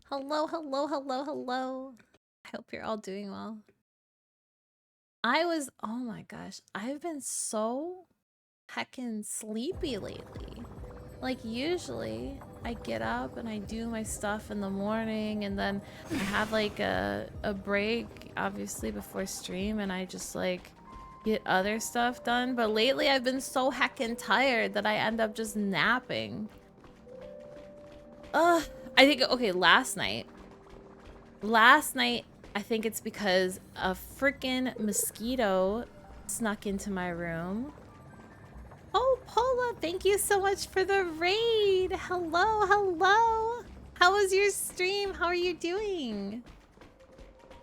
Hello, hello, hello, hello. I hope you're all doing well. Oh my gosh, I've been so heckin' sleepy lately. Like, usually I get up and I do my stuff in the morning, and then I have like a break, obviously, before stream, and I just like get other stuff done. But lately I've been so heckin' tired that I end up just napping. I think, okay, last night, I think it's because a freaking mosquito snuck into my room. Oh, Paula, thank you so much for the raid. Hello, hello. How was your stream? How are you doing?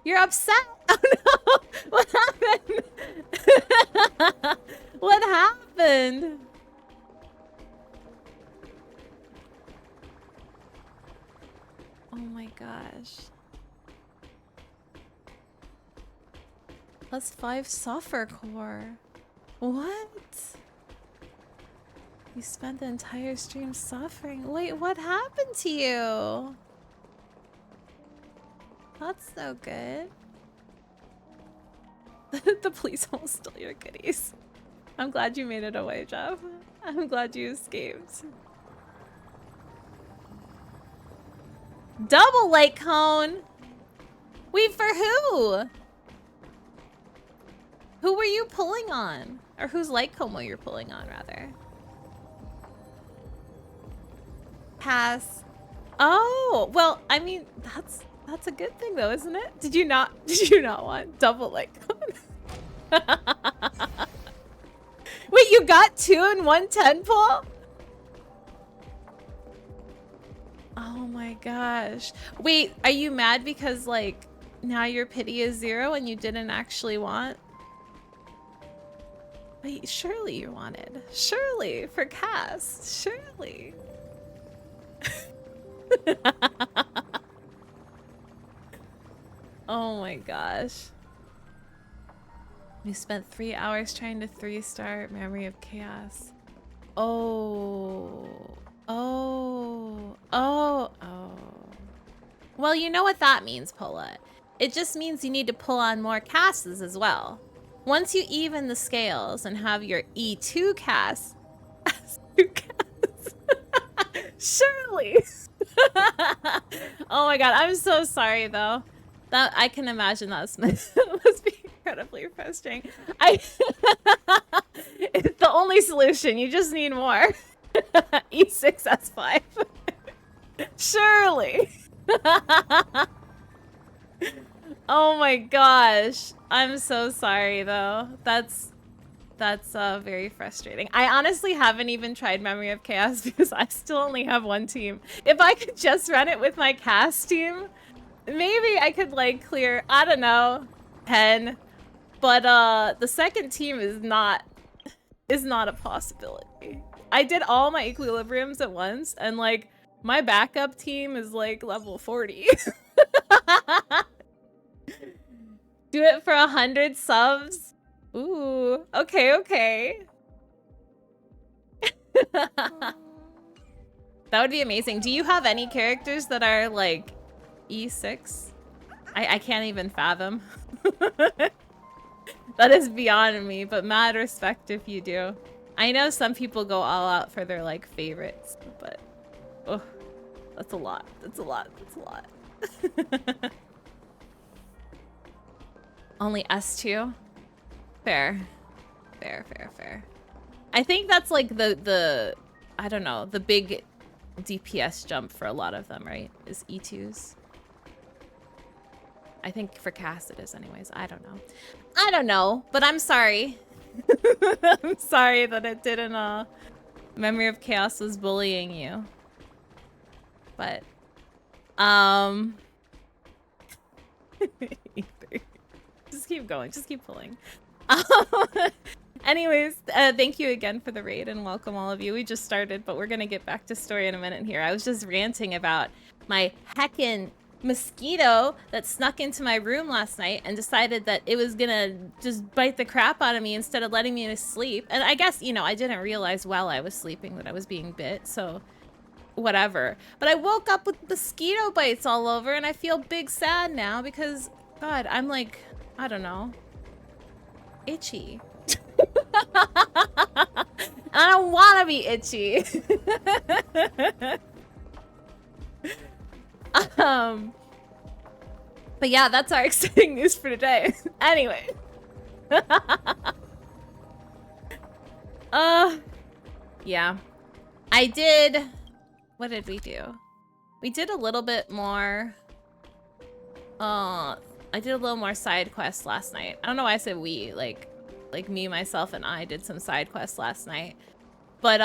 You're upset? Oh no, what happened? What happened? Oh my gosh. +5 suffer core. What? You spent the entire stream suffering. Wait, what happened to you? That's so good. The police almost stole your goodies. I'm glad you made it away, Jeff. I'm glad you escaped. Double light cone? Wait, for who? Who were you pulling on? Or whose light cone were you pulling on, rather? Pass. Oh, well, I mean, that's a good thing though, isn't it? Did you not want double light cone? Wait, you got 2 in 1 10 pull? Oh my gosh. Wait, are you mad because like now your pity is 0 and you didn't actually want? Wait, surely you wanted. Surely for cast. Surely. Oh my gosh. We spent 3 hours trying to 3-star Memory of Chaos. Oh. Oh. Oh. Oh. Well, you know what that means, Pola. It just means you need to pull on more casts as well. Once you even the scales and have your E2 cast, surely. Oh my god, I'm so sorry though. That I can imagine that must be incredibly frustrating. It's the only solution. You just need more. E6 S5. Surely. Oh my gosh. I'm so sorry though. That's very frustrating. I honestly haven't even tried Memory of Chaos because I still only have one team. If I could just run it with my cast team, maybe I could like clear, I don't know, 10. But the second team is not a possibility. I did all my equilibriums at once and like my backup team is like level 40. Do it for 100 subs? Ooh, okay, okay. That would be amazing. Do you have any characters that are like E6? I can't even fathom. That is beyond me, but mad respect if you do. I know some people go all out for their like favorites, but oh, that's a lot. That's a lot. That's a lot. Only S2? Fair. Fair, fair, fair. I think that's like the I don't know, the big DPS jump for a lot of them, right? Is E2s. I think for cast it is anyways. I don't know. I don't know, but I'm sorry. I'm sorry that it didn't Memory of Chaos was bullying you. But just keep going, just keep pulling. Anyways, thank you again for the raid and welcome all of you. We just started, but we're gonna get back to story in a minute here. I was just ranting about my heckin' mosquito that snuck into my room last night and decided that it was gonna just bite the crap out of me instead of letting me to sleep. And I guess, you know, I didn't realize while I was sleeping that I was being bit, so whatever. But I woke up with mosquito bites all over and I feel big sad now because, God, I'm like, I don't know, itchy. I don't want to be itchy. But yeah, that's our exciting news for today. Anyway. Yeah. I did... What did we do? We did a little bit more... I did a little more side quests last night. I don't know why I said we, like me, myself, and I did some side quests last night. But,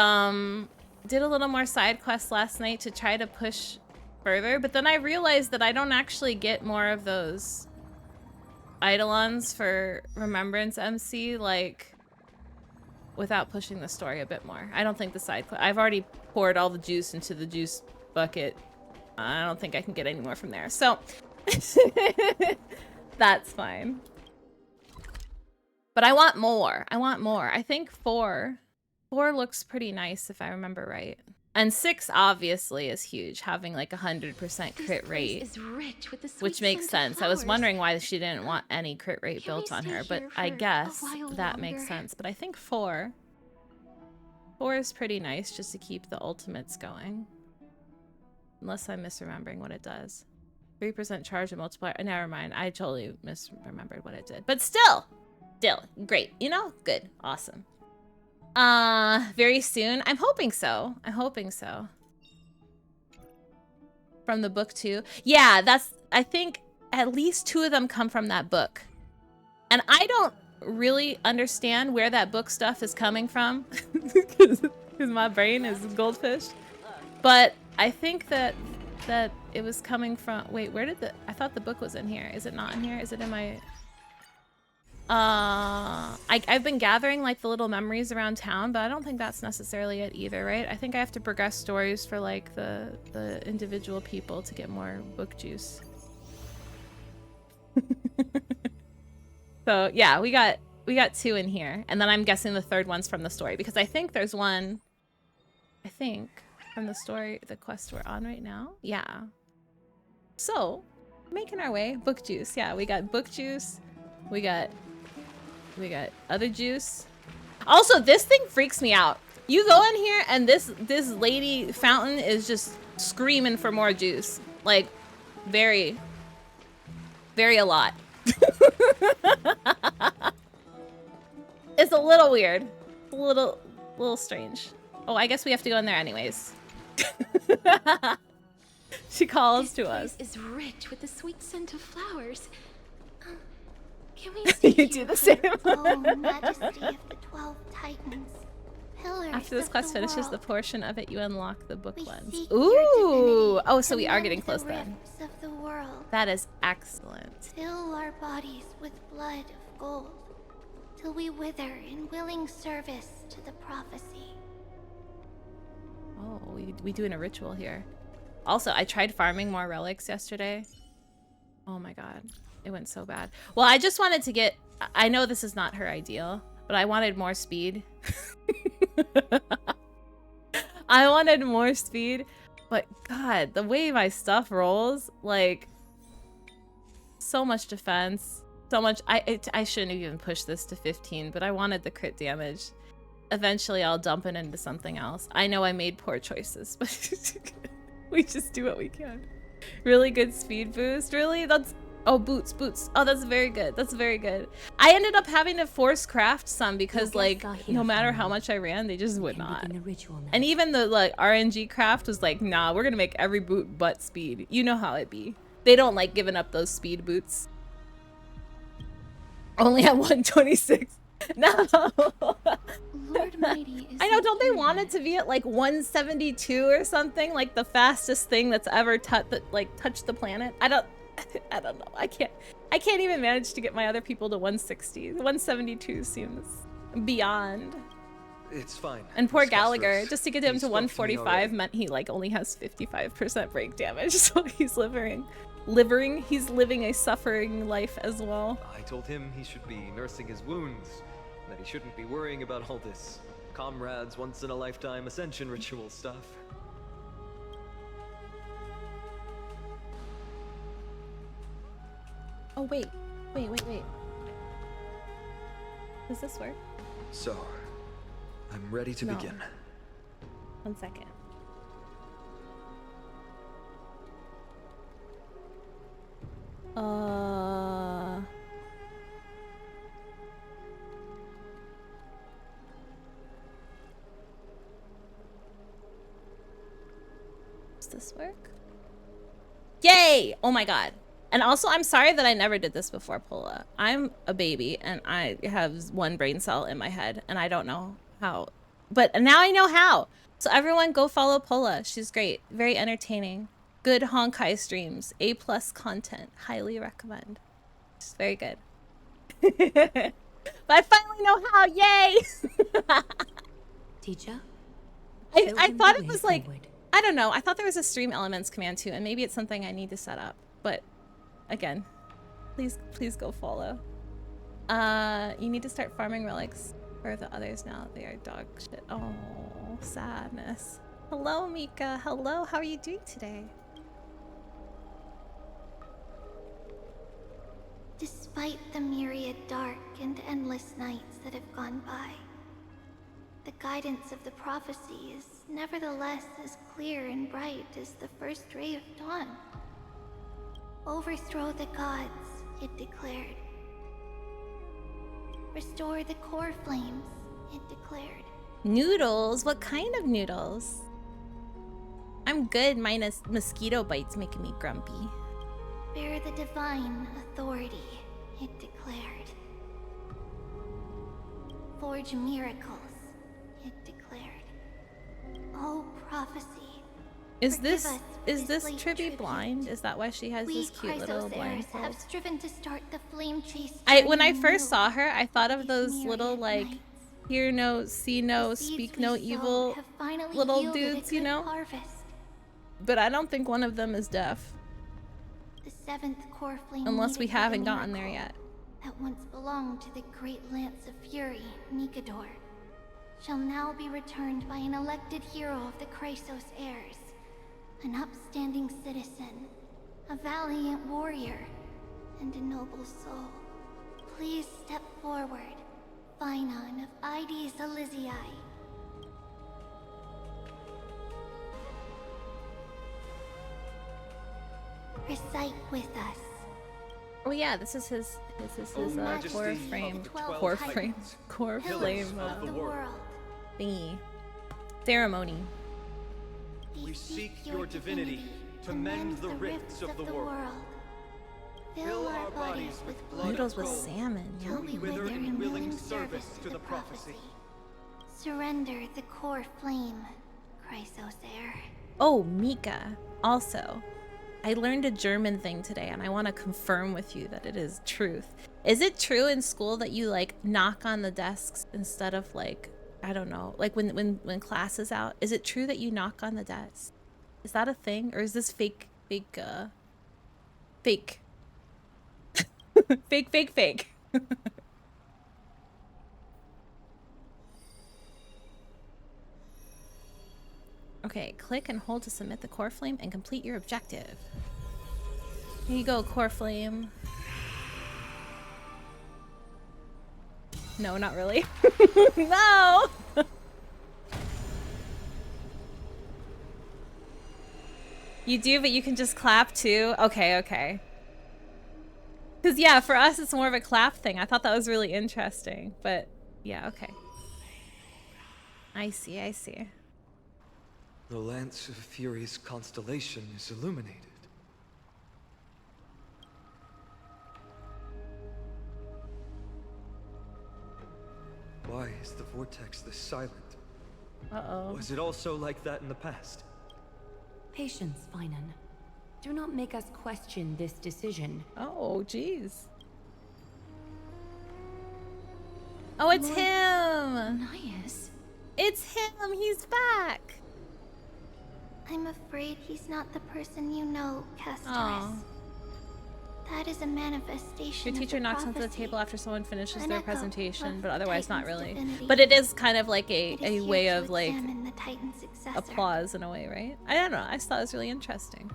did a little more side quests last night to try to push further. But then I realized that I don't actually get more of those Eidolons for Remembrance MC, like, without pushing the story a bit more. I don't think the side quest... I've already poured all the juice into the juice bucket. I don't think I can get any more from there. So, that's fine. But I want more. I want more. I think 4 looks pretty nice if I remember right. And 6 obviously is huge, having like 100% crit rate, is rich with the which makes sense. I was wondering why she didn't want any crit rate built on her, but I guess that makes sense. But I think 4 is pretty nice just to keep the ultimates going. Unless I'm misremembering what it does. 3% charge and multiplier. Never mind. I totally misremembered what it did. But still, great. You know, good, awesome. Very soon. I'm hoping so. I'm hoping so. From the book too. Yeah, I think at least 2 of them come from that book. And I don't really understand where that book stuff is coming from. Because my brain is goldfish. But I think that it was coming from... Wait, where did I thought the book was in here. Is it not in here? Is it in my... I've been gathering like the little memories around town, but I don't think that's necessarily it either, right? I think I have to progress stories for like the individual people to get more book juice. So yeah, we got 2 in here, and then I'm guessing the third one's from the story because I think there's one. I think from the story, the quest we're on right now. Yeah. So making our way, book juice. Yeah, we got book juice. We got other juice. Also, this thing freaks me out. You go in here and this lady fountain is just screaming for more juice. Like, very a lot. It's a little weird. A little strange. Oh, I guess we have to go in there anyways. She calls to us. This place is rich with the sweet scent of flowers. Can we stay You do here the for same. Oh, majesty of the 12 titans, pillars After this of quest the finishes the world. portion of it, you unlock the book We lens. seek Ooh! your Oh, so divinity we are to getting mend close the then. rifts of the world. That is excellent. Fill our bodies with blood of gold, till we wither in willing service to the prophecy. Oh, we doing a ritual here. Also, I tried farming more relics yesterday. Oh my god. It went so bad. Well, I just wanted to get... I know this is not her ideal, but I wanted more speed. I wanted more speed, but god, the way my stuff rolls, like, so much defense, so much... I shouldn't have even pushed this to 15, but I wanted the crit damage. Eventually, I'll dump it into something else. I know I made poor choices, but we just do what we can. Really good speed boost. Really? That's... Oh, boots. Oh, that's very good. That's very good. I ended up having to force craft some because, like, no matter how much I ran, they just would not. And even the, like, RNG craft was like, nah, we're gonna make every boot but speed. You know how it be. They don't like giving up those speed boots. Only at 126. No. Lord Mighty is I know, don't they want it to be at like 172 or something? Like the fastest thing that's ever touched the planet? I don't know. I can't even manage to get my other people to 160. 172 seems beyond. It's fine. And poor Miss Gallagher, Custards. just to get him He to spoke me 145 already. meant he like only has 55% break damage, so he's he's living a suffering life as well. I told him he should be nursing his wounds, that he shouldn't be worrying about all this comrades once in a lifetime ascension ritual stuff. Oh wait. Does this work? So, I'm ready to begin. 1 second. Does this work? Yay! Oh my god. And also, I'm sorry that I never did this before, Pola. I'm a baby, and I have one brain cell in my head, and I don't know how. But now I know how! So everyone go follow Pola. She's great. Very entertaining. Good Honkai streams. A+ content. Highly recommend. She's very good. But I finally know how! Yay! Teacher? I thought it was like... I don't know. I thought there was a stream elements command too, and maybe it's something I need to set up. But again, please go follow. You need to start farming relics for the others now. They are dog shit. Oh, sadness. Hello, Mika. Hello. How are you doing today? Despite the myriad dark and endless nights that have gone by, the guidance of the prophecy is nevertheless as clear and bright as the first ray of dawn. Overthrow the gods, it declared. Restore the core flames, it declared. Noodles? What kind of noodles? I'm good, minus mosquito bites making me grumpy. Bear the divine authority, it declared. Forge miracles, it declared. Oh, prophecy. Is Forgive this us Tribby tribute. blind? Is that why she has this cute little blindfold? Have striven to start the flame chase. When I journey first anew. saw her, I thought of These those myriad little like nights. hear no, see no, The seeds speak we no sowed evil have finally little yielded a dudes, you good know? harvest. But I don't think one of them is deaf. The seventh core flame, Unless we needed for the haven't gotten there miracle yet. that once belonged to the great lance of fury, Nikador, shall now be returned by an elected hero of the Chrysos heirs, an upstanding citizen, a valiant warrior, and a noble soul. Please step forward, Finon of Ides Elysiae. Recite with us. Oh yeah, this is his Majesty core of frame, the 12 core titans, frame, core Pillars flame of the world. thingy. Ceremony. We seek your divinity to mend the rifts of the world. Fill our bodies with blood Noodles of with gold, salmon, till we yummy. wither in willing service to the prophecy. Surrender the core flame, Chrysos heir. Oh, Mika. Also, I learned a German thing today, and I want to confirm with you that it is truth. Is it true in school that you like knock on the desks instead of like, I don't know, like when class is out? Is it true that you knock on the desk? Is that a thing, or is this fake, fake, fake, fake? Okay, click and hold to submit the core flame and complete your objective. Here you go, core flame. No, not really. No! You do, but you can just clap too? Okay, okay. Because, yeah, for us, it's more of a clap thing. I thought that was really interesting. But, yeah, okay. I see, I see. The Lance of Fury's constellation is illuminated. Why is the vortex this silent? Uh-oh. Was it also like that in the past? Patience, Finan. Do not make us question this decision. Oh, jeez. Oh, it's him! Nias. It's him! He's back! I'm afraid he's not the person you know, Castorus. Aw. That is a manifestation Your teacher of the knocks onto the prophecy. table after someone finishes An their echo presentation, of but otherwise not Titan's really. divinity. But it is kind of like It is a here way to of like examine the Titan's successor. applause in a way, right? I don't know. I just thought it was really interesting.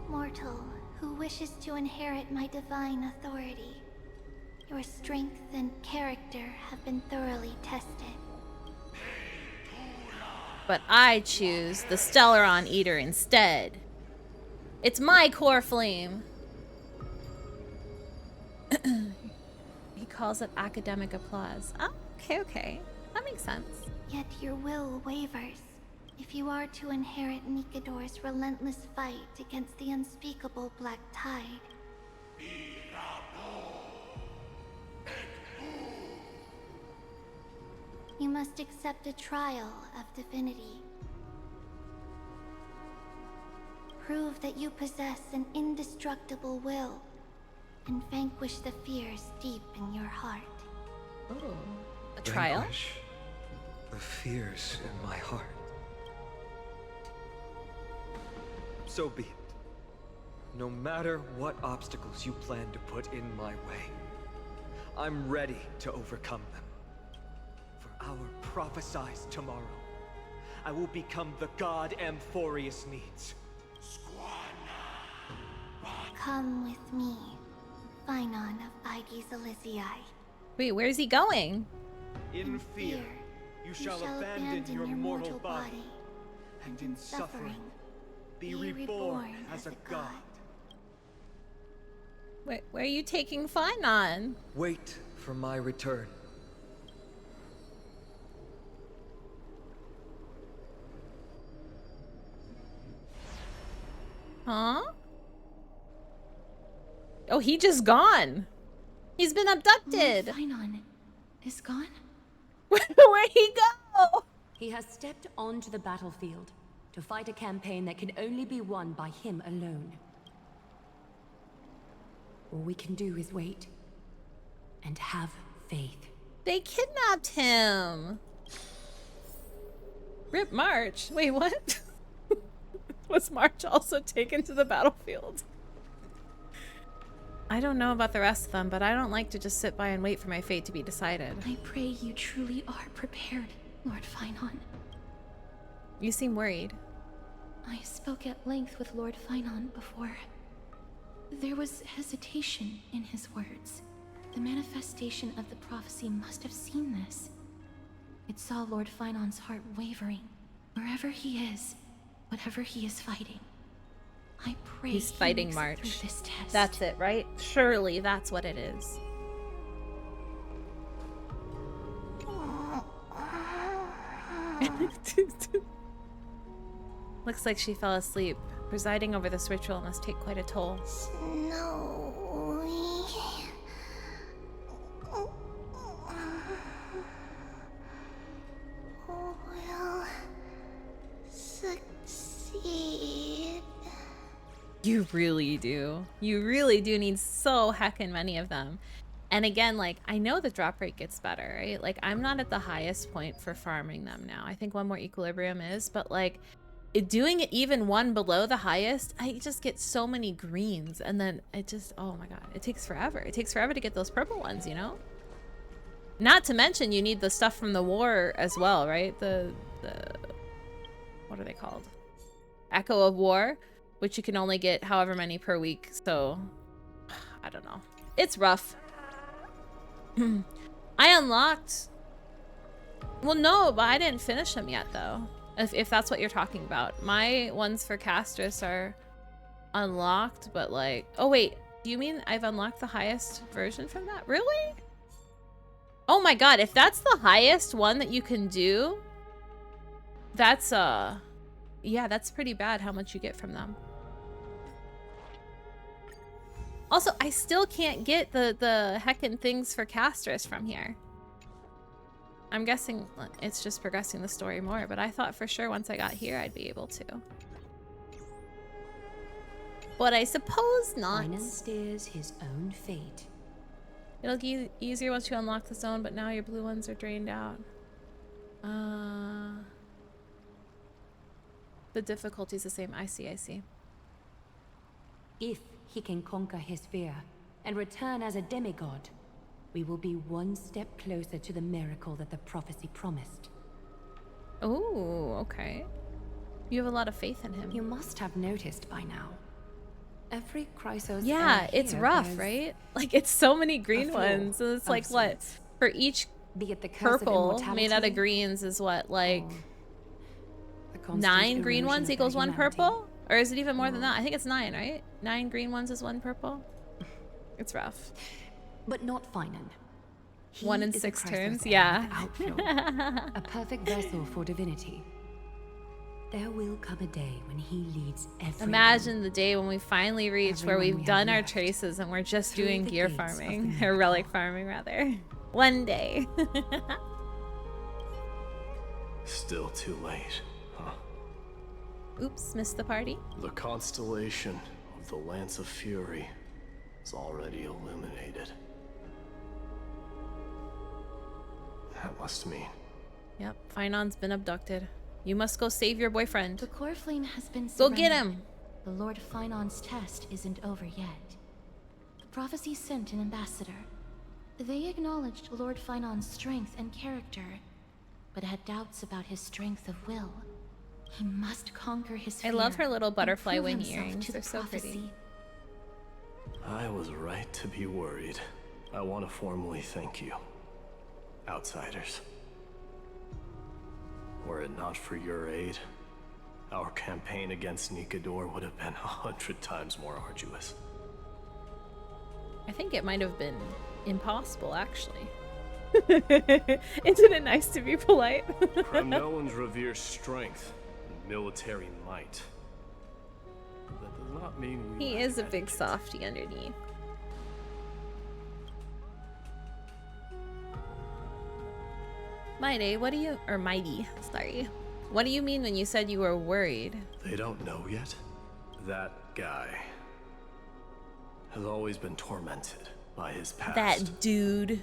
Mortal, who wishes to inherit my divine authority. Your strength and character have been thoroughly tested. But I choose the Stellaron Eater instead. It's my core flame. He calls it academic applause. Oh, okay, okay. That makes sense. Yet your will wavers. If you are to inherit Nikador's relentless fight against the unspeakable Black Tide. You must accept a trial of divinity. Prove that you possess an indestructible will, and vanquish the fears deep in your heart. Oh. A trial? Vanquish the fears in my heart. So be it. No matter what obstacles you plan to put in my way, I'm ready to overcome them. For our prophesized tomorrow, I will become the god Amphoreus needs. Come with me, Finon of Aegis Elysiae. Wait, where's he going? In fear, you shall abandon your mortal body, and in suffering, be reborn as a god. Wait, where are you taking Finon? Wait for my return. Huh? Oh, he just gone. He's been abducted. Finan is gone? Where'd he go? He has stepped onto the battlefield to fight a campaign that can only be won by him alone. All we can do is wait and have faith. They kidnapped him. Rip March. Wait, what? Was March also taken to the battlefield? I don't know about the rest of them, but I don't like to just sit by and wait for my fate to be decided. I pray you truly are prepared, Lord Finon. You seem worried. I spoke at length with Lord Finon before. There was hesitation in his words. The manifestation of the prophecy must have seen this. It saw Lord Finon's heart wavering. Wherever he is, whatever he is fighting, I pray He's he fighting makes it March. through this test. That's it, right? Surely that's what it is. Looks like she fell asleep. Presiding over this ritual must take quite a toll. Snowy. Will succeed. You really do. You really do need so heckin' many of them. And again, like, I know the drop rate gets better, right? Like, I'm not at the highest point for farming them now. I think one more equilibrium is, but like, doing it even one below the highest, I just get so many greens, and then it just, oh my god, it takes forever. It takes forever to get those purple ones, you know? Not to mention you need the stuff from the war as well, right? The what are they called? Echo of War, which you can only get however many per week, so I don't know. It's rough. I unlocked... Well, no, but I didn't finish them yet, though. If that's what you're talking about. My ones for Castris are unlocked, but like... Oh, wait. Do you mean I've unlocked the highest version from that? Really? Oh my god, if that's the highest one that you can do, that's, yeah, that's pretty bad how much you get from them. Also, I still can't get the heckin' things for Castris from here. I'm guessing it's just progressing the story more, but I thought for sure once I got here I'd be able to. But I suppose not. Finan steers his own fate. It'll get easier once you unlock the zone, but now your blue ones are drained out. The difficulty's the same. I see, I see. If he can conquer his fear and return as a demigod, we will be one step closer to the miracle that the prophecy promised. Oh, okay. You have a lot of faith in him. You must have noticed by now. Every Chrysos Yeah, heir it's here rough, bears right? Like, it's so many green a flaw ones. And it's of like, what? sorts. For each Be it the curse of purple made out of immortality, greens is what, like, or the constant 9 green erosion ones of equals their 1 humanity. purple? Or is it even more than that? I think it's 9, right? 9 green ones is 1 purple? It's rough. But not Finan. He 1 in is a 6 Chrysos turns, heir yeah. with outflow, a perfect vessel for divinity. There will come a day when he leads everyone. Imagine the day when we finally reach where Everyone we've we have done our left traces and we're just through doing the gear gates of the farming. Or miracle. relic farming, rather. One day. Still too late, huh? Oops, missed the party. The constellation of the Lance of Fury is already illuminated. That must mean Yep, Finon's been abducted. You must go save your boyfriend. The core flame has been Go surrendered. get him! The Lord Finon's test isn't over yet. The prophecy sent an ambassador. They acknowledged Lord Finon's strength and character, but had doubts about his strength of will. He must conquer his I fear love her little and butterfly prove wing himself earrings. to They're the so pretty. prophecy. I was right to be worried. I want to formally thank you, outsiders. Were it not for your aid, our campaign against Nikador would have been 100 times more arduous. I think it might have been impossible, actually. Isn't it nice to be polite? Kremnelans revere strength and military might. That does not mean we He lack is a big etiquette. softy underneath. Mighty, what do you... Or Mighty, sorry. What do you mean when you said you were worried? They don't know yet. That guy has always been tormented by his past. That dude.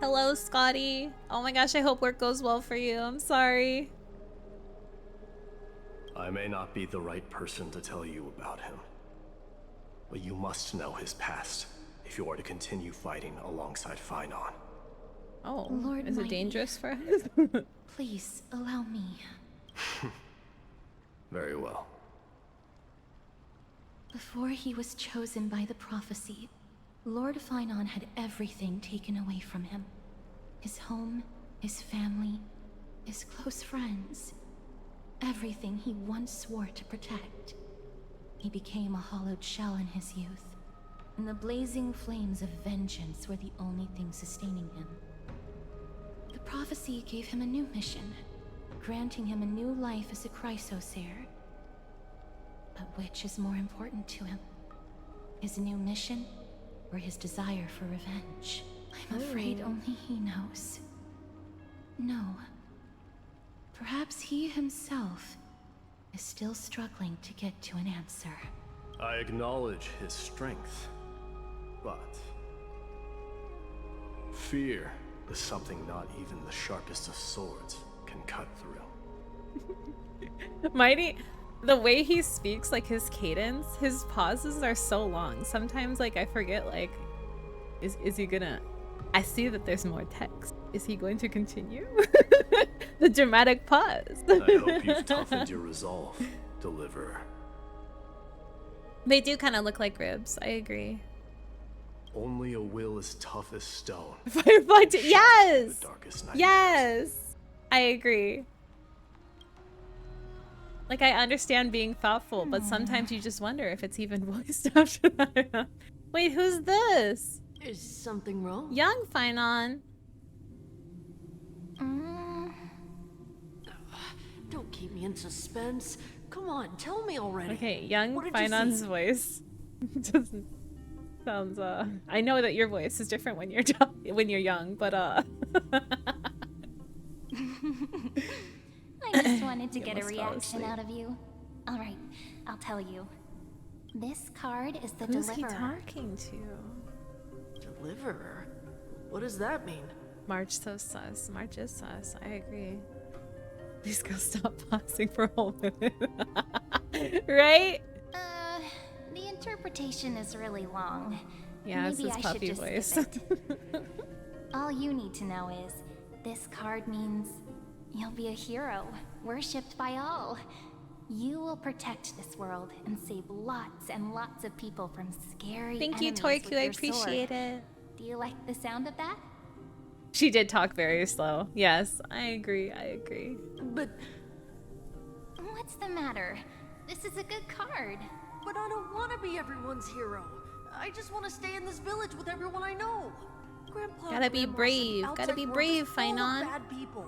Hello, Scotty. Oh my gosh, I hope work goes well for you. I'm sorry. I may not be the right person to tell you about him, but you must know his past if you are to continue fighting alongside Finon. Oh, Lord is it Mighty. dangerous for us? Please allow me. Very well. Before he was chosen by the prophecy, Lord Finon had everything taken away from him. His home, his family, his close friends. Everything he once swore to protect. He became a hollowed shell in his youth, and the blazing flames of vengeance were the only thing sustaining him. The prophecy gave him a new mission, granting him a new life as a Chrysos heir. But which is more important to him? His new mission, or his desire for revenge? I'm afraid only he knows. No. Perhaps he himself is still struggling to get to an answer. I acknowledge his strength, but fear is something not even the sharpest of swords can cut through. Mighty, the way he speaks, like his cadence, his pauses are so long. Sometimes, like, I forget, like, is he gonna... I see that there's more text. Is he going to continue? The dramatic pause. I hope you've toughened your resolve, Deliverer. They do kind of look like ribs. I agree. Only a will as tough as stone. Firefly, yes! The darkest nightmares. Yes! I agree. Like, I understand being thoughtful, but sometimes you just wonder if it's even voiced after that. Wait, who's this? Is something wrong? Young Finon. Don't keep me in suspense. Come on, tell me already. Okay, young What did you Finon's see? voice doesn't sounds I know that your voice is different when you're when you're young, but I just wanted to You get a almost fell reaction asleep. out of you. Alright, I'll tell you. This card is the who's he Deliverer. talking to? Deliverer? What does that mean? March so sus. March is sus. I agree. Please go stop pausing for a whole minute. Right? The interpretation is really long. Yeah, it's Maybe his I puppy should just voice. skip it. All you need to know is, this card means you'll be a hero, worshipped by all. You will protect this world and save lots and lots of people from scary Thank you, enemies Torku. with I your appreciate sword. it. Do you like the sound of that? She did talk very slow. Yes, I agree. I agree. But What's the matter? This is a good card. I don't want to be everyone's hero. I just want to stay in this village with everyone I know. Grandpa, Gotta be Grandma said brave. the Gotta outside be world brave, is full of Finon. bad people.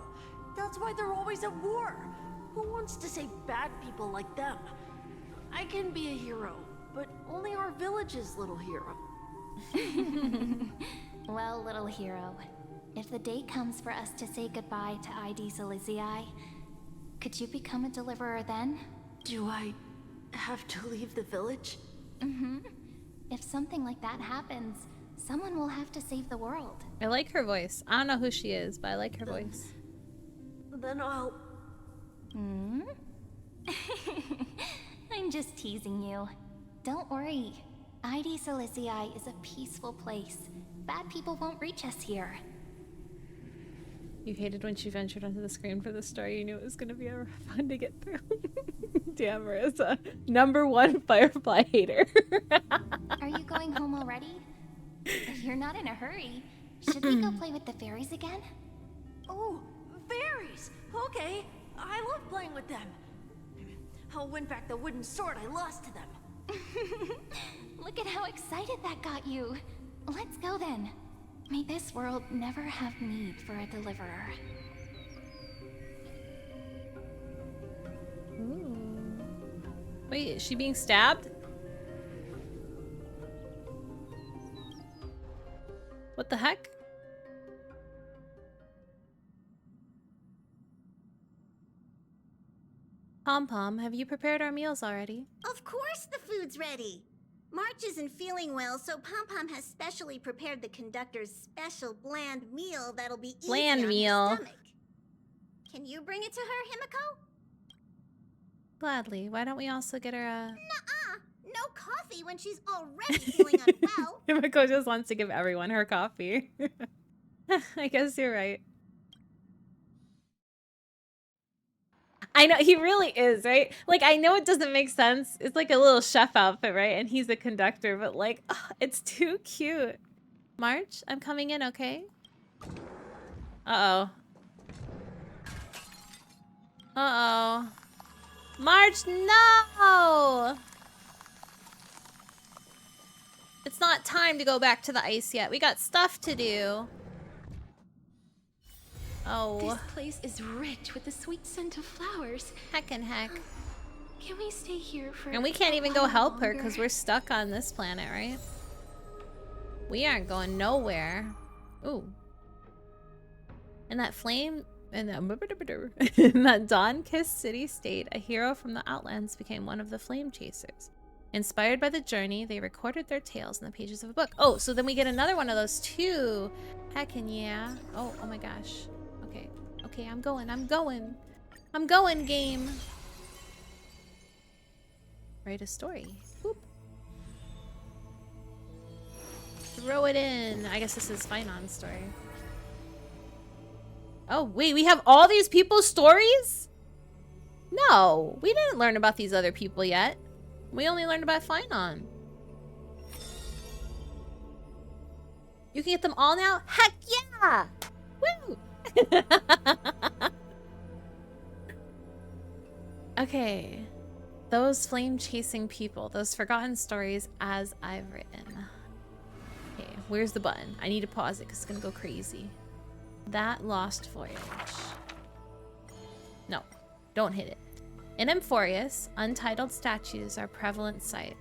That's why they're always at war. Who wants to save bad people like them? I can be a hero, but only our village's little hero. Well, little hero, if the day comes for us to say goodbye to ID Silizii, could you become a deliverer then? Do I have to leave the village? If something like that happens, someone will have to save the world. I like her voice. I don't know who she is, but I like her voice. Then I'll... I'm just teasing you. Don't worry. ID Silizii is a peaceful place. Bad people won't reach us here. You hated when she ventured onto the screen for the story. You knew it was going to be fun to get through. Damn, Marissa. #1 Firefly hater. Are you going home already? If you're not in a hurry, should we go play with the fairies again? Oh, fairies! Okay, I love playing with them. I'll win back the wooden sword I lost to them. Look at how excited that got you. Let's go then. May this world never have need for a deliverer. Ooh. Wait, is she being stabbed? What the heck? Pom Pom, have you prepared our meals already? Of course the food's ready. March isn't feeling well, so Pom Pom has specially prepared the conductor's special bland meal that'll be easy Bland on meal. his stomach. Can you bring it to her, Himiko? Gladly. Why don't we also get her a... Nuh-uh. No coffee when she's already feeling unwell. Himiko just wants to give everyone her coffee. I guess you're right. I know, he really is, right? Like, I know it doesn't make sense. It's like a little chef outfit, right? And he's a conductor, but like, oh, it's too cute. March, I'm coming in, okay? Uh-oh. Uh-oh. March, no! It's not time to go back to the ice yet. We got stuff to do. Oh, This place is rich with the sweet scent of flowers. heck and heck. Can we stay here for And we can't a even go while help her longer? because we're stuck on this planet, right? We aren't going nowhere. Ooh. And that flame... In that dawn-kissed city-state, a hero from the Outlands became one of the flame chasers. Inspired by the journey, they recorded their tales in the pages of a book. Oh, so then we get another one of those too. Heckin' yeah. Oh my gosh. Okay. Okay, I'm going. I'm going, game. Write a story. Boop. Throw it in. I guess this is Finon's story. Oh, wait, we have all these people's stories? No, we didn't learn about these other people yet. We only learned about Finon. You can get them all now? Heck yeah! Woo! Okay. Those flame-chasing people. Those forgotten stories as I've written. Okay, where's the button? I need to pause it because it's going to go crazy. That lost voyage. No, don't hit it. In Amphoreus, untitled statues are a prevalent sight.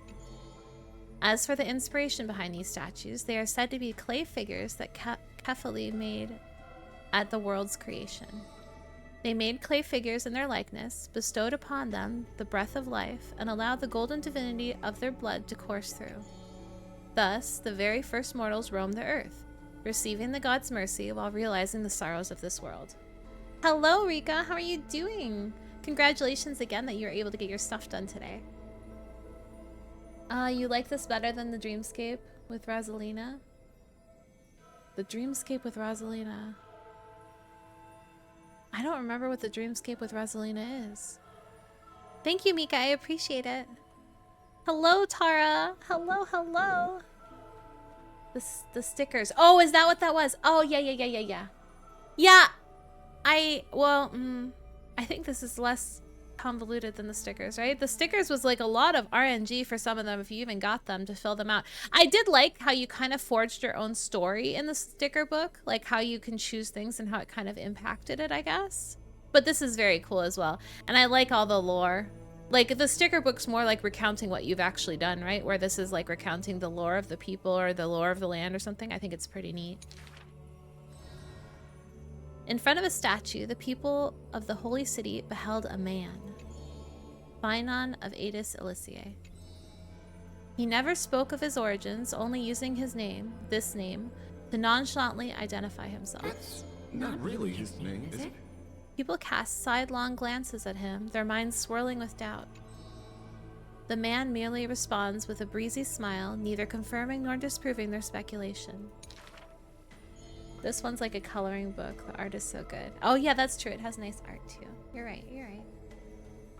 As for the inspiration behind these statues, they are said to be clay figures that Kefali made at the world's creation. They made clay figures in their likeness, bestowed upon them the breath of life, and allowed the golden divinity of their blood to course through. Thus, the very first mortals roamed the earth, receiving the god's mercy while realizing the sorrows of this world. Hello, Rika. How are you doing? Congratulations again that you were able to get your stuff done today. You like this better than the Dreamscape with Rosalina? The Dreamscape with Rosalina. I don't remember what the Dreamscape with Rosalina is. Thank you, Mika. I appreciate it. Hello, Tara. Hello, hello. The stickers. Oh, is that what that was? Oh, yeah. Yeah, I think this is less convoluted than the stickers, right? The stickers was like a lot of RNG for some of them if you even got them to fill them out. I did like how you kind of forged your own story in the sticker book, like how you can choose things and how it kind of impacted it, I guess. But this is very cool as well. And I like all the lore. Like, the sticker book's more like recounting what you've actually done, right? Where this is like recounting the lore of the people or the lore of the land or something. I think it's pretty neat. In front of a statue, the people of the holy city beheld a man, Finon of Adis Elysiae. He never spoke of his origins, only using his name, this name, to nonchalantly identify himself. That's not really his name, is it? People cast sidelong glances at him, their minds swirling with doubt. The man merely responds with a breezy smile, neither confirming nor disproving their speculation. This one's like a coloring book. The art is so good. Oh yeah, that's true. It has nice art too. You're right.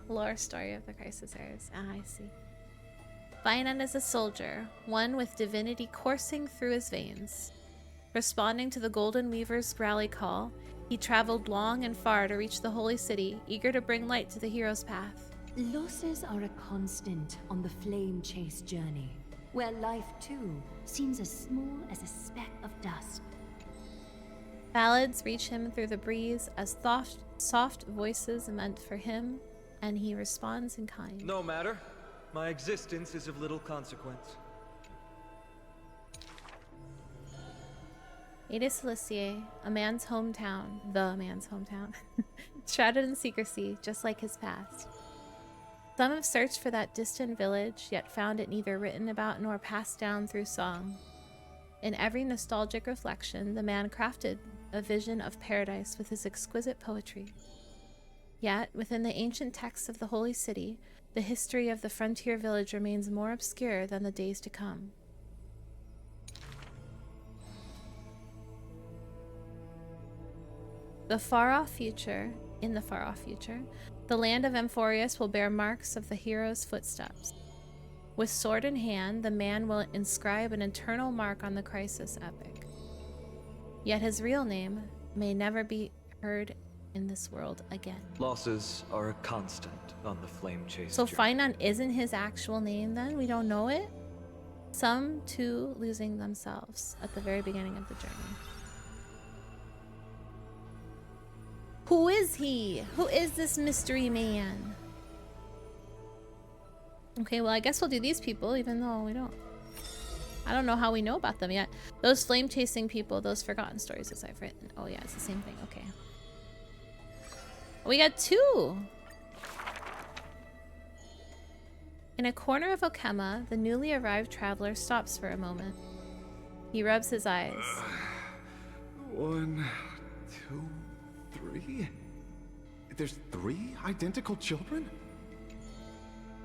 Lore story of the Crisis Heirs. Ah, I see. Finon is a soldier, one with divinity coursing through his veins. Responding to the Golden Weaver's rally call, he traveled long and far to reach the holy city, eager to bring light to the hero's path. Losses are a constant on the flame chase journey, where life too seems as small as a speck of dust. Ballads reach him through the breeze as soft voices meant for him, and he responds in kind. No matter. My existence is of little consequence. Adis Elysiae, a man's hometown, the man's hometown, shrouded in secrecy, just like his past. Some have searched for that distant village, yet found it neither written about nor passed down through song. In every nostalgic reflection, the man crafted a vision of paradise with his exquisite poetry. Yet, within the ancient texts of the holy city, the history of the frontier village remains more obscure than the days to come. In the far-off future, the land of Amphoreus will bear marks of the hero's footsteps. With sword in hand, the man will inscribe an eternal mark on the Crisis epic. Yet his real name may never be heard in this world again. Losses are a constant on the flame chase. So Finon isn't his actual name then? We don't know it? Some, too, losing themselves at the very beginning of the journey. Who is he? Who is this mystery man? Okay, well, I guess we'll do these people, even though we don't. I don't know how we know about them yet. Those flame-chasing people, those forgotten stories as I've written. Oh yeah, it's the same thing. Okay. We got 2! In a corner of Okema, the newly arrived traveler stops for a moment. He rubs his eyes. 1, 2, 3? There's 3 identical children?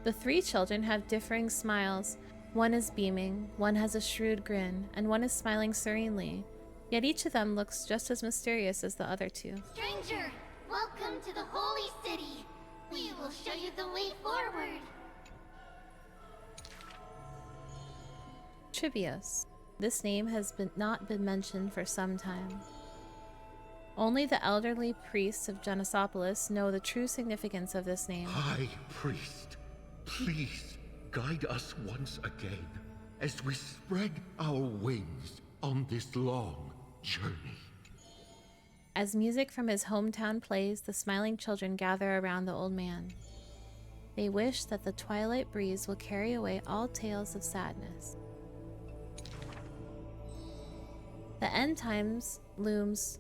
The 3 children have differing smiles. One is beaming, one has a shrewd grin, and one is smiling serenely. Yet each of them looks just as mysterious as the other 2. Stranger, welcome to the Holy City. We will show you the way forward. Trivios. This name has not been mentioned for some time. Only the elderly priests of Genesopolis know the true significance of this name. High Priest, please guide us once again as we spread our wings on this long journey. As music from his hometown plays, the smiling children gather around the old man. They wish that the twilight breeze will carry away all tales of sadness. The end times looms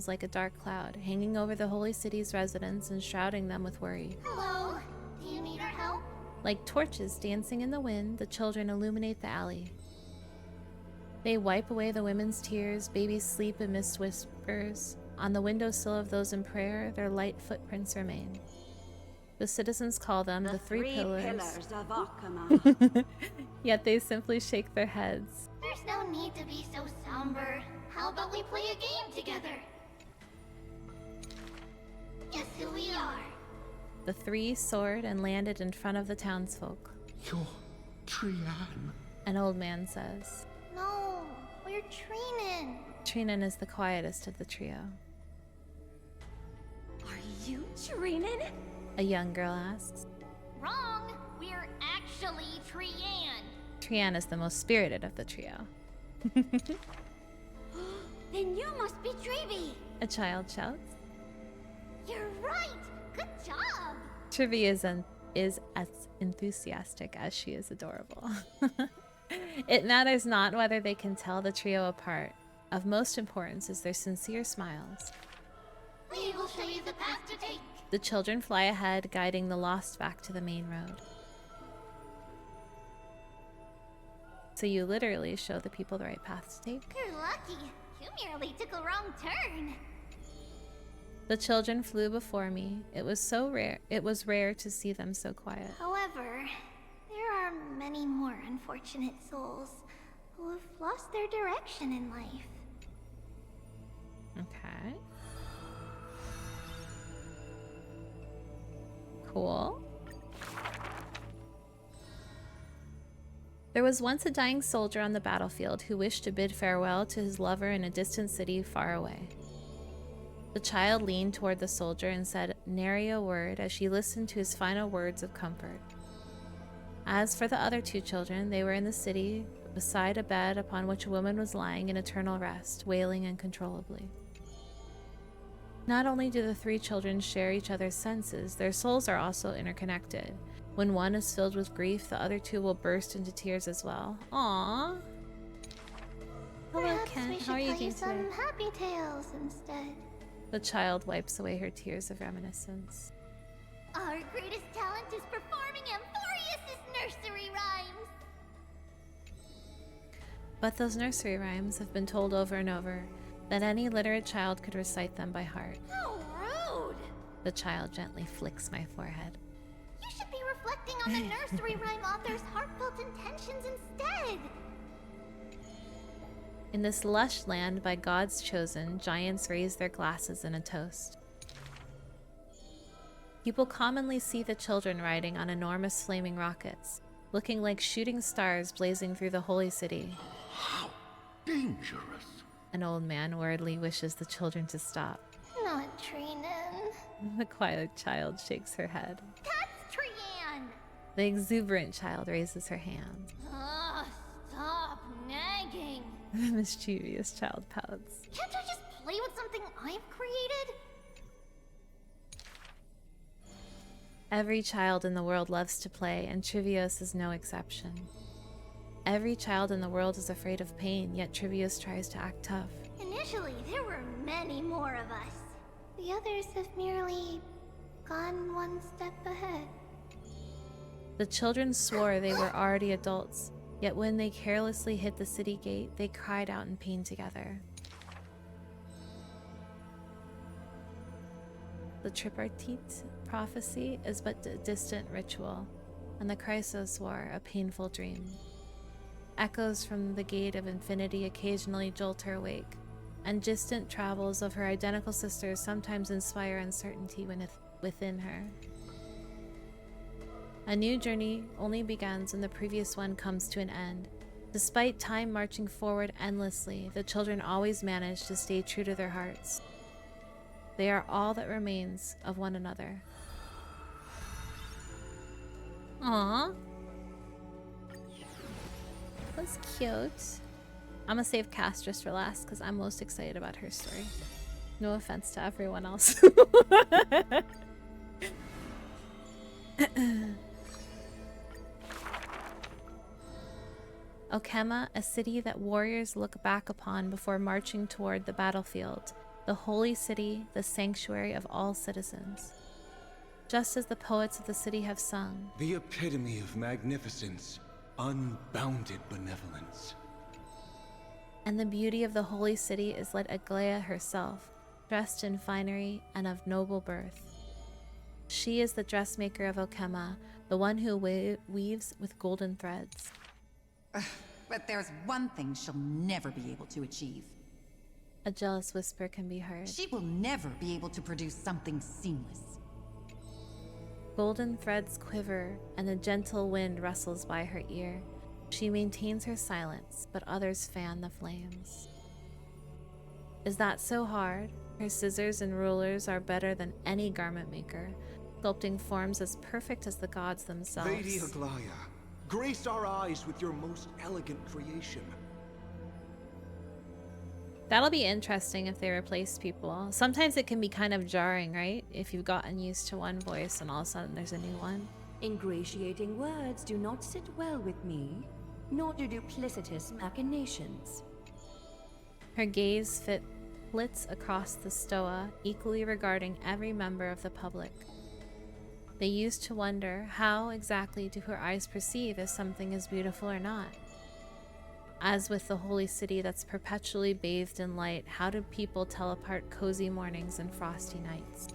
like a dark cloud, hanging over the holy city's residents and shrouding them with worry. Hello? Do you need our help? Like torches dancing in the wind, the children illuminate the alley. They wipe away the women's tears, babies sleep amidst whispers. On the windowsill of those in prayer, their light footprints remain. The citizens call them the three pillars of Okema. Yet they simply shake their heads. There's no need to be so somber. How about we play a game together? Guess who we are? The 3 soared and landed in front of the townsfolk. You're Trian. An old man says. No, we're Trinin. Trinin is the quietest of the trio. Are you Trinin? A young girl asks. Wrong. We're actually Trian. Trian is the most spirited of the trio. Then you must be Trevi. A child shouts. You're right. Good job. Trevi is as enthusiastic as she is adorable. It matters not whether they can tell the trio apart. Of most importance is their sincere smiles. We will show you the path to take. The children fly ahead, guiding the lost back to the main road. So you literally show the people the right path to take. You're lucky. You merely took a wrong turn. The children flew before me. It was rare to see them so quiet. However, there are many more unfortunate souls who have lost their direction in life. Okay. Cool. There was once a dying soldier on the battlefield who wished to bid farewell to his lover in a distant city far away. The child leaned toward the soldier and said nary a word as she listened to his final words of comfort. As for the other 2 children, they were in the city, beside a bed upon which a woman was lying in eternal rest, wailing uncontrollably. Not only do the 3 children share each other's senses, their souls are also interconnected. When one is filled with grief, the other 2 will burst into tears as well. Aww. Hello, Perhaps Ken. we How are you should tell doing you some today? happy tales instead. The child wipes away her tears of reminiscence. Our greatest talent is performing Amphoreus' nursery rhymes. But those nursery rhymes have been told over and over, that any literate child could recite them by heart. How rude! The child gently flicks my forehead. You should be reflecting on the nursery rhyme author's heartfelt intentions instead. In this lush land by God's chosen, giants raise their glasses in a toast. People commonly see the children riding on enormous flaming rockets, looking like shooting stars blazing through the holy city. How dangerous. An old man worriedly wishes the children to stop. Not Trinin. The quiet child shakes her head. That's Trian! The exuberant child raises her hand. Ugh, stop nagging. The mischievous child pouts. Can't I just play with something I've created? Every child in the world loves to play, and Trivios is no exception. Every child in the world is afraid of pain, yet Trivios tries to act tough. Initially, there were many more of us. The others have merely gone one step ahead. The children swore they were already adults, yet when they carelessly hit the city gate, they cried out in pain together. The tripartite prophecy is but a distant ritual, and the Chrysos War a painful dream. Echoes from the gate of infinity occasionally jolt her awake, and distant travels of her identical sisters sometimes inspire uncertainty within her. A new journey only begins when the previous one comes to an end. Despite time marching forward endlessly, the children always manage to stay true to their hearts. They are all that remains of one another. Aww. That's cute. I'm gonna save Castris for last because I'm most excited about her story. No offense to everyone else. Okema, a city that warriors look back upon before marching toward the battlefield. The holy city, the sanctuary of all citizens. Just as the poets of the city have sung. The epitome of magnificence, unbounded benevolence. And the beauty of the holy city is like Aglaia herself, dressed in finery and of noble birth. She is the dressmaker of Okema, the one who weaves with golden threads. But there's one thing she'll never be able to achieve. A jealous whisper can be heard. She will never be able to produce something seamless. Golden threads quiver, and a gentle wind rustles by her ear. She maintains her silence, but others fan the flames. Is that so hard? Her scissors and rulers are better than any garment maker, sculpting forms as perfect as the gods themselves. Lady Aglaia, grace our eyes with your most elegant creation. That'll be interesting if they replace people. Sometimes it can be kind of jarring, right? If you've gotten used to one voice and all of a sudden there's a new one. Ingratiating words do not sit well with me, nor do duplicitous machinations. Her gaze flits across the stoa, equally regarding every member of the public. They used to wonder, how exactly do her eyes perceive if something is beautiful or not? As with the holy city that's perpetually bathed in light, how do people tell apart cozy mornings and frosty nights?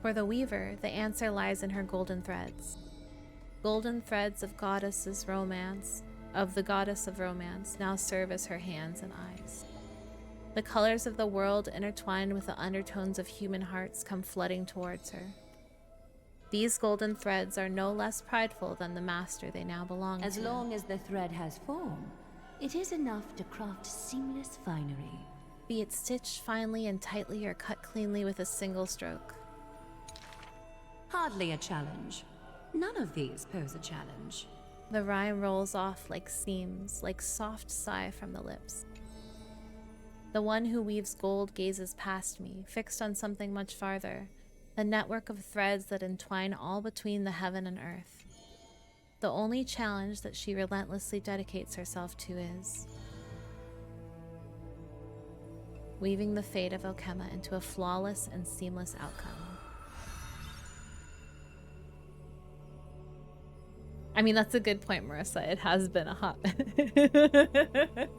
For the weaver, the answer lies in her golden threads. Golden threads of the goddess of romance, now serve as her hands and eyes. The colors of the world intertwined with the undertones of human hearts come flooding towards her. These golden threads are no less prideful than the master they now belong to. As long as the thread has form, it is enough to craft seamless finery. Be it stitched finely and tightly or cut cleanly with a single stroke. Hardly a challenge. None of these pose a challenge. The rhyme rolls off like seams, like soft sigh from the lips. The one who weaves gold gazes past me, fixed on something much farther. The network of threads that entwine all between the heaven and earth. The only challenge that she relentlessly dedicates herself to is weaving the fate of Okema into a flawless and seamless outcome. I mean, that's a good point, Marissa. It has been a hot minute.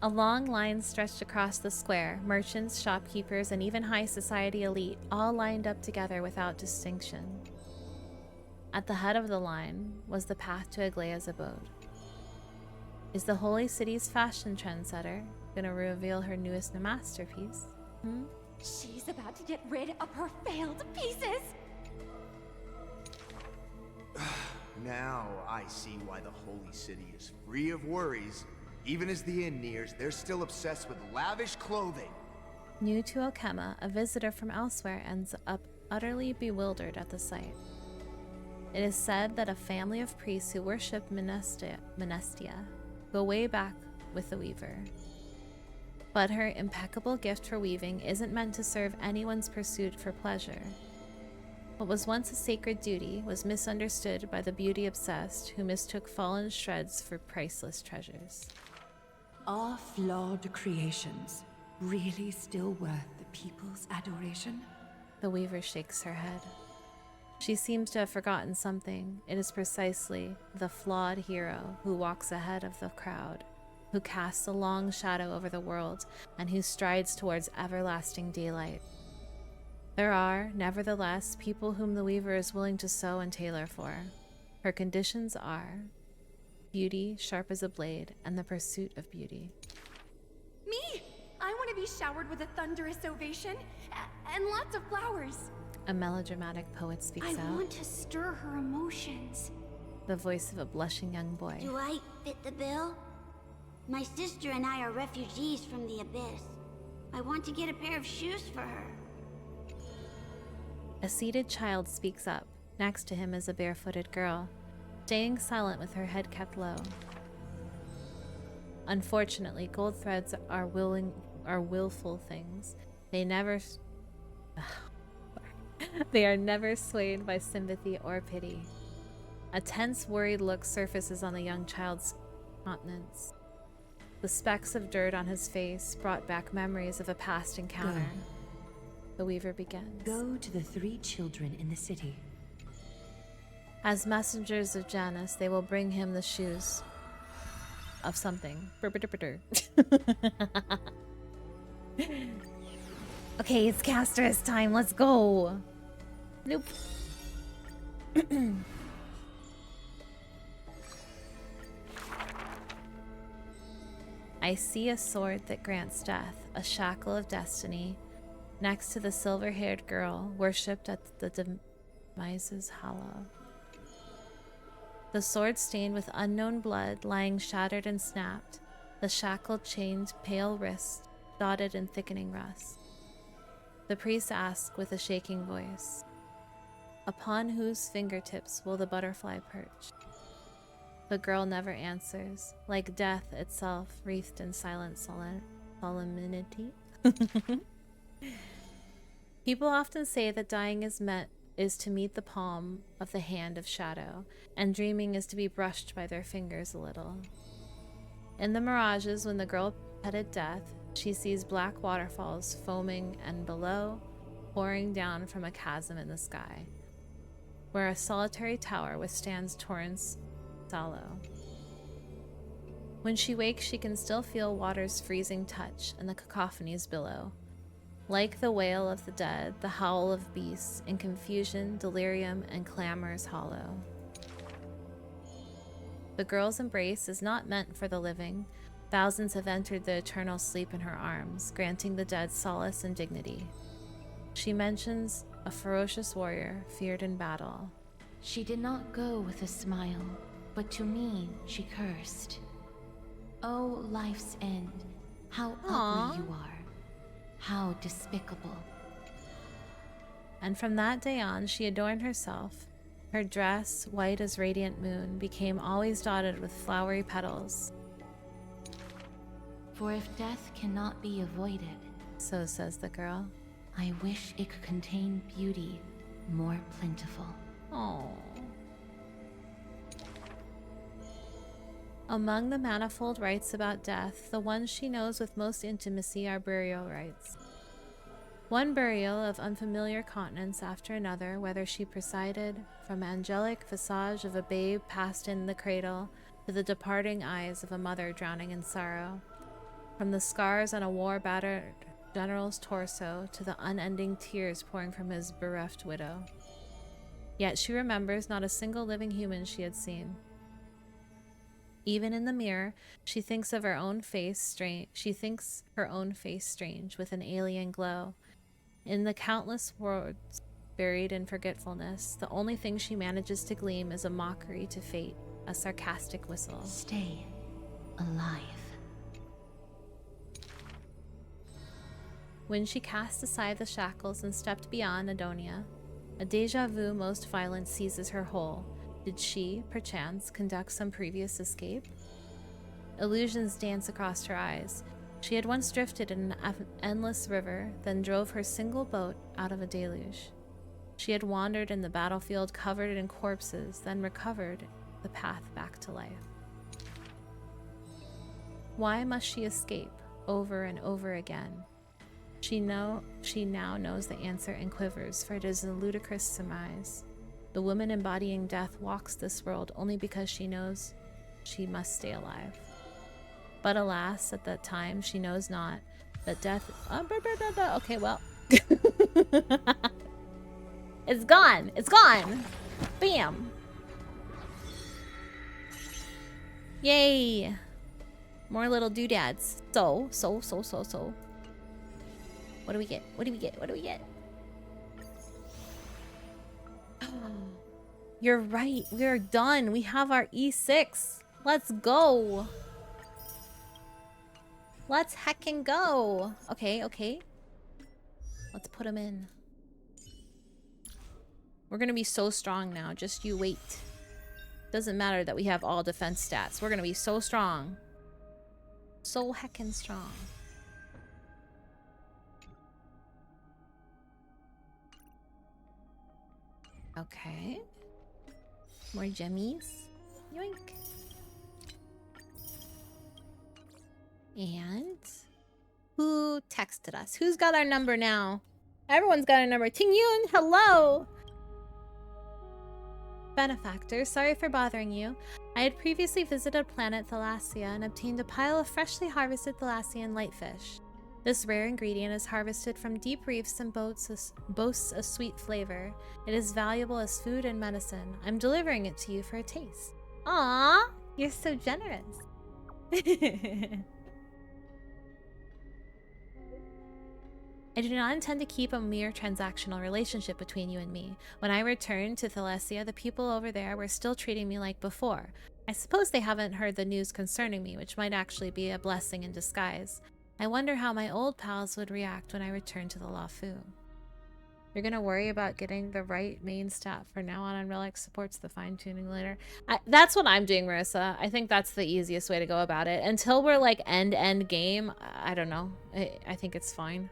A long line stretched across the square, merchants, shopkeepers, and even high society elite, all lined up together without distinction. At the head of the line was the path to Aglaia's abode. Is the holy city's fashion trendsetter gonna reveal her newest masterpiece? She's about to get rid of her failed pieces! Now I see why the holy city is free of worries. Even as the inn nears, they're still obsessed with lavish clothing. New to Okema, a visitor from elsewhere ends up utterly bewildered at the sight. It is said that a family of priests who worship Menestia go way back with the Weaver. But her impeccable gift for weaving isn't meant to serve anyone's pursuit for pleasure. What was once a sacred duty was misunderstood by the beauty-obsessed who mistook fallen shreds for priceless treasures. Are flawed creations really still worth the people's adoration? The weaver shakes her head. She seems to have forgotten something. It is precisely the flawed hero who walks ahead of the crowd, who casts a long shadow over the world, and who strides towards everlasting daylight. There are, nevertheless, people whom the weaver is willing to sew and tailor for. Her conditions are beauty sharp as a blade and the pursuit of beauty. Me! I want to be showered with a thunderous ovation and lots of flowers. A melodramatic poet speaks I out. want to stir her emotions. The voice of a blushing young boy. Do I fit the bill? My sister and I are refugees from the Abyss. I want to get a pair of shoes for her. A seated child speaks up. Next to him is a barefooted girl, staying silent with her head kept low. Unfortunately, gold threads are willful things. They are never swayed by sympathy or pity. A tense, worried look surfaces on the young child's countenance. The specks of dirt on his face brought back memories of a past encounter. The weaver begins. Go to the 3 children in the city. As messengers of Janus, they will bring him the shoes of something. Okay, it's Caster's time. Let's go. Nope. I see a sword that grants death, a shackle of destiny, next to the silver-haired girl worshipped at the Demise's hollow. The sword stained with unknown blood, lying shattered and snapped, the shackled chained pale wrist, dotted in thickening rust. The priest asks with a shaking voice, "Upon whose fingertips will the butterfly perch?" The girl never answers, like death itself, wreathed in silent solemnity. People often say that dying is to meet the palm of the hand of shadow, and dreaming is to be brushed by their fingers a little. In the mirages, when the girl petted death, she sees black waterfalls foaming and below, pouring down from a chasm in the sky, where a solitary tower withstands torrents sallow. When she wakes, she can still feel water's freezing touch and the cacophonies below. Like the wail of the dead, the howl of beasts, in confusion, delirium, and clamors hollow. The girl's embrace is not meant for the living. Thousands have entered the eternal sleep in her arms, granting the dead solace and dignity. She mentions a ferocious warrior feared in battle. She did not go with a smile, but to me she cursed. Oh, life's end, how ugly you are. How despicable. And from that day on, she adorned herself. Her dress, white as radiant moon, became always dotted with flowery petals. For if death cannot be avoided, so says the girl, I wish it could contain beauty more plentiful. Oh. Among the manifold rites about death, the ones she knows with most intimacy are burial rites. One burial of unfamiliar countenance after another, whether she presided from angelic visage of a babe passed in the cradle to the departing eyes of a mother drowning in sorrow, from the scars on a war-battered general's torso to the unending tears pouring from his bereft widow. Yet she remembers not a single living human she had seen. Even in the mirror, she thinks her own face strange with an alien glow. In the countless words buried in forgetfulness, the only thing she manages to gleam is a mockery to fate, a sarcastic whistle. Stay alive. When she cast aside the shackles and stepped beyond Adonia, a déjà vu most violent seizes her whole. Did she, perchance, conduct some previous escape? Illusions dance across her eyes. She had once drifted in an endless river, then drove her single boat out of a deluge. She had wandered in the battlefield covered in corpses, then recovered the path back to life. Why must she escape over and over again? She now knows the answer and quivers, for it is a ludicrous surmise. The woman embodying death walks this world only because she knows she must stay alive. But alas, at that time, she knows not that death... Okay, well. It's gone. It's gone. Bam. Yay. More little doodads. So. What do we get? What do we get? What do we get? You're right. We are done. We have our E6. Let's go. Let's heckin' go. Okay, okay. Let's put him in. We're gonna be so strong now. Just you wait. Doesn't matter that we have all defense stats. We're gonna be so strong. So heckin' strong. Okay. More gemmies. Yoink. And who texted us? Who's got our number now? Everyone's got our number. Ting Yun, hello! Benefactor, sorry for bothering you. I had previously visited planet Thalassia and obtained a pile of freshly harvested Thalassian lightfish. This rare ingredient is harvested from deep reefs and boasts a sweet flavor. It is valuable as food and medicine. I'm delivering it to you for a taste. Aww, you're so generous. I do not intend to keep a mere transactional relationship between you and me. When I returned to Thalassia, the people over there were still treating me like before. I suppose they haven't heard the news concerning me, which might actually be a blessing in disguise. I wonder how my old pals would react when I return to the Lafu. You're gonna worry about getting the right main stat for now on, and Relic supports the fine-tuning later. That's what I'm doing, Marissa. I think that's the easiest way to go about it. Until we're like end game, I don't know. I think it's fine.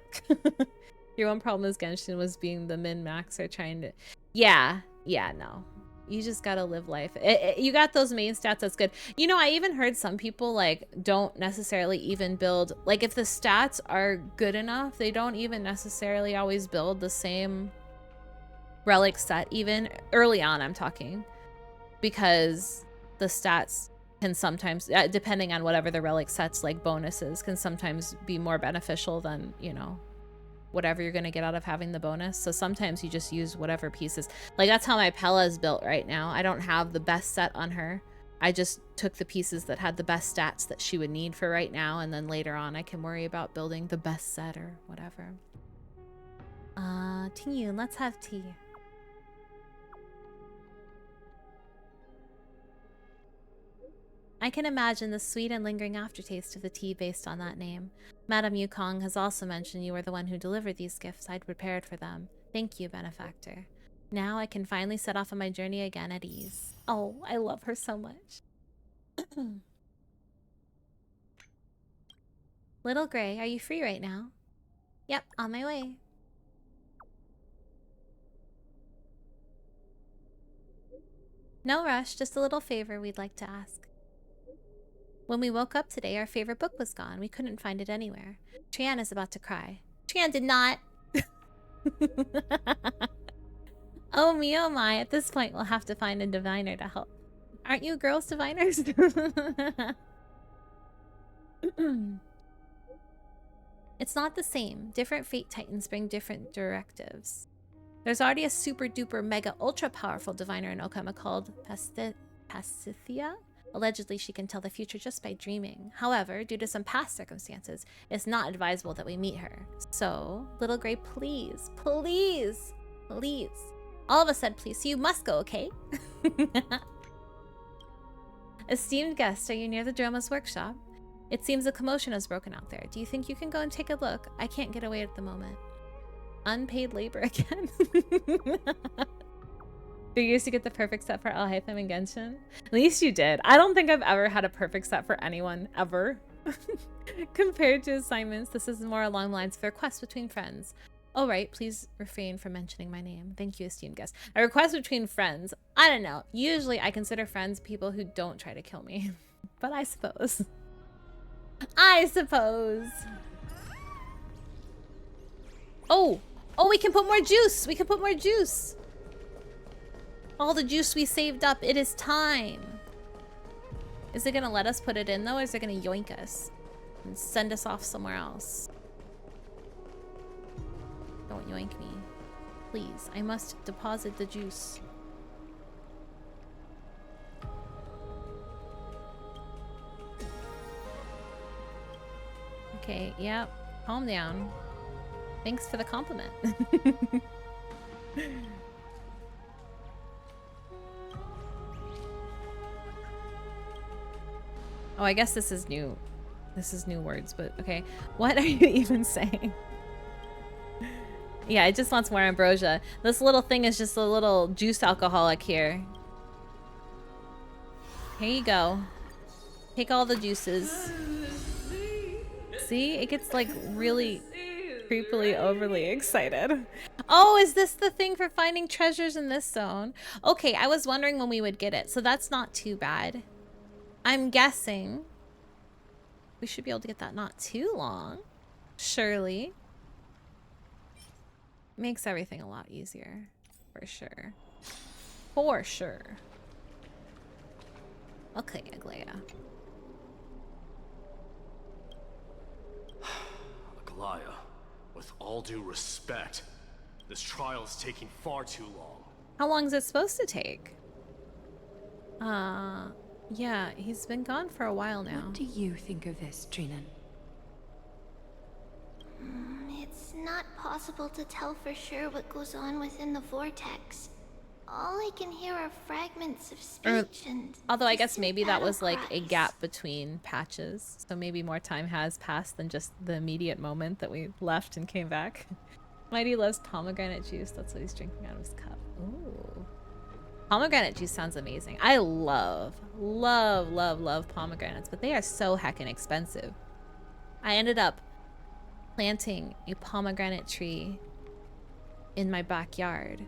Your one problem is Genshin was being the min-max or trying to... Yeah, no. You just gotta live life. You got those main stats, that's good. You know, I even heard some people like don't necessarily even build, like if the stats are good enough, they don't even necessarily always build the same relic set, even early on I'm talking, because the stats can sometimes, depending on whatever the relic sets like bonuses, can sometimes be more beneficial than, you know, whatever you're going to get out of having the bonus. So sometimes you just use whatever pieces. Like that's how my Pella is built right now. I don't have the best set on her. I just took the pieces that had the best stats that she would need for right now, and then later on I can worry about building the best set or whatever. Tingyun, let's have tea. I can imagine the sweet and lingering aftertaste of the tea based on that name. Madame Yukong has also mentioned you were the one who delivered these gifts I'd prepared for them. Thank you, benefactor. Now I can finally set off on my journey again at ease. Oh, I love her so much. Little Gray, are you free right now? Yep, on my way. No rush, just a little favor we'd like to ask. When we woke up today, our favorite book was gone. We couldn't find it anywhere. Trian is about to cry. Trian did not. Oh me, oh my. At this point, we'll have to find a diviner to help. Aren't you girls diviners? It's not the same. Different fate titans bring different directives. There's already a super duper mega ultra powerful diviner in Okama called Pasithia. Allegedly, she can tell the future just by dreaming. However, due to some past circumstances, it's not advisable that we meet her. So, Little Gray, please, please, please. All of us said please, so you must go, okay? Esteemed guest, are you near the Droma's workshop? It seems a commotion has broken out there. Do you think you can go and take a look? I can't get away at the moment. Unpaid labor again. You used to get the perfect set for Alhaitham and Genshin. At least you did. I don't think I've ever had a perfect set for anyone, ever. Compared to assignments, this is more along the lines of a request between friends. Oh, right. Please refrain from mentioning my name. Thank you, esteemed guest. A request between friends. I don't know. Usually I consider friends people who don't try to kill me. But I suppose. I suppose. Oh! Oh, we can put more juice! We can put more juice! All the juice we saved up. It is time. Is it gonna let us put it in, though, or is it gonna yoink us? And send us off somewhere else? Don't yoink me. Please, I must deposit the juice. Okay, yep. Calm down. Thanks for the compliment. Oh, I guess this is new. This is new words, but okay. What are you even saying? Yeah, it just wants more ambrosia. This little thing is just a little juice alcoholic here. Here you go. Take all the juices. See? It gets like really creepily overly excited. Oh, is this the thing for finding treasures in this zone? Okay, I was wondering when we would get it, so that's not too bad. I'm guessing we should be able to get that not too long. Surely. Makes everything a lot easier. For sure. For sure. Okay, Aglaya. Aglaya, with all due respect, this trial is taking far too long. How long is it supposed to take? Yeah, he's been gone for a while now. What do you think of this, Trinan? It's not possible to tell for sure what goes on within the vortex. All I can hear are fragments of speech and... Although I guess maybe that was like a cries. gap between patches. So maybe more time has passed than just the immediate moment that we left and came back. Mighty loves pomegranate juice. That's what he's drinking out of his cup. Ooh. Pomegranate juice sounds amazing. I love pomegranates, but they are so heckin' expensive. I ended up planting a pomegranate tree in my backyard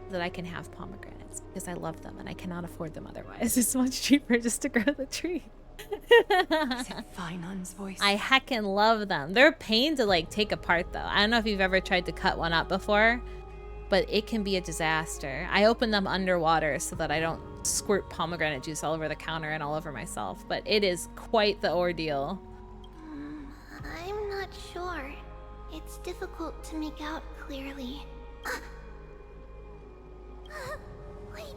so that I can have pomegranates because I love them and I cannot afford them otherwise. It's much cheaper just to grow the tree. Is it Finon's voice? I heckin' love them. They're a pain to like take apart though. I don't know if you've ever tried to cut one up before, but it can be a disaster. I open them underwater so that I don't squirt pomegranate juice all over the counter and all over myself, but it is quite the ordeal. I'm not sure. It's difficult to make out clearly. Wait,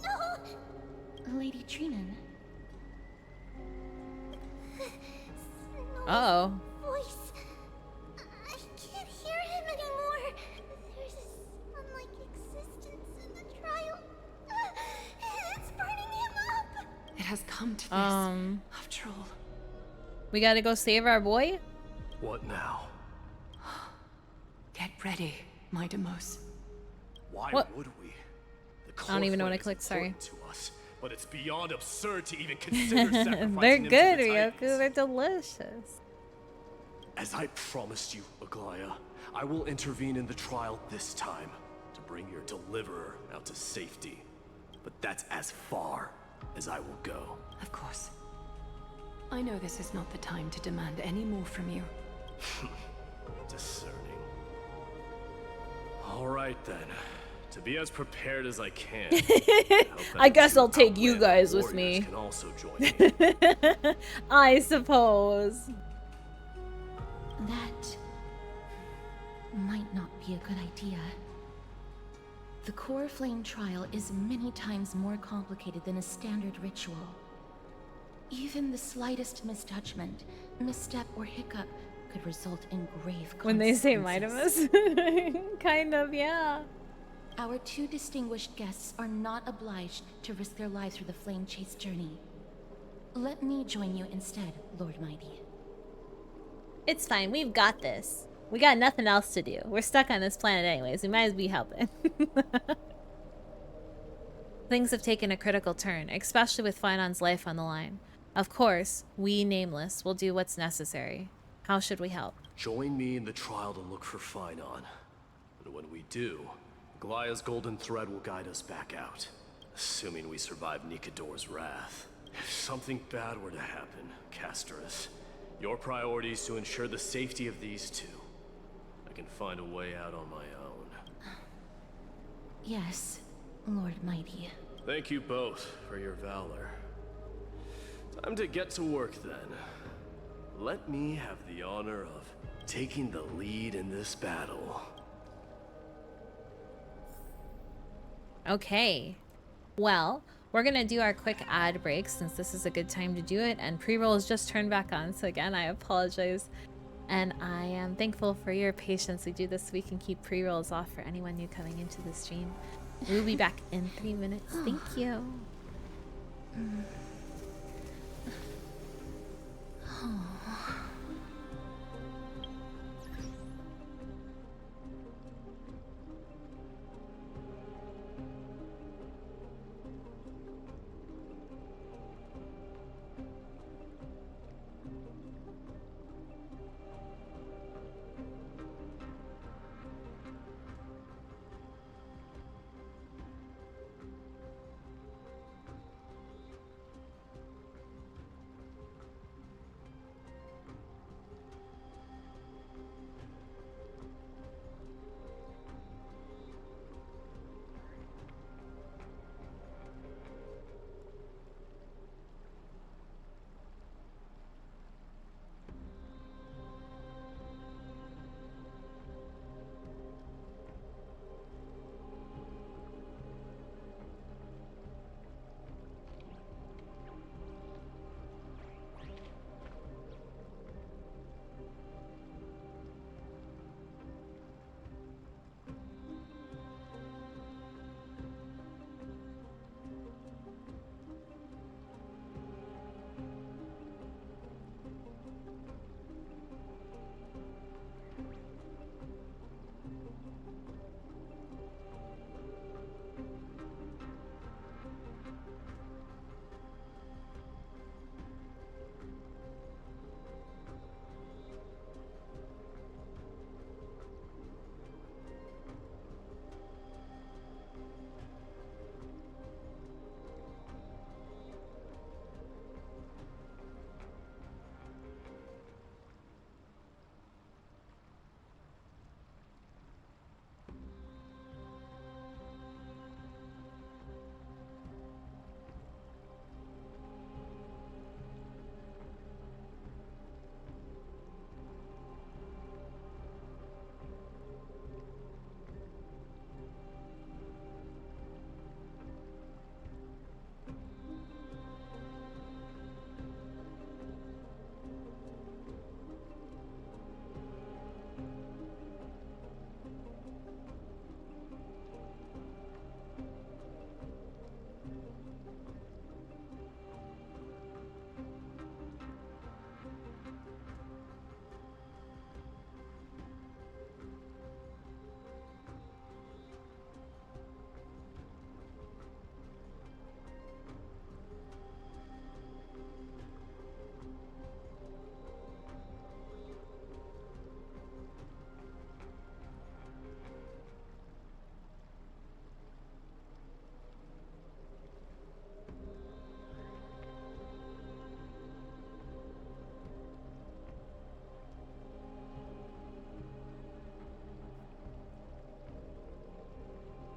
no! Lady Trinan. Uh-oh. Voice. I can't hear him anymore. There's a sun-like existence in the trial. It's burning him up. It has come to this, after all. We gotta go save our boy? What now? Get ready, my Demos. Why What? would we? The I don't even know what I Coreflame is clicked, sorry. important to us, but it's beyond absurd to even consider sacrificing They're him to good, the Ryoku. Titans. They're delicious. As I promised you, Aglaya, I will intervene in the trial this time to bring your deliverer out to safety. But that's as far as I will go. Of course. I know this is not the time to demand any more from you. Discerning. All right then. To be as prepared as I can. I guess I'll take you guys with me. Can also join me. I suppose. That might not be a good idea. The core flame trial is many times more complicated than a standard ritual. Even the slightest misjudgment, misstep, or hiccup could result in grave consequences. When they say Midamus. Kind of, yeah. Our two distinguished guests are not obliged to risk their lives for the flame chase journey. Let me join you instead, Lord Mighty. It's fine. We've got this. We got nothing else to do. We're stuck on this planet anyways. We might as well be helping. Things have taken a critical turn, especially with Finon's life on the line. Of course, we Nameless will do what's necessary. How should we help? Join me in the trial to look for Phainon. And when we do, Glaya's golden thread will guide us back out. Assuming we survive Nikador's wrath. If something bad were to happen, Casterus, your priority is to ensure the safety of these two. I can find a way out on my own. Yes, Lord Mighty. Thank you both for your valor. Time to get to work then. Let me have the honor of taking the lead in this battle. Okay. Well, we're gonna do our quick ad break since this is a good time to do it, and pre-roll is just turned back on, so again, I apologize. And I am thankful for your patience. We do this so we can keep pre-rolls off for anyone new coming into the stream. We'll be back in 3 minutes. Thank you.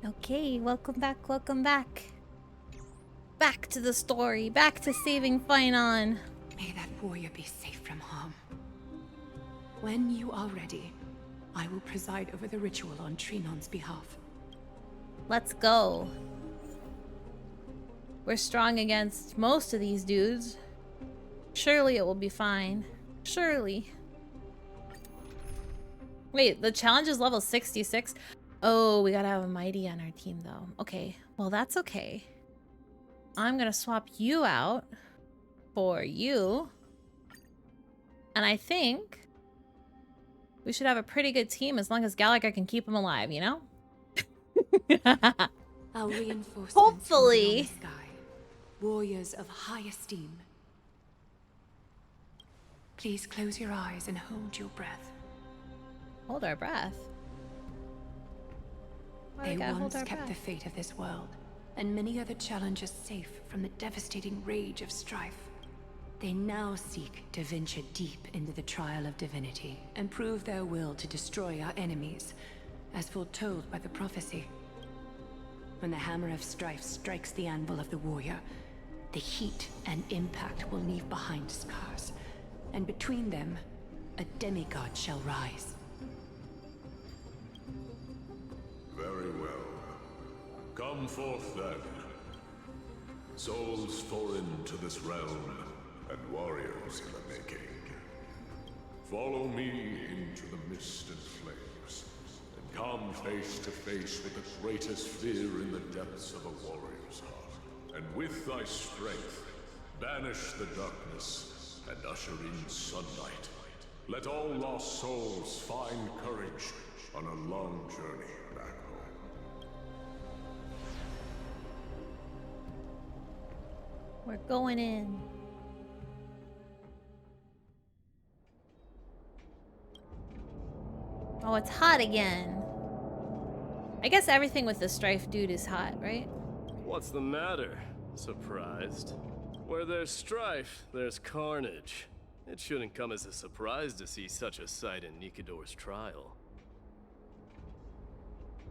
Okay, welcome back, welcome back. Back to the story, back to saving Phainon. May that warrior be safe from harm. When you are ready, I will preside over the ritual on Trinon's behalf. Let's go. We're strong against most of these dudes. Surely it will be fine. Surely. Wait, the challenge is level 66? Oh, we gotta have a mighty on our team though. Okay, well that's okay. I'm gonna swap you out for you. And I think we should have a pretty good team as long as Gallagher can keep him alive, you know? Our reinforcements Hopefully. from beyond the sky, warriors of high esteem. Please close your eyes and hold your breath. Hold our breath? Why They we gotta hold once our kept the breath? fate of this world, and many other challengers safe from the devastating rage of strife. They now seek to venture deep into the trial of divinity and prove their will to destroy our enemies, as foretold by the prophecy. When the hammer of strife strikes the anvil of the warrior, the heat and impact will leave behind scars, and between them, a demigod shall rise. Very well. Come forth then. Souls foreign to this realm, and warriors in the making. Follow me into the mist and flames, and come face to face with the greatest fear in the depths of a warrior's heart. And with thy strength, banish the darkness and usher in sunlight. Let all lost souls find courage on a long journey back home. We're going in. Oh, it's hot again. I guess everything with the strife dude is hot, right? What's the matter? Surprised? Where there's strife, there's carnage. It shouldn't come as a surprise to see such a sight in Nikidor's trial.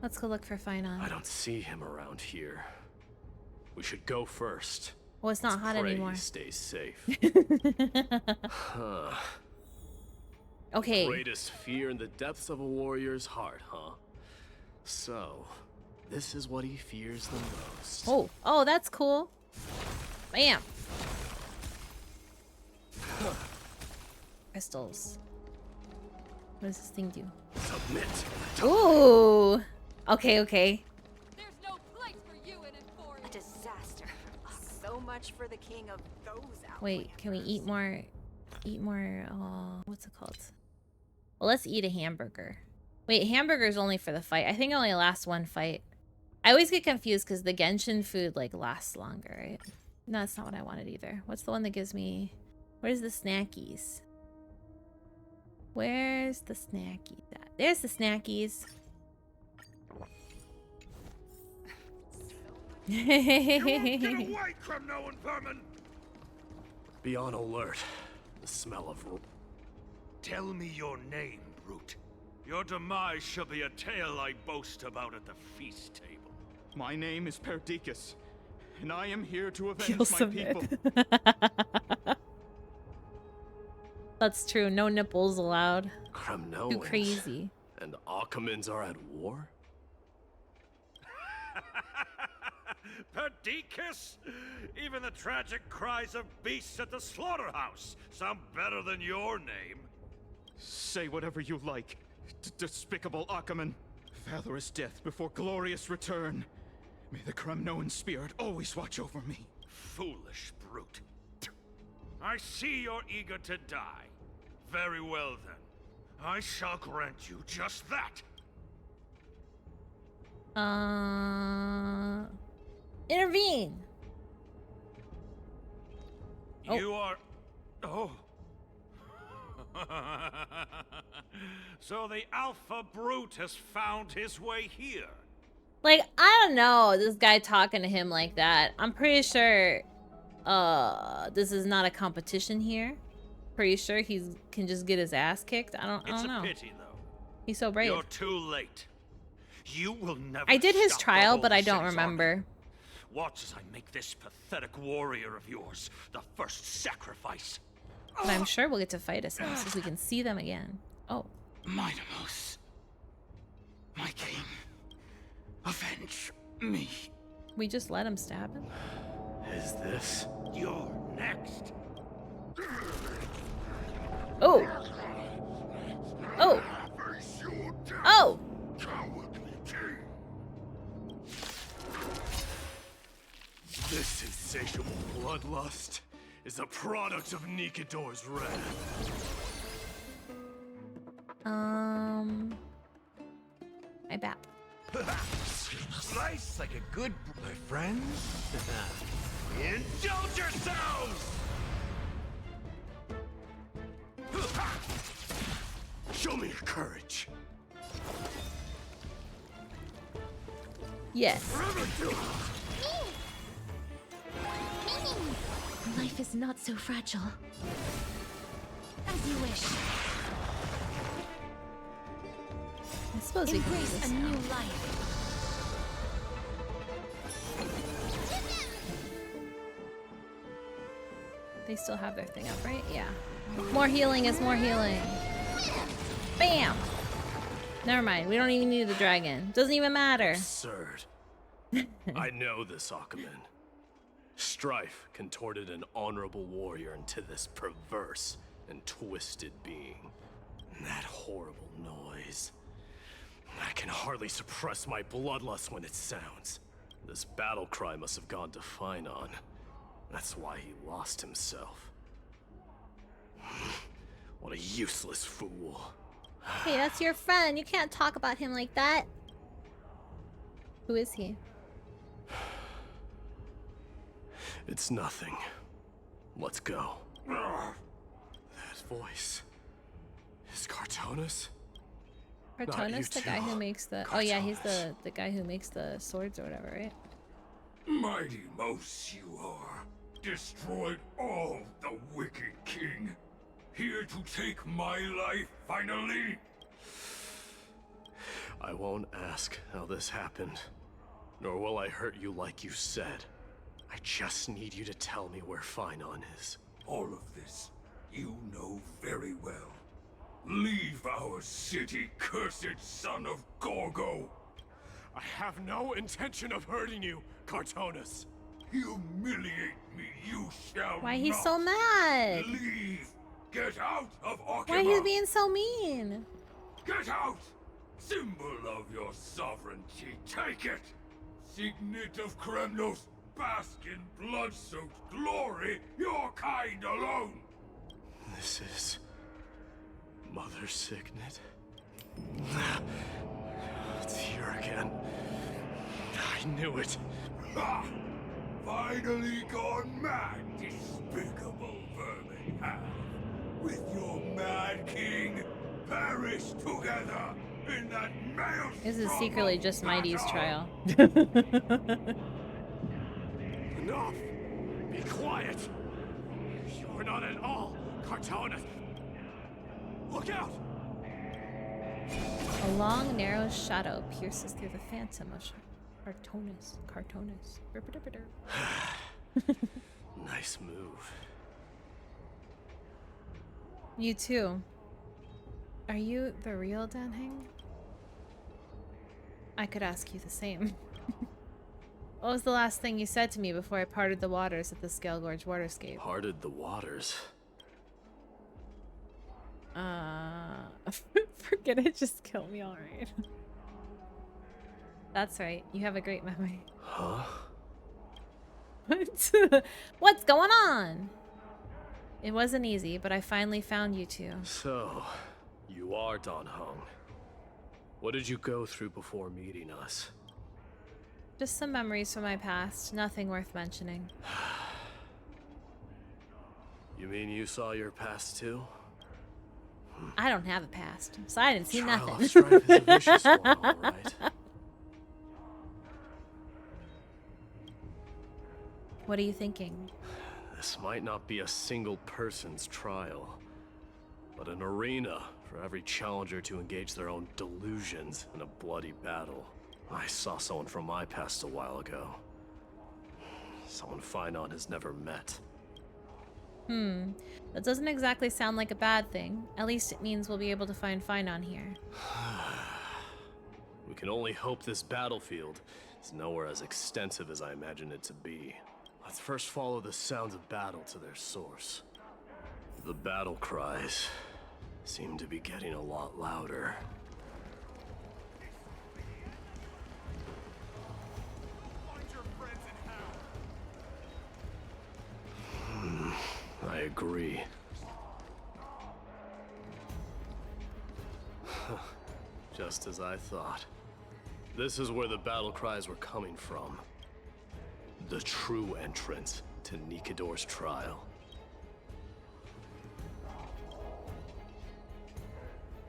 Let's go look for Finon. I don't see him around here. We should go first. Well, it's not hot Pray anymore. he stays safe. Huh. Okay. Greatest fear in the depths of a warrior's heart, huh? So, this is what he fears the most. Oh, that's cool. Bam. Crystals. What does this thing do? Submit. Ooh. Okay. There's no place for you in Amphoreus. A disaster. So much for the king of those outlands. Wait, can we eat more? What's it called? Well, let's eat a hamburger. Wait, hamburger's only for the fight. I think it only lasts one fight. I always get confused because the Genshin food like lasts longer, right? No, that's not what I wanted either. What's the one that gives me... Where's the snackies? Where's the snackies at? There's the snackies. You won't get away, Kremnoan vermin! Be on alert. The smell of... Tell me your name, brute. Your demise shall be a tale I boast about at the feast table. My name is Perdiccas, and I am here to You'll avenge my submit. people. That's true. No nipples allowed. Kremnoans. Too crazy. And Akamans are at war? Perdiccas? Even the tragic cries of beasts at the slaughterhouse sound better than your name. Say whatever you like, despicable Achaman. Valorous death before glorious return. May the Kremnoan spirit always watch over me. Foolish brute. I see you're eager to die. Very well then. I shall grant you just that. Intervene. You are... Oh. So the Alpha Brute has found his way here. Like, I don't know, this guy talking to him like that. I'm pretty sure this is not a competition here. Pretty sure he can just get his ass kicked. I don't know. It's a pity though. He's so brave. You're too late. You will never I did his stop the trial, but I Holy don't City's remember. army. Watch as I make this pathetic warrior of yours the first sacrifice. But I'm sure we'll get to fight as soon as we can see them again. Oh. Mightimos, my king, avenge me. We just let him stab him? Is this? You're next. Oh. Oh. Oh. This insatiable bloodlust is a product of Nikidor's wrath. I bap. Slice like a good my friends. Indulge yourselves! Show me your courage. Yes. Life is not so fragile. As you wish. I suppose we can do Embrace this a now. new life. They still have their thing up, right? Yeah. More healing is more healing. Bam! Never mind. We don't even need the dragon. Doesn't even matter. Absurd. I know this, Akumen. Strife contorted an honorable warrior into this perverse and twisted being. And that horrible noise. I can hardly suppress my bloodlust when it sounds. This battle cry must have gone to Finon. That's why he lost himself. What a useless fool. Hey, that's your friend. You can't talk about him like that. Who is he? It's nothing. Let's go. That voice. Is Cartonus? Cartonus, the guy who makes the... Oh yeah, he's the guy who makes the swords or whatever, right? Mighty Mos you are. Destroyed all the wicked king. Here to take my life, finally? I won't ask how this happened. Nor will I hurt you like you said. I just need you to tell me where Finon is. All of this, you know very well. Leave our city, cursed son of Gorgo. I have no intention of hurting you, Cartonus. Humiliate me, you shall Why he's not. so mad? Leave. Get out of Okima. Why he's being so mean? Get out! Symbol of your sovereignty, take it! Signet of Kremnos, bask in blood-soaked glory, your kind alone! This is... Mother Signet? It's here again. I knew it. Ha! Finally gone mad, despicable vermin have. With your mad king, perish together in that maelstrom. This is secretly just Mighty's trial. Enough! Be quiet! You're not at all Cartonus! Look out! A long, narrow shadow pierces through the phantom of Cartonus. Cartonus. Nice move. You too. Are you the real Danheng? I could ask you the same. What was the last thing you said to me before I parted the waters at the Scale Gorge waterscape? Parted the waters? Forget it, just kill me, alright. That's right, you have a great memory. Huh? What? What's going on? It wasn't easy, but I finally found you two. So, you are Dan Heng. What did you go through before meeting us? Just some memories from my past, nothing worth mentioning. You mean you saw your past too? I don't have a past, so I didn't see Trial nothing. of Strife is a vicious one, all right. What are you thinking? This might not be a single person's trial, but an arena for every challenger to engage their own delusions in a bloody battle. I saw someone from my past a while ago. Someone Finon has never met. That doesn't exactly sound like a bad thing. At least it means we'll be able to find Finon here. We can only hope this battlefield is nowhere as extensive as I imagined it to be. Let's first follow the sounds of battle to their source. The battle cries seem to be getting a lot louder. I agree. Just as I thought. This is where the battle cries were coming from. The true entrance to Nikidor's trial.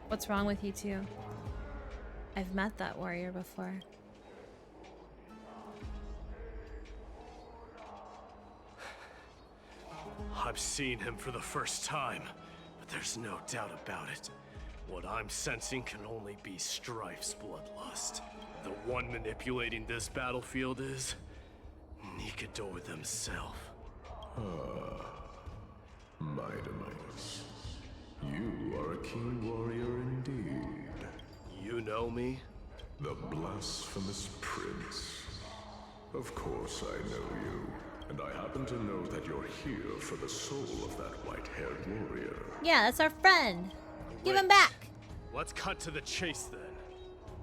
What's wrong with you two? I've met that warrior before. I've seen him for the first time, but there's no doubt about it. What I'm sensing can only be Strife's bloodlust. The one manipulating this battlefield is Nikador themselves. Mightimus. You are a keen warrior indeed. You know me? The blasphemous prince. Of course I know you. And I happen to know that you're here for the soul of that white-haired warrior. Yeah, that's our friend. Give him back. Let's cut to the chase then.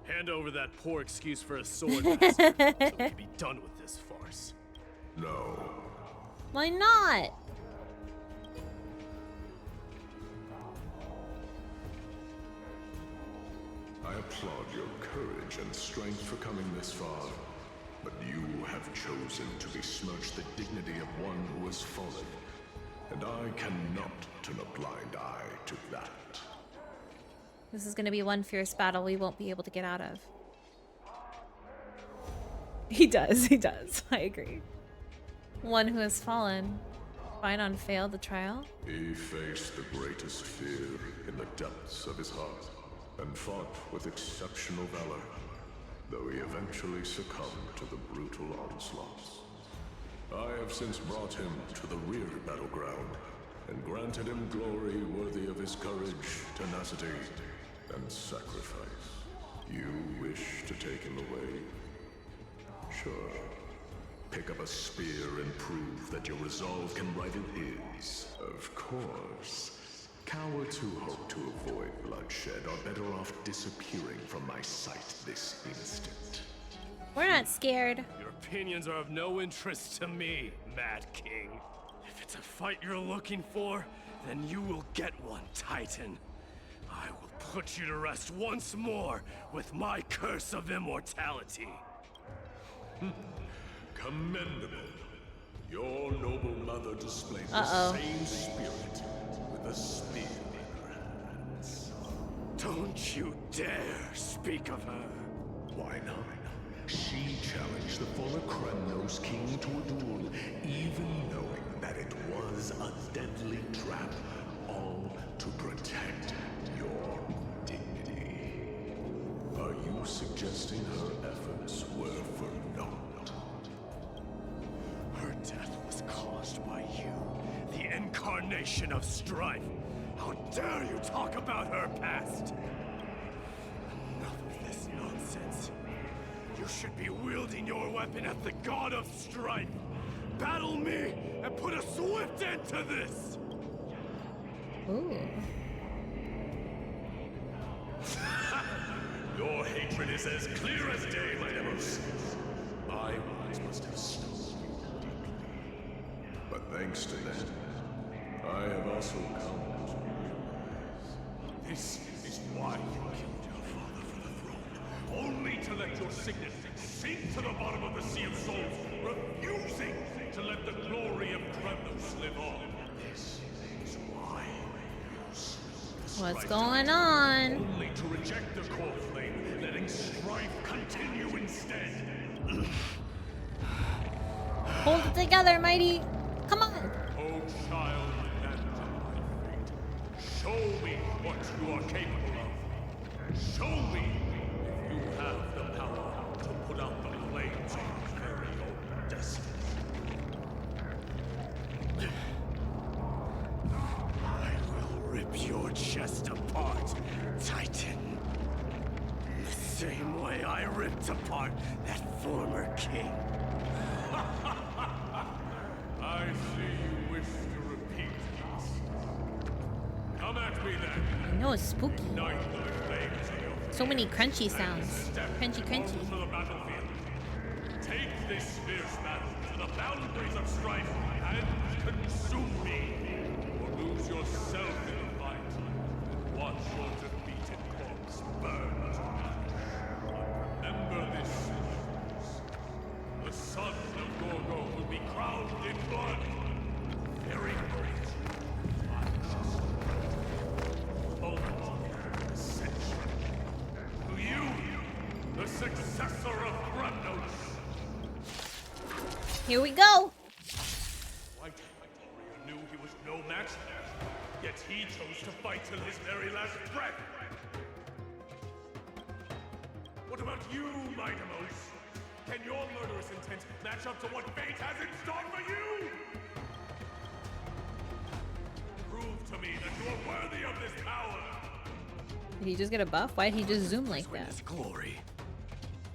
Hand over that poor excuse for a sword master so we can be done with this farce. No. Why not? I applaud your courage and strength for coming this far. But you have chosen to besmirch the dignity of one who has fallen. And I cannot turn a blind eye to that. This is gonna be one fierce battle we won't be able to get out of. He does. I agree. One who has fallen. Phynon failed the trial. He faced the greatest fear in the depths of his heart, and fought with exceptional valor, though he eventually succumbed to the brutal onslaughts. I have since brought him to the rear battleground, and granted him glory worthy of his courage, tenacity, and sacrifice. You wish to take him away? Sure. Pick up a spear and prove that your resolve can rival his. Of course. Cowards who hope to avoid bloodshed are better off disappearing from my sight this instant. We're not scared. Your opinions are of no interest to me, Mad King. If it's a fight you're looking for, then you will get one, Titan. I will put you to rest once more with my curse of immortality. Commendable. Your noble mother displayed the same spirit with a spear in her hands. Don't you dare speak of her. Why not? She challenged the former Kremnos king to a duel, even knowing that it was a deadly trap, all to protect your dignity. Are you suggesting her efforts were for naught? Her death was caused by you, the incarnation of strife. How dare you talk about her past? Enough of this nonsense. You should be wielding your weapon at the god of strife. Battle me and put a swift end to this! Ooh. Your hatred is as clear as day, my Demos. My words must have stung you deeply. But thanks to them, I have also come to realize this is why you killed your father for the throne. Only to let your signet sink to the bottom of the Sea of Souls, refusing to let the glory of Kremnos live on. This is why you slew the What's going on? Only to reject the core flame, letting strife continue instead. Hold it together, Mighty. Come on. Oh, child, and my fate. Show me what you are capable of. Show me if you have the power to put out the flames of your very own destiny. I will rip your chest apart, Titan. The same way I ripped apart that former king. I see you wish to repeat this. Come at me then. I know it's spooky. Ignite the flames of your So many crunchy sounds. Crunchy, crunchy. to the battlefield. Take this fierce battle to the boundaries of strife and consume me. Or lose yourself in the fight and watch your defeated corpse burn to ash. Remember this, citizens. The son of Gorgo will be crowned in blood. Very great. Moment. The successor of Kremnos. Here we go. White warrior knew he was no match there, yet he chose to fight till his very last breath. What about you, Mightimos? Can your murderous intent match up to what fate has in store for you? Prove to me that you are worthy of this power. Did he just get a buff? Why did he just zoom like that? Glory.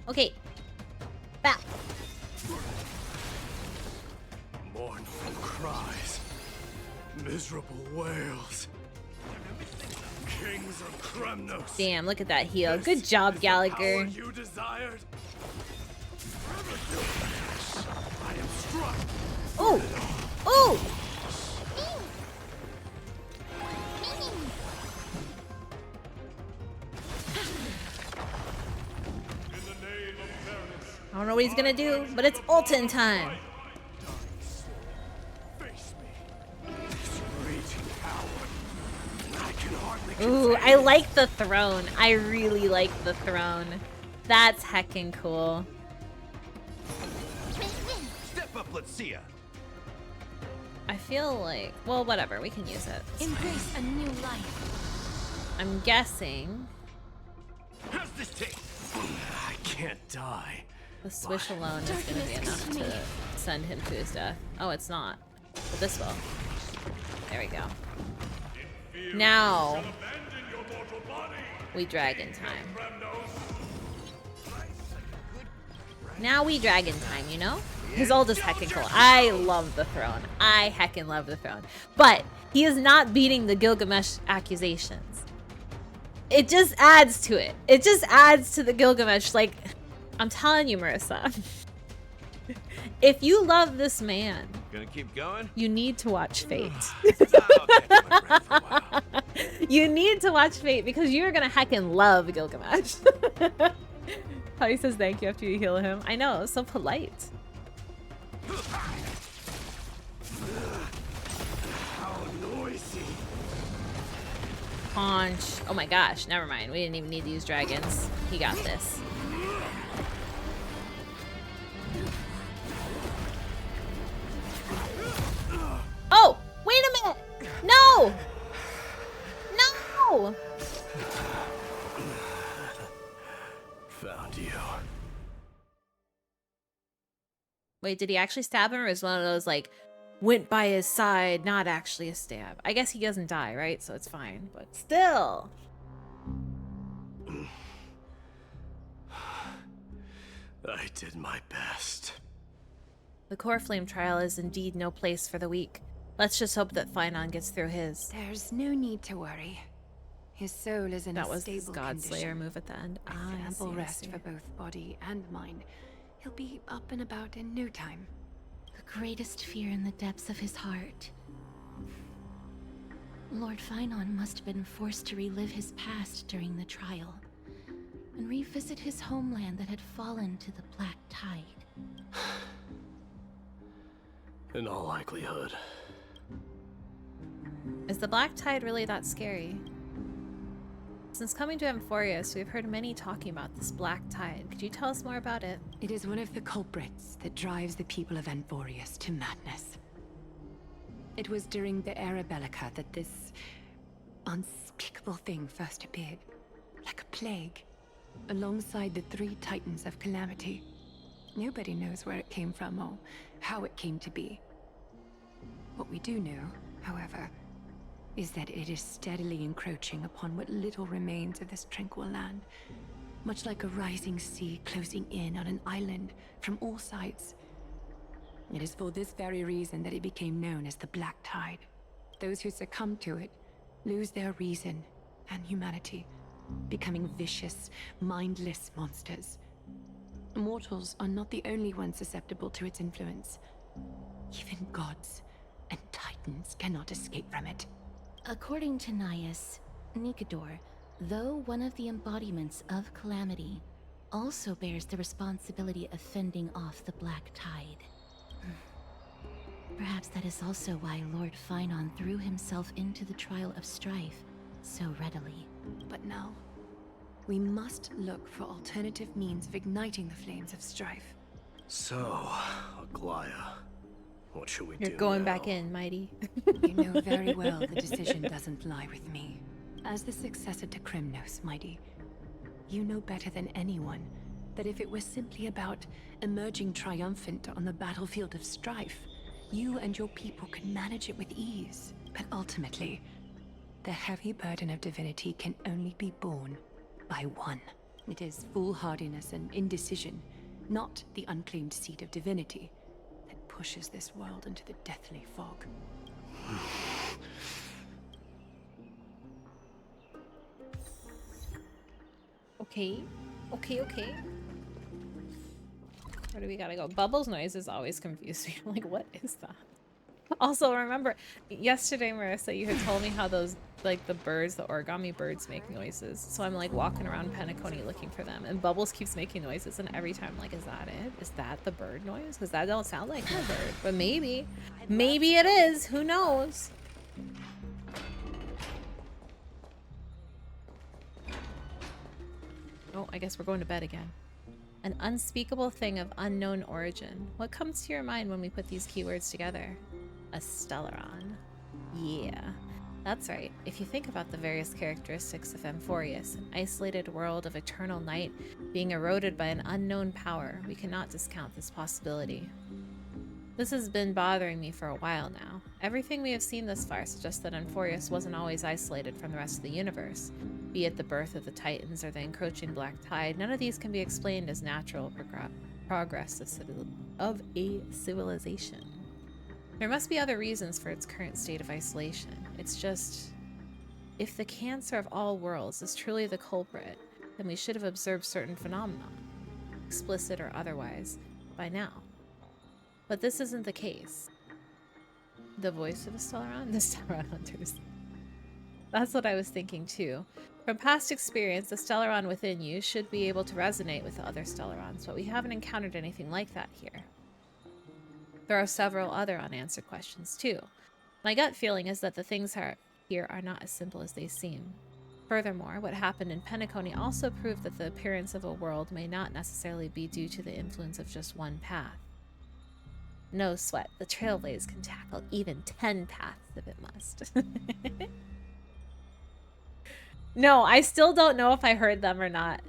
Okay. Back. Mournful cries. Miserable wails. Kings of Kremnos. Damn, look at that heal. Good job, Gallagher. You desired. I am struck. Ooh! Ooh! I don't know what he's gonna do, but it's Ultin time. Ooh, I like the throne. I really like the throne. That's heckin' cool. Step up, let's see ya. I feel like, well, whatever, we can use it. Embrace a new life. I'm guessing How's this taste? I can't die. the swish alone is gonna be enough to send him to his death. Oh, it's not. But this will. There we go. Now we dragon time. Now we dragon time, you know? His ult is heckin' cool. I love the throne. I heckin' love the throne. But he is not beating the Gilgamesh accusations. It just adds to it. It just adds to the Gilgamesh. Like, I'm telling you, Marissa. If you love this man, Gonna keep going? you need to watch Fate. You need to watch Fate because you're gonna heckin' love Gilgamesh. How he says thank you after you heal him. I know, so polite. How noisy. Punch. Oh my gosh, never mind. We didn't even need to use dragons. He got this. Oh, wait a minute. No. No. Found you. Wait, did he actually stab him, or is one of those like went by his side, not actually a stab? I guess he doesn't die, right? So it's fine, but still. I did my best. The core flame trial is indeed no place for the weak. Let's just hope that Finon gets through his. There's no need to worry. His soul is in That a was his stable Godslayer condition. move at the end. With I ample see, I rest see. for both body and mind. He'll be up and about in no time. The greatest fear in the depths of his heart. Lord Finon must have been forced to relive his past during the trial, and revisit his homeland that had fallen to the Black Tide. In all likelihood. Is the Black Tide really that scary? Since coming to Amphoreus, we've heard many talking about this Black Tide. Could you tell us more about it? It is one of the culprits that drives the people of Amphoreus to madness. It was during the Era Bellica that this unspeakable thing first appeared, like a plague, alongside the three titans of calamity. Nobody knows where it came from or how it came to be. What we do know, however, is that it is steadily encroaching upon what little remains of this tranquil land, much like a rising sea closing in on an island from all sides. It is for this very reason that it became known as the Black Tide. Those who succumb to it lose their reason and humanity, becoming vicious, mindless monsters. Mortals are not the only ones susceptible to its influence. Even gods and titans cannot escape from it. According to Naias, Nikador, though one of the embodiments of calamity, also bears the responsibility of fending off the Black Tide. Perhaps that is also why Lord Finon threw himself into the trial of strife so readily. But now, We must look for alternative means of igniting the flames of strife. So, Aglaya, what should we do You're going now? back in, Mighty. You know very well the decision doesn't lie with me. As the successor to Kremnos, Mighty, you know better than anyone that if it were simply about emerging triumphant on the battlefield of strife, you and your people could manage it with ease. But ultimately, the heavy burden of divinity can only be borne by one. It is foolhardiness and indecision, not the unclaimed seat of divinity, that pushes this world into the deathly fog. Okay. Where do we gotta go? Bubbles noises always confuse me. I'm like, what is that? Also, remember, yesterday, Marissa, you had told me how those, like, the birds, the origami birds make noises. So I'm, like, walking around Penacony looking for them. And Bubbles keeps making noises. And every time I'm like, is that it? Is that the bird noise? Because that don't sound like a bird. But maybe. Maybe it is. Who knows? Oh, I guess we're going to bed again. An unspeakable thing of unknown origin. What comes to your mind when we put these keywords together? A Stellaron. Yeah, that's right. If you think about the various characteristics of Amphoreus, an isolated world of eternal night being eroded by an unknown power, we cannot discount this possibility. This has been bothering me for a while now. Everything we have seen thus far suggests that Amphoreus wasn't always isolated from the rest of the universe. Be it the birth of the Titans or the encroaching Black Tide, none of these can be explained as natural progress of a civilization. There must be other reasons for its current state of isolation. It's just, if the cancer of all worlds is truly the culprit, then we should have observed certain phenomena, explicit or otherwise, by now. But this isn't the case. The voice of a Stellaron? The Stellaron Hunters. That's what I was thinking too. From past experience, the Stellaron within you should be able to resonate with the other Stellarons, but we haven't encountered anything like that here. There are several other unanswered questions too. My gut feeling is that the things here are not as simple as they seem. Furthermore, what happened in Penacony also proved that the appearance of a world may not necessarily be due to the influence of just one path. No sweat, the Trailblaze can tackle even 10 paths if it must. No, I still don't know if I heard them or not,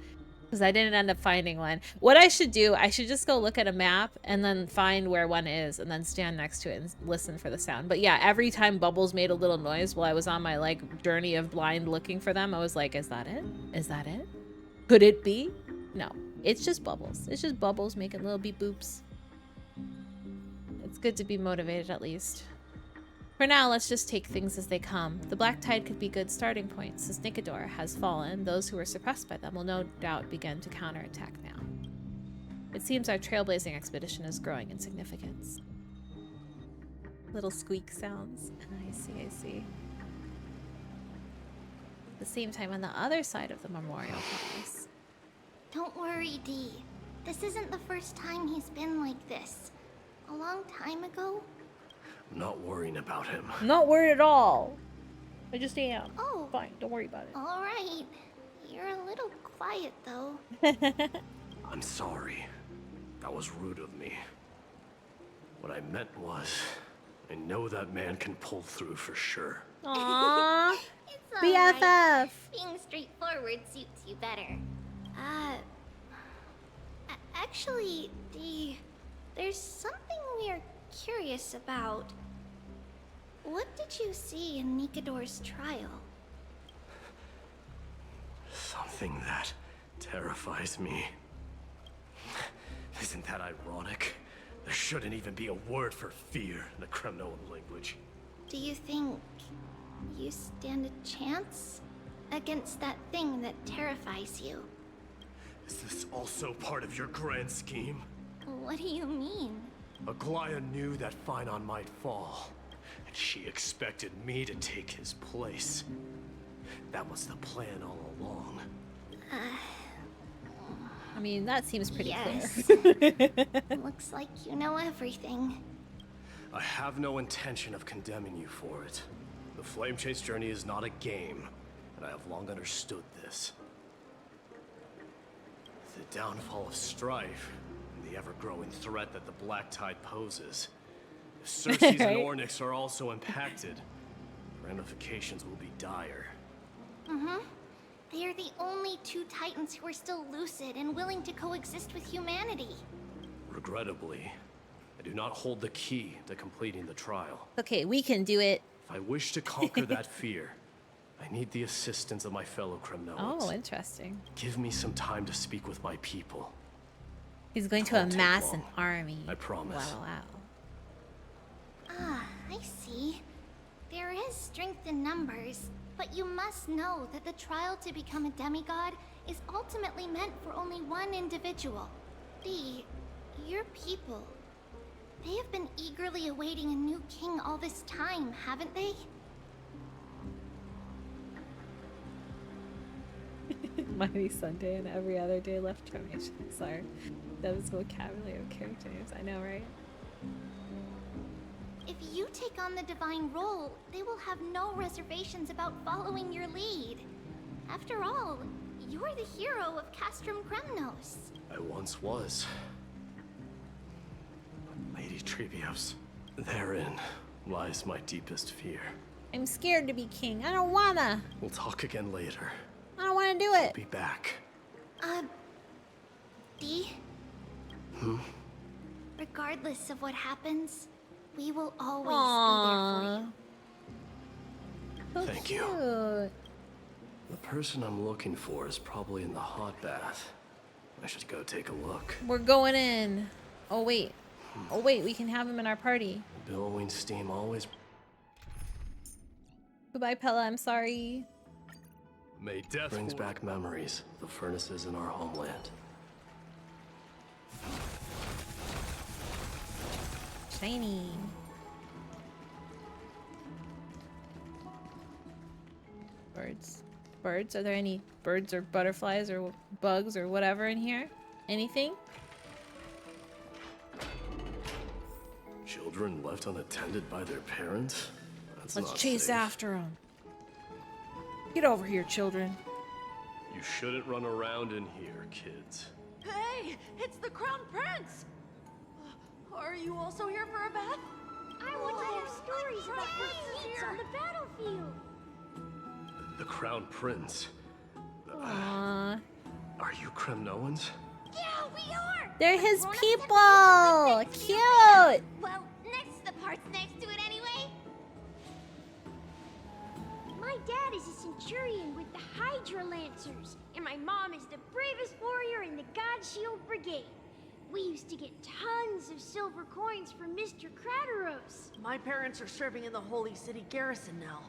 because I didn't end up finding one. What I should do, I should just go look at a map and then find where one is and then stand next to it and listen for the sound. But yeah, every time Bubbles made a little noise while I was on my like journey of blind looking for them, I was like, is that it? Is that it? Could it be? No, it's just Bubbles. It's just Bubbles making little beep boops. It's good to be motivated at least. For now, let's just take things as they come. The Black Tide could be good starting points. Since Nikedor has fallen, those who were suppressed by them will no doubt begin to counterattack now. It seems our trailblazing expedition is growing in significance. Little squeak sounds. I see. At the same time, on the other side of the Memorial Palace. Don't worry, Dee. This isn't the first time he's been like this. A long time ago. I'm not worrying about him. I'm not worried at all. I just am. Oh. Fine, don't worry about it. All right. You're a little quiet, though. I'm sorry. That was rude of me. What I meant was, I know that man can pull through for sure. Aww. It's all BFF. right. Being straightforward suits you better. Actually, Dee, there's something we're curious about. What did you see in Nikedor's trial? Something that terrifies me. Isn't that ironic? There shouldn't even be a word for fear in the Kremnoan language. Do you think you stand a chance against that thing that terrifies you? Is this also part of your grand scheme? What do you mean? Aglaya knew that Phynon might fall, and she expected me to take his place. That was the plan all along. I mean, that seems pretty clear. Looks like you know everything. I have no intention of condemning you for it. The Flame Chase journey is not a game, and I have long understood this. The downfall of strife, and the ever-growing threat that the Black Tide poses. If Cersei's and Ornyx are also impacted, the ramifications will be dire. Mm-hmm. They are the only two Titans who are still lucid and willing to coexist with humanity. Regrettably, I do not hold the key to completing the trial. Okay, we can do it. If I wish to conquer that fear, I need the assistance of my fellow Kremnoans. Oh, interesting. Give me some time to speak with my people. He's going to amass an army. I promise. Wow, wow. Ah, I see. There is strength in numbers, but you must know that the trial to become a demigod is ultimately meant for only one individual. Your people. They have been eagerly awaiting a new king all this time, haven't they? Mighty Sunday and every other day left termination. Sorry. That was vocabulary of character names. I know, right? If you take on the divine role, they will have no reservations about following your lead. After all, you're the hero of Castrum Kremnos. I once was. But Lady Trebios, therein lies my deepest fear. I'm scared to be king. I don't wanna. We'll talk again later. I don't wanna do it. I'll be back. Dee? Regardless of what happens, we will always be there for you. Thank you. The person I'm looking for is probably in the hot bath. I should go take a look. We're going in. Oh, wait. Oh, wait. We can have him in our party. Billowing steam always... Goodbye, Pella. I'm sorry. May death brings back memories of the furnaces in our homeland. Shiny. Birds. Birds? Are there any birds or butterflies or bugs or whatever in here? Anything? Children left unattended by their parents? That's Let's not chase safe. after them. Get over here, children. You shouldn't run around in here, kids. Hey, it's the Crown Prince! Are you also here for a bath? I want to hear stories about princes on the battlefield. The Crown Prince. Aww. Are you Kremnoans? Yeah, we are! They're his people! Cute! Well, next to the parts next to it anyway. My dad is a centurion with the Hydra Lancers, and my mom is the bravest warrior in the God Shield Brigade. We used to get tons of silver coins from Mr. Crateros. My parents are serving in the Holy City garrison now.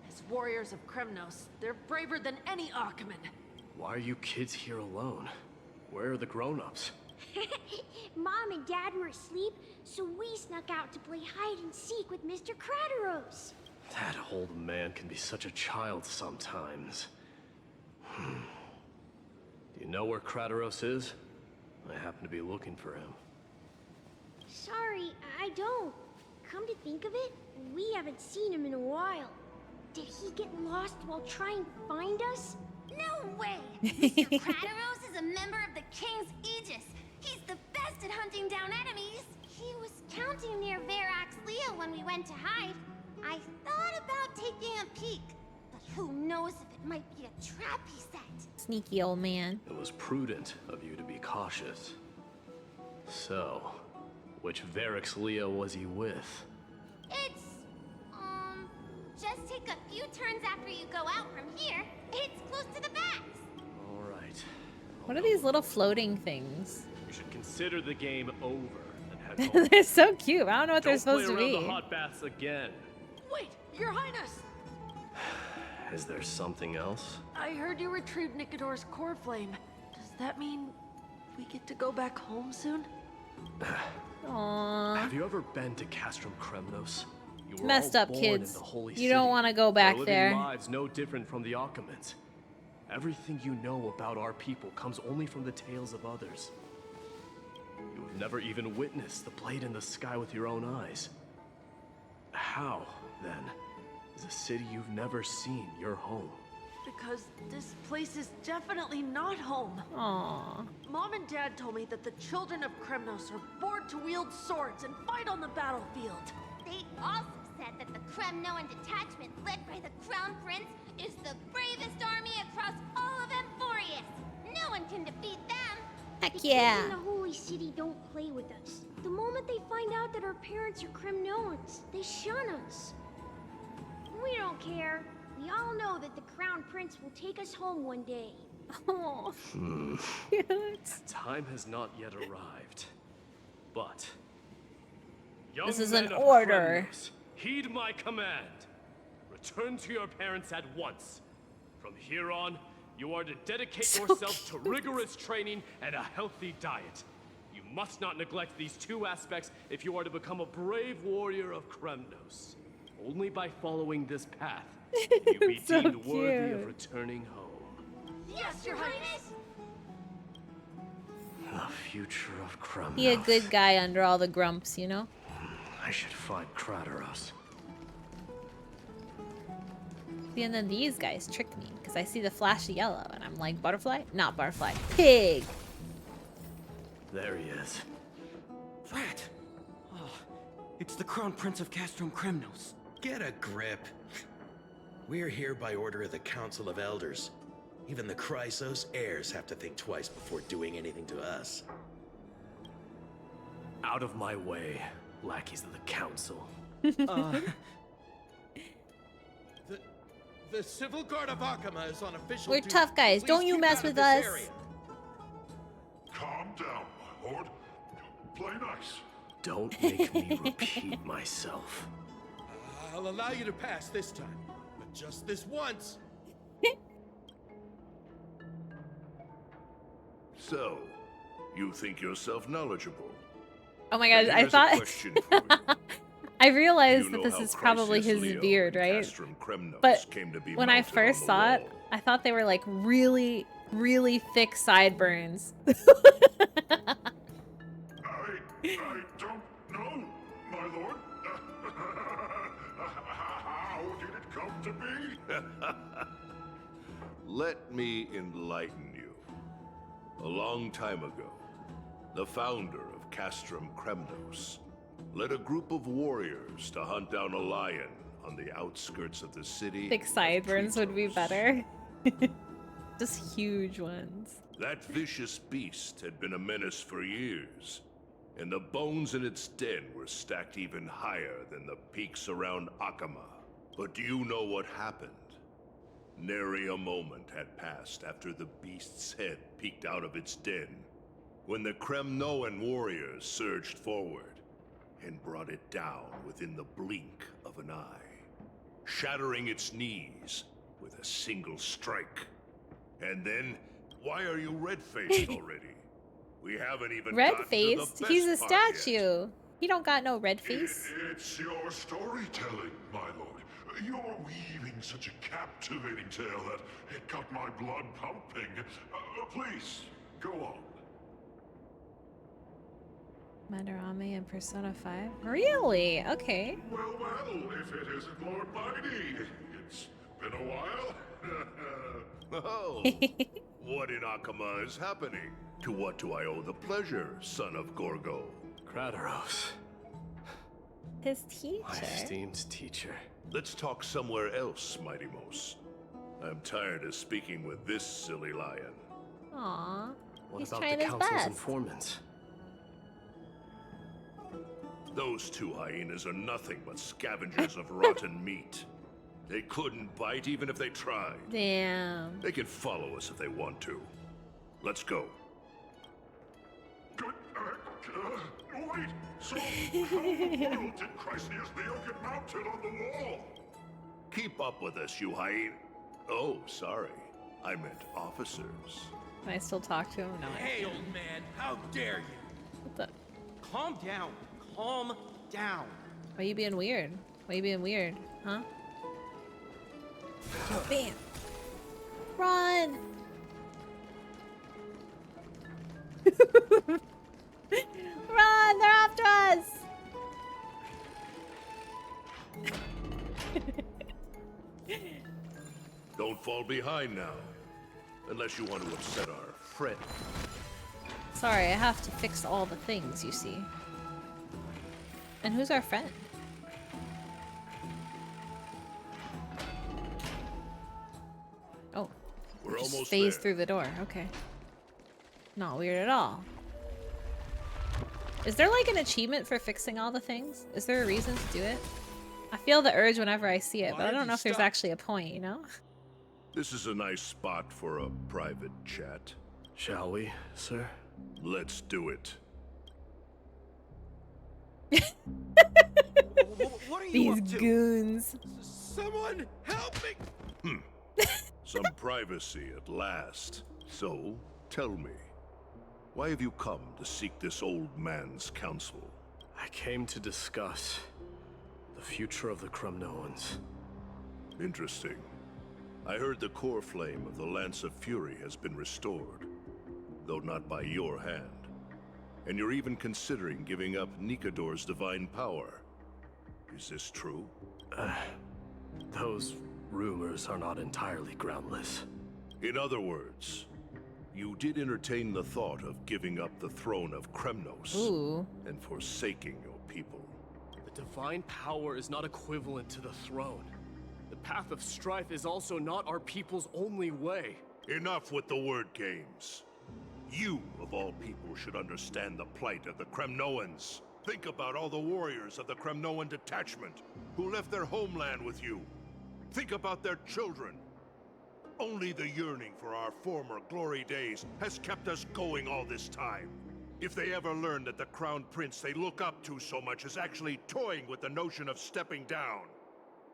As warriors of Kremnos, they're braver than any Achaemen. Why are you kids here alone? Where are the grown-ups? Mom and Dad were asleep, so we snuck out to play hide and seek with Mr. Crateros. That old man can be such a child sometimes. Do you know where Crateros is? I happen to be looking for him. Sorry, I don't. Come to think of it, we haven't seen him in a while. Did he get lost while trying to find us? No way! Mr. Crateros is a member of the King's Aegis. He's the best at hunting down enemies. He was counting near Verax Leo when we went to hide. I thought about taking a peek, but who knows if it might be a trap he set. Sneaky old man. It was prudent of you to be cautious. So, which Verax Leo was he with? It's, just take a few turns after you go out from here. It's close to the backs. All right. What are these little floating things? You should consider the game over and head home. They're so cute. I don't know what they're Don't supposed to play be. around the hot baths again. Wait, Your Highness! Is there something else? I heard you retrieved Nicodor's core flame. Does that mean we get to go back home soon? Aww. Have you ever been to Castrum Kremnos? You were Messed all up, born kids. in the Holy You don't City. want to go back We're there. living lives no different from the Achaemens. Everything you know about our people comes only from the tales of others. You have never even witnessed the blade in the sky with your own eyes. How, then, is a city you've never seen your home? because this place is definitely not home. Aww. Mom and Dad told me that the children of Kremnos are born to wield swords and fight on the battlefield. They also said that the Kremnoan detachment led by the Crown Prince is the bravest army across all of Amphoreus. No one can defeat them. Heck The yeah. kids in the Holy City don't play with us. The moment they find out that our parents are Kremnoans, they shun us. We don't care. We all know that the Crown Prince will take us home one day. Oh, Time has not yet arrived. But young this is men an of order. Kremnos, heed my command. Return to your parents at once. From here on, you are to dedicate yourselves to rigorous training and a healthy diet. You must not neglect these two aspects if you are to become a brave warrior of Kremnos. Only by following this path can you be So deemed worthy of cute. returning home. Yes, Your Highness. The future of Kremnos. He a good guy under all the grumps, you know? I should find Krateros. See, and then these guys trick me because I see the flashy yellow and I'm like, butterfly? Not butterfly. Pig! There he is. That! Oh, it's the Crown Prince of Castrum Kremnos. Get a grip. We're here by order of the Council of Elders. Even the Chrysos heirs have to think twice before doing anything to us. Out of my way, lackeys of the council. The Civil Guard of Akama is on official We're duty. tough guys. Please Don't you keep mess out of with this us. area. Calm down, my lord. Play nice. Don't make me repeat myself. I'll allow you to pass this time, but just this once. So, you think yourself knowledgeable? Oh my gosh, I Here's a thought... question for you. I realized You that know this how is probably his Chrysius Leo beard, and right? Castrum Kremnos But came to be when I mounted first on the saw it, wall. I thought they were like really, really thick sideburns. I don't know, my lord. How did it come to be? Let me enlighten you. A long time ago, the founder of Castrum Kremnos led a group of warriors to hunt down a lion on the outskirts of the city. Thick sideburns would be better. Just huge ones. That vicious beast had been a menace for years, and the bones in its den were stacked even higher than the peaks around Akama. But do you know what happened? Nary a moment had passed after the beast's head peeked out of its den, when the Kremnoan warriors surged forward and brought it down within the blink of an eye, shattering its knees with a single strike. And then, why are you red-faced already? We haven't even gotten to the Red-faced? best He's a part yet. statue. He don't got no red face. It's your storytelling, my lord. You're weaving such a captivating tale that it got my blood pumping. Please, go on. Madarame and Persona 5? Really? Okay. Well, if it isn't Lord Mighty. It's been a while. Oh, what in Akama is happening? To what do I owe the pleasure, son of Gorgo? Krateros. His teacher. My esteemed teacher. Let's talk somewhere else, Mighty Mos. I'm tired of speaking with this silly lion. Aww. What He's about trying the his council's best. informants? Those two hyenas are nothing but scavengers of rotten meat. They couldn't bite even if they tried. Damn. They can follow us if they want to. Let's go. Wait! So, how in the world did Chrysius Leo get mounted on the wall? Keep up with us, you hyena. Oh, sorry. I meant officers. Can I still talk to him? No. I Hey, can't. old man, how dare you? What the? Calm down. Calm down. Why you being weird? Why you being weird? Huh? Bam! Run! Run! They're after us! Don't fall behind now. Unless you want to upset our friend. Sorry, I have to fix all the things, you see. And who's our friend? Oh. We're Just almost phase there. through the door. Okay. Not weird at all. Is there like an achievement for fixing all the things? Is there a reason to do it? I feel the urge whenever I see it, but I don't know if there's actually a point, you know? This is a nice spot for a private chat. Shall we, sir? Let's do it. What are you These up to? goons. Someone help me! Some privacy at last. So, tell me, why have you come to seek this old man's counsel? I came to discuss the future of the Kremnoans. Interesting. I heard the core flame of the Lance of Fury has been restored, though not by your hand. And you're even considering giving up Nikador's divine power. Is this true? Those rumors are not entirely groundless. In other words, you did entertain the thought of giving up the throne of Kremnos and forsaking your people. The divine power is not equivalent to the throne. The path of strife is also not our people's only way. Enough with the word games. You, of all people, should understand the plight of the Kremnoans. Think about all the warriors of the Kremnoan detachment who left their homeland with you. Think about their children. Only the yearning for our former glory days has kept us going all this time. If they ever learn that the crown prince they look up to so much is actually toying with the notion of stepping down,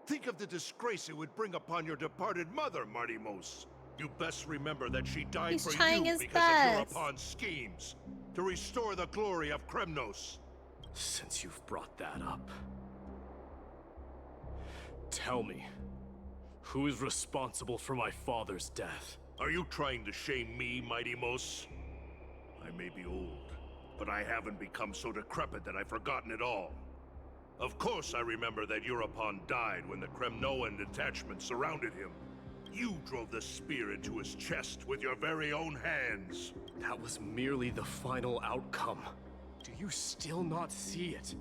think of the disgrace it would bring upon your departed mother, Martimos. You best remember that she died for you because of Europon's schemes to restore the glory of Kremnos. Since you've brought that up, tell me, who is responsible for my father's death? Are you trying to shame me, Martimos? I may be old, but I haven't become so decrepit that I've forgotten it all. Of course I remember that Europon died when the Kremnoan detachment surrounded him. You drove the spear into his chest with your very own hands. That was merely the final outcome. Do you still not see it?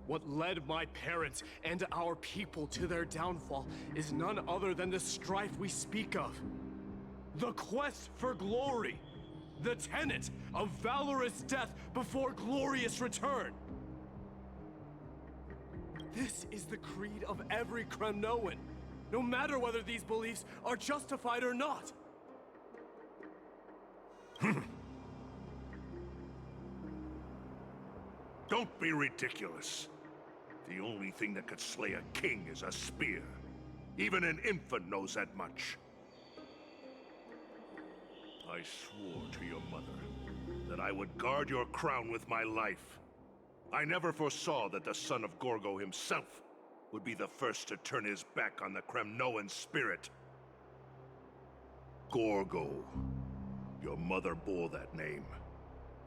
What led my parents and our people to their downfall is none other than the strife we speak of. The quest for glory. The tenet of valorous death before glorious return. This is the creed of every Kremnoan, no matter whether these beliefs are justified or not. Don't be ridiculous. The only thing that could slay a king is a spear. Even an infant knows that much. I swore to your mother that I would guard your crown with my life. I never foresaw that the son of Gorgo himself would be the first to turn his back on the Kremnoan spirit. Gorgo. Your mother bore that name.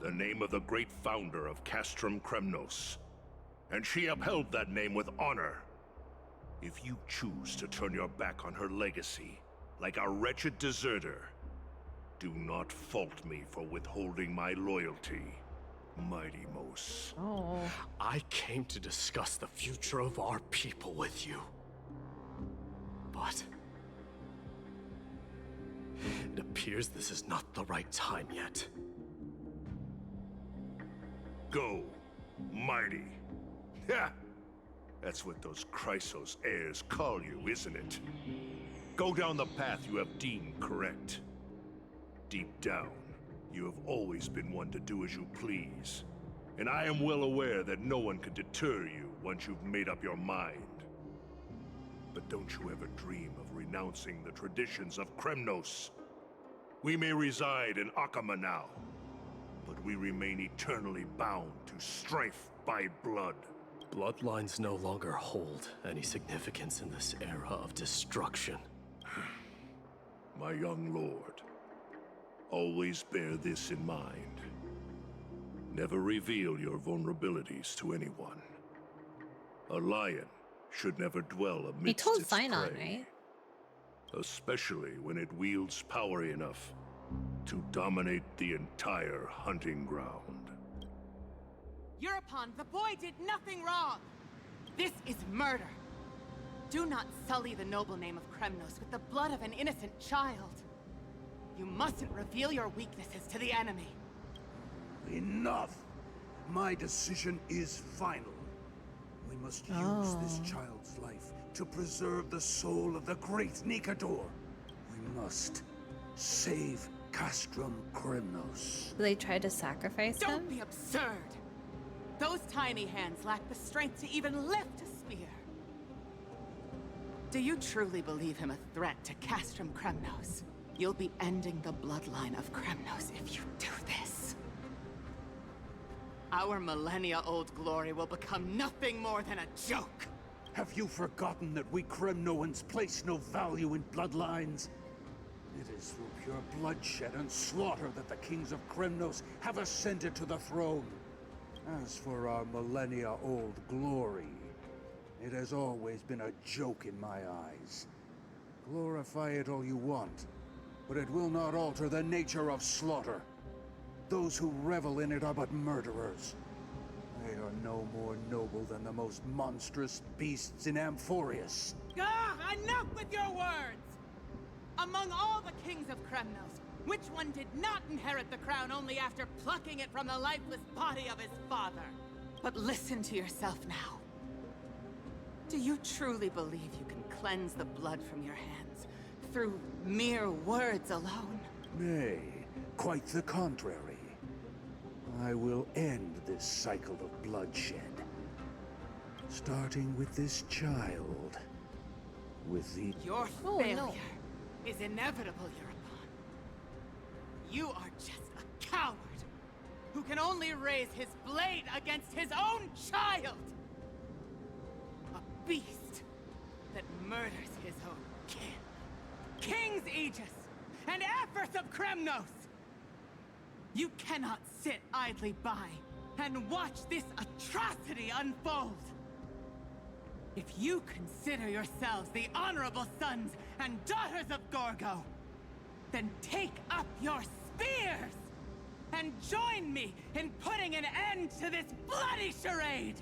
The name of the great founder of Castrum Kremnos. And she upheld that name with honor. If you choose to turn your back on her legacy, like a wretched deserter, do not fault me for withholding my loyalty, Martimos. Oh. I came to discuss the future of our people with you. But it appears this is not the right time yet. Go, mighty. Ha! That's what those Chrysos heirs call you, isn't it? Go down the path you have deemed correct. Deep down, you have always been one to do as you please. And I am well aware that no one can deter you once you've made up your mind. But don't you ever dream of renouncing the traditions of Kremnos. We may reside in Akama now, but we remain eternally bound to strife by blood. Bloodlines no longer hold any significance in this era of destruction. My young lord, always bear this in mind. Never reveal your vulnerabilities to anyone. A lion should never dwell amidst He told its Sinon, prey. right? especially when it wields power enough to dominate the entire hunting ground. Euripon, the boy did nothing wrong! This is murder! Do not sully the noble name of Kremnos with the blood of an innocent child. You mustn't reveal your weaknesses to the enemy. Enough! My decision is final. We must use this child's life to preserve the soul of the great Nikador. We must save Castrum Kremnos. They tried to sacrifice him? Don't be absurd! Those tiny hands lack the strength to even lift a spear. Do you truly believe him a threat to Castrum Kremnos? You'll be ending the bloodline of Kremnos if you do this. Our millennia-old glory will become nothing more than a joke. Have you forgotten that we Kremnoans place no value in bloodlines? It is through pure bloodshed and slaughter that the kings of Kremnos have ascended to the throne. As for our millennia-old glory, it has always been a joke in my eyes. Glorify it all you want, but it will not alter the nature of slaughter. Those who revel in it are but murderers. They are no more noble than the most monstrous beasts in Amphoreus. Enough with your words! Among all the kings of Kremnos, which one did not inherit the crown only after plucking it from the lifeless body of his father? But listen to yourself now. Do you truly believe you can cleanse the blood from your hands through mere words alone? Nay, quite the contrary. I will end this cycle of bloodshed. Starting with this child. With the... Your failure is inevitable, Euripon. You are just a coward who can only raise his blade against his own child! A beast that murders his own kin. King's Aegis and Aphros of Kremnos! You cannot sit idly by and watch this atrocity unfold! If you consider yourselves the honorable sons and daughters of Gorgo, then take up your spears and join me in putting an end to this bloody charade!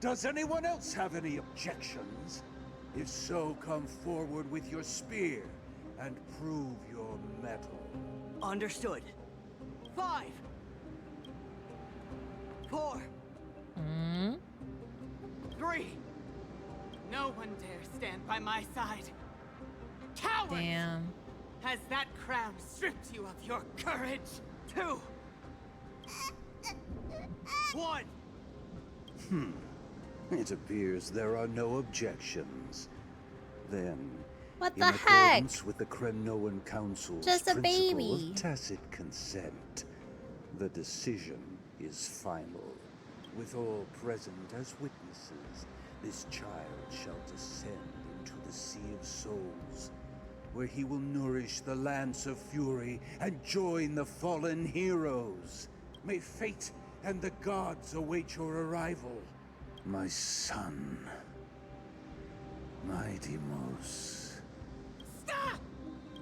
Does anyone else have any objections? If so, come forward with your spear and prove your mettle. Understood. 5, 4, 3. No one dare stand by my side. Cowards! Damn. Has that crown stripped you of your courage? 2, 1. It appears there are no objections. Then, What in the heck? accordance with the Kremnoan Council's Just a principle baby. of tacit consent, the decision is final. With all present as witnesses, this child shall descend into the Sea of Souls, where he will nourish the Lance of Fury and join the fallen heroes. May fate and the gods await your arrival, my son. My Deimos. Stop!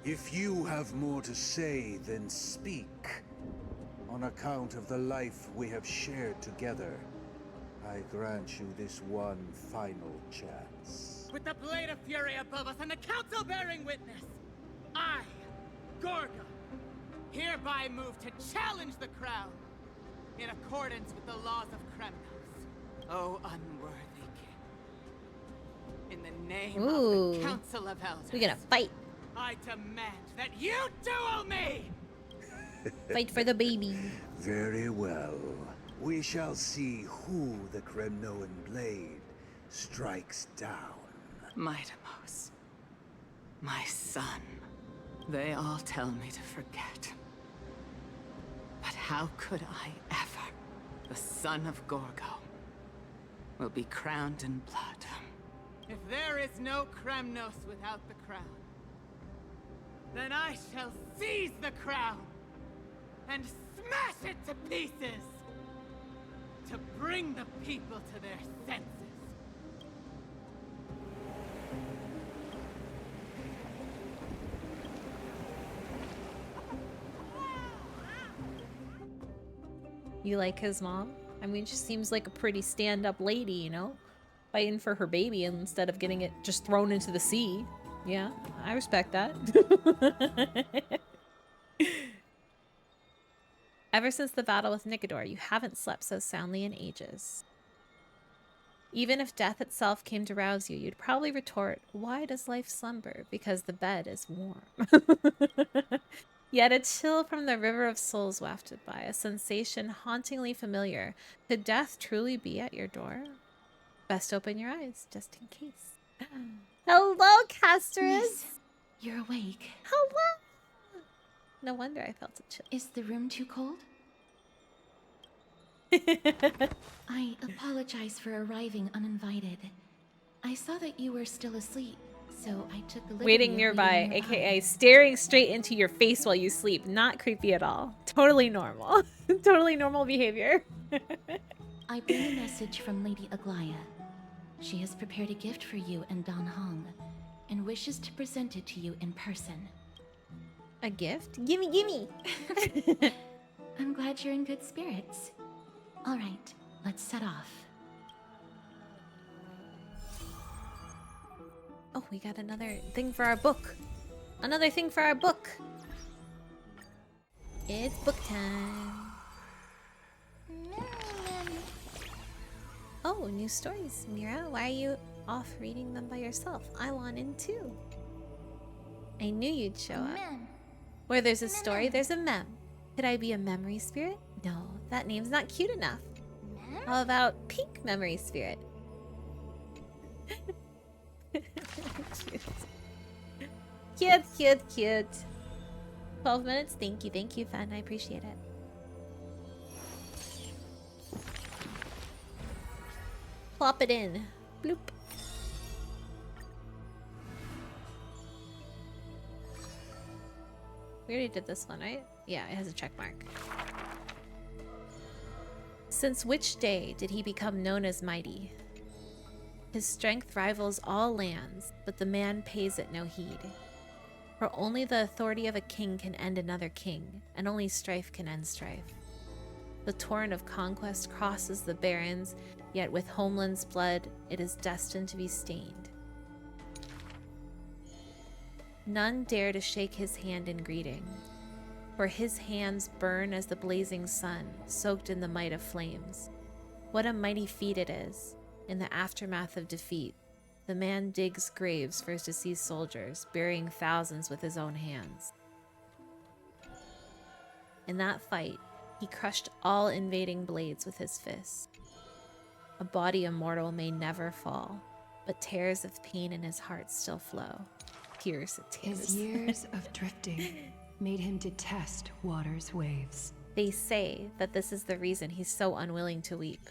If you have more to say, then speak. On account of the life we have shared together, I grant you this one final chance. With the Blade of Fury above us and the Council bearing witness, I, Gorgo, hereby move to challenge the crown in accordance with the laws of Kremnos. O unworthy king, in the name of the Council of Elders, We're gonna fight. I demand that you duel me! Fight for the baby. Very well. We shall see who the Kremnoan blade strikes down. My Deimos, my son, they all tell me to forget. But how could I ever, the son of Gorgo, will be crowned in blood? If there is no Kremnos without the crown, then I shall seize the crown and smash it to pieces to bring the people to their senses. You like his mom? I mean, she seems like a pretty stand-up lady, you know? Fighting for her baby instead of getting it just thrown into the sea. Yeah, I respect that. Ever since the battle with Nicodor, you haven't slept so soundly in ages. Even if death itself came to rouse you, you'd probably retort, why does life slumber? Because the bed is warm. Yet a chill from the river of souls wafted by, a sensation hauntingly familiar. Could death truly be at your door? Best open your eyes, just in case. Hello, Casterus! Miss, you're awake. Hello! No wonder I felt a chill. Is the room too cold? I apologize for arriving uninvited. I saw that you were still asleep, so I took the liberty Waiting of nearby, waiting aka staring straight into your face while you sleep. Not creepy at all. Totally normal. Totally normal behavior. I bring a message from Lady Aglaya. She has prepared a gift for you and Dan Hong, and wishes to present it to you in person. A gift? Gimme, gimme! I'm glad you're in good spirits. All right, let's set off. Oh, we got another thing for our book. Another thing for our book. It's book time. Oh, new stories. Mira, why are you off reading them by yourself? I want in too. I knew you'd show up. Where there's a story, there's a mem. Could I be a memory spirit? No, that name's not cute enough. How about pink memory spirit? Cute, cute, cute. 12 minutes. Thank you, Fen. I appreciate it. Plop it in. Bloop. We already did this one, right? Yeah, it has a check mark. Since which day did he become known as mighty? His strength rivals all lands, but the man pays it no heed. For only the authority of a king can end another king, and only strife can end strife. The torrent of conquest crosses the barrens, yet with homeland's blood it is destined to be stained. None dare to shake his hand in greeting, for his hands burn as the blazing sun, soaked in the might of flames. What a mighty feat it is, in the aftermath of defeat, the man digs graves for his deceased soldiers, burying thousands with his own hands. In that fight, he crushed all invading blades with his fists. A body immortal may never fall, but tears of pain in his heart still flow. Tears of tears. His years of drifting made him detest water's waves. They say that this is the reason he's so unwilling to weep.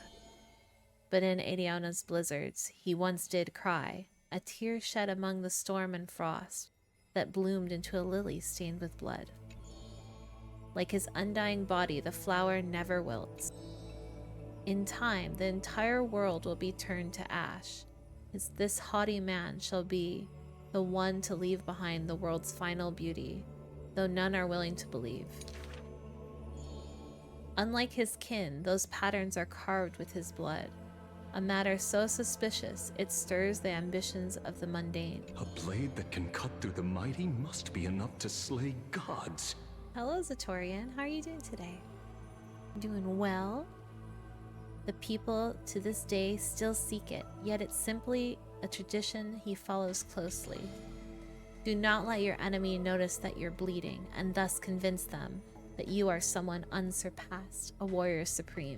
But in Adiana's blizzards, he once did cry, a tear shed among the storm and frost that bloomed into a lily stained with blood. Like his undying body, the flower never wilts. In time, the entire world will be turned to ash, as this haughty man shall be the one to leave behind the world's final beauty, though none are willing to believe. Unlike his kin, those patterns are carved with his blood, a matter so suspicious it stirs the ambitions of the mundane. A blade that can cut through the mighty must be enough to slay gods. Hello, Zatorian. How are you doing today? Doing well? The people to this day still seek it, yet it's simply a tradition he follows closely. Do not let your enemy notice that you're bleeding, and thus convince them that you are someone unsurpassed, a warrior supreme.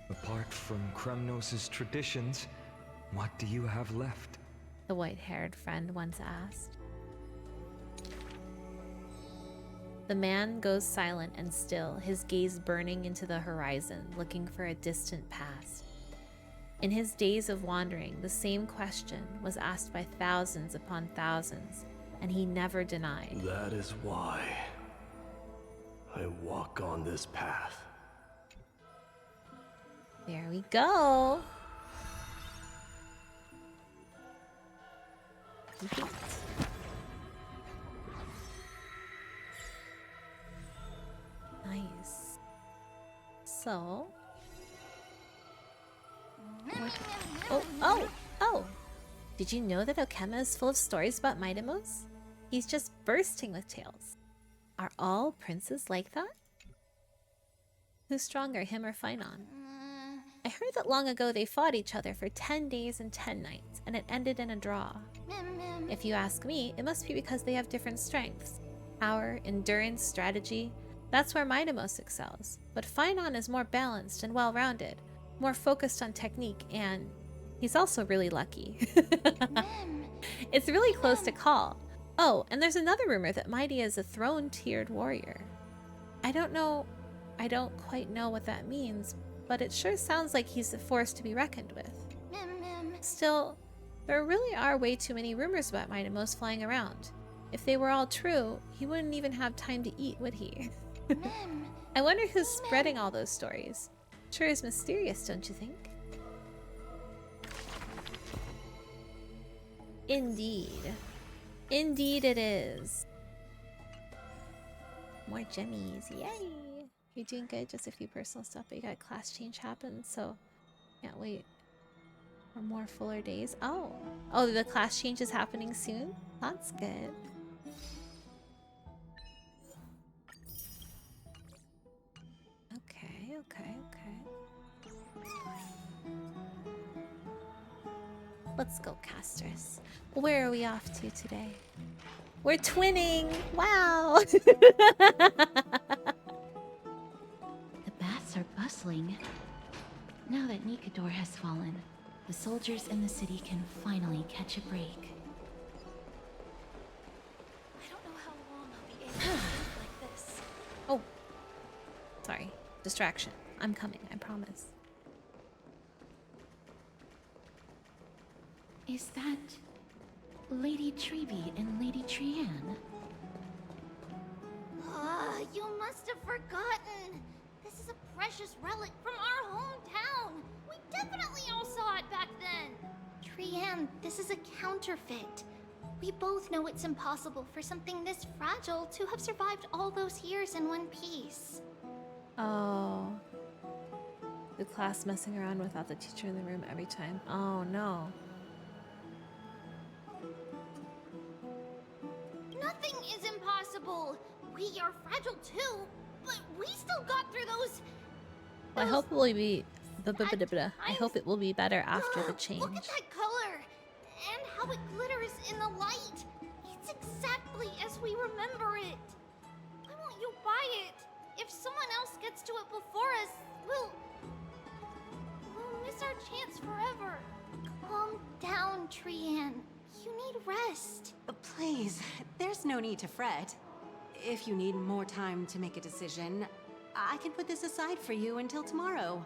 Apart from Kremnos' traditions, what do you have left? The white-haired friend once asked. The man goes silent and still, his gaze burning into the horizon, looking for a distant past. In his days of wandering, the same question was asked by thousands upon thousands, and he never denied. That is why I walk on this path. There we go. Nice. So... Oh! Did you know that Okema is full of stories about Midamos? He's just bursting with tales. Are all princes like that? Who's stronger, him or Finon? I heard that long ago they fought each other for 10 days and 10 nights, and it ended in a draw. If you ask me, it must be because they have different strengths. Power, endurance, strategy. That's where Midamos excels. But Finon is more balanced and well-rounded, more focused on technique, and he's also really lucky. It's really close to call. Oh, and there's another rumor that Mighty is a throne-tiered warrior. I don't quite know what that means, but it sure sounds like he's a force to be reckoned with. Still, there really are way too many rumors about Midamos flying around. If they were all true, he wouldn't even have time to eat, would he? I wonder who's spreading all those stories. Sure is mysterious, don't you think? Indeed. Indeed it is. More jemmies, yay! You're doing good, just a few personal stuff, but you got a class change happen, so can't wait for more fuller days. Oh, the class change is happening soon? That's good. Okay. Let's go, Castress. Where are we off to today? We're twinning! Wow! The baths are bustling. Now that Nikador has fallen, the soldiers in the city can finally catch a break. I don't know how long I'll be able to live like this. Oh. Sorry. Distraction. I'm coming, I promise. Is that Lady Treby and Lady Trianne? You must have forgotten. This is a precious relic from our hometown. We definitely all saw it back then. Trianne, this is a counterfeit. We both know it's impossible for something this fragile to have survived all those years in one piece. Oh. The class messing around without the teacher in the room every time. Oh no. Nothing is impossible. We are fragile too, but we still got through those. Well, I hope it will be. I hope it will be better after the change. Look at that color, and how it glitters in the light. It's exactly as we remember it. Why won't you buy it? If someone else gets to it before us, we'll miss our chance forever. Calm down, Trianne. You need rest. Please, there's no need to fret. If you need more time to make a decision, I can put this aside for you until tomorrow.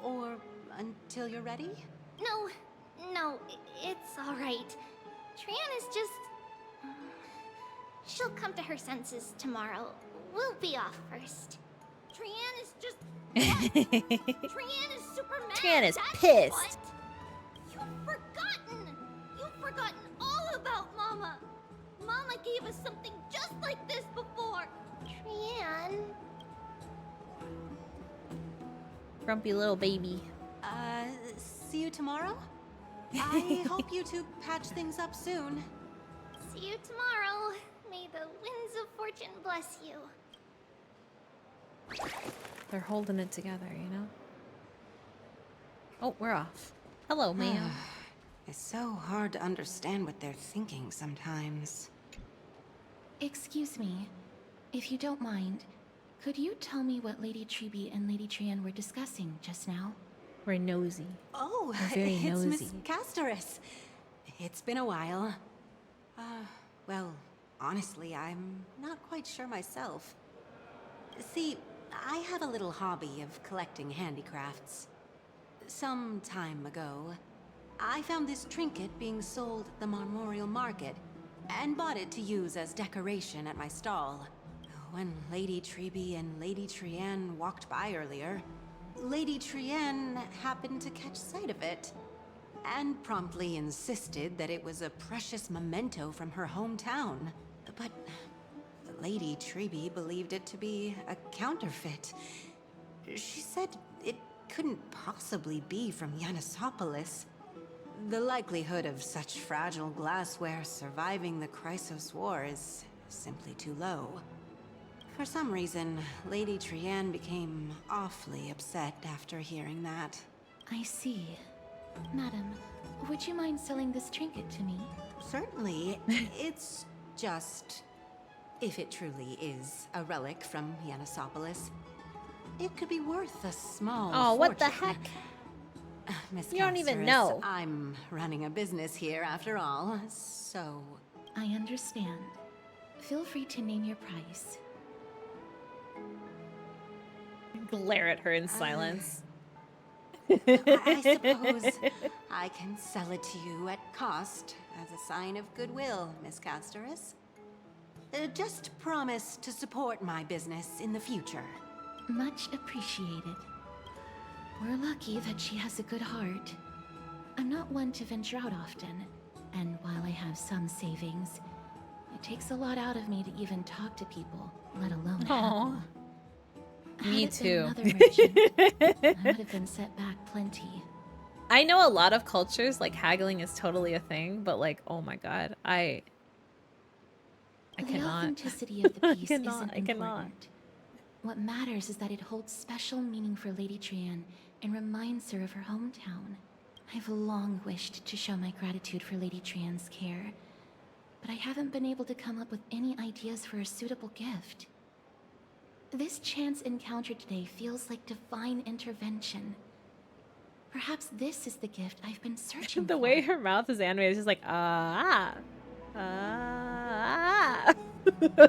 Or until you're ready? No, it's all right. Trianne is just... She'll come to her senses tomorrow. We'll be off first. Trianne is just... Trianne is super mad. Trianne is That's pissed. What? You've forgotten all about Mama. Mama gave us something just like this before. Trianne. Grumpy little baby. See you tomorrow? I hope you two patch things up soon. See you tomorrow. May the winds of fortune bless you. They're holding it together, you know? Oh, we're off. Hello, ma'am. It's so hard to understand what they're thinking sometimes. Excuse me, if you don't mind, could you tell me what Lady Treby and Lady Trianne were discussing just now? We're nosy. Oh, We're very it's nosy. Miss Castoris. It's been a while. Well, honestly, I'm not quite sure myself. See, I have a little hobby of collecting handicrafts. Some time ago, I found this trinket being sold at the Memorial Market and bought it to use as decoration at my stall. When Lady Treby and Lady Trianne walked by earlier, Lady Trianne happened to catch sight of it and promptly insisted that it was a precious memento from her hometown. But Lady Treby believed it to be a counterfeit. She said it couldn't possibly be from Yanisopolis. The likelihood of such fragile glassware surviving the Chrysos War is simply too low. For some reason, Lady Trianne became awfully upset after hearing that. I see. Madam, would you mind selling this trinket to me? Certainly. It's just... if it truly is a relic from Yanisopolis, it could be worth a small Oh, what the fortune. heck? Miss You don't even Casterus, know. I'm running a business here after all, so... I understand. Feel free to name your price. Glare at her in silence. I suppose I can sell it to you at cost as a sign of goodwill, Miss Casterus. Just promise to support my business in the future. Much appreciated. We're lucky that she has a good heart. I'm not one to venture out often, and while I have some savings, it takes a lot out of me to even talk to people, let alone Aw. haggle. Me Had it been too. another merchant, I would have been set back plenty. I know a lot of cultures, like, haggling is totally a thing, but, like, oh my god, I The cannot. authenticity of the I piece cannot, isn't I cannot. important. What matters is that it holds special meaning for Lady Trianne and reminds her of her hometown. I've long wished to show my gratitude for Lady Trianne's care, but I haven't been able to come up with any ideas for a suitable gift. This chance encounter today feels like divine intervention. Perhaps this is the gift I've been searching The for. way her mouth is animated is just like,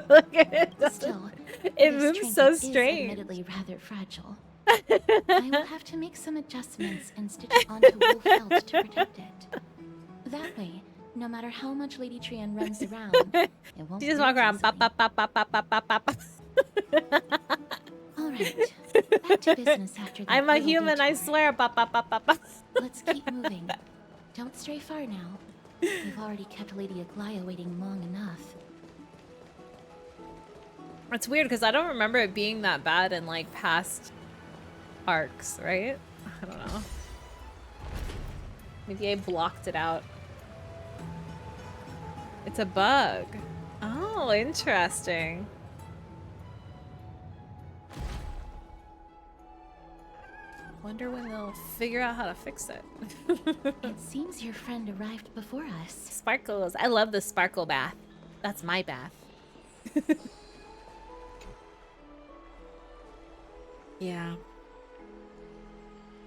Like, Still, it this moves trinket so is strange. admittedly rather fragile. I will have to make some adjustments and stitch it onto wool felt to protect it. That way, no matter how much Lady Trianne runs around, it won't She just break walk around, easily. pop, pop, pop, pop, pop, pop, pop, pop. All right, back to business after that. I'm a little human, I detour. swear. Pop, pop, pop, pop, pop. Let's keep moving. Don't stray far now. We've already kept Lady Aglaya waiting long enough. It's weird because I don't remember it being that bad in like past arcs, right? I don't know. Maybe I blocked it out. It's a bug. Oh, interesting. Wonder when they'll figure out how to fix it. It seems your friend arrived before us. Sparkles. I love the sparkle bath. That's my bath. Yeah.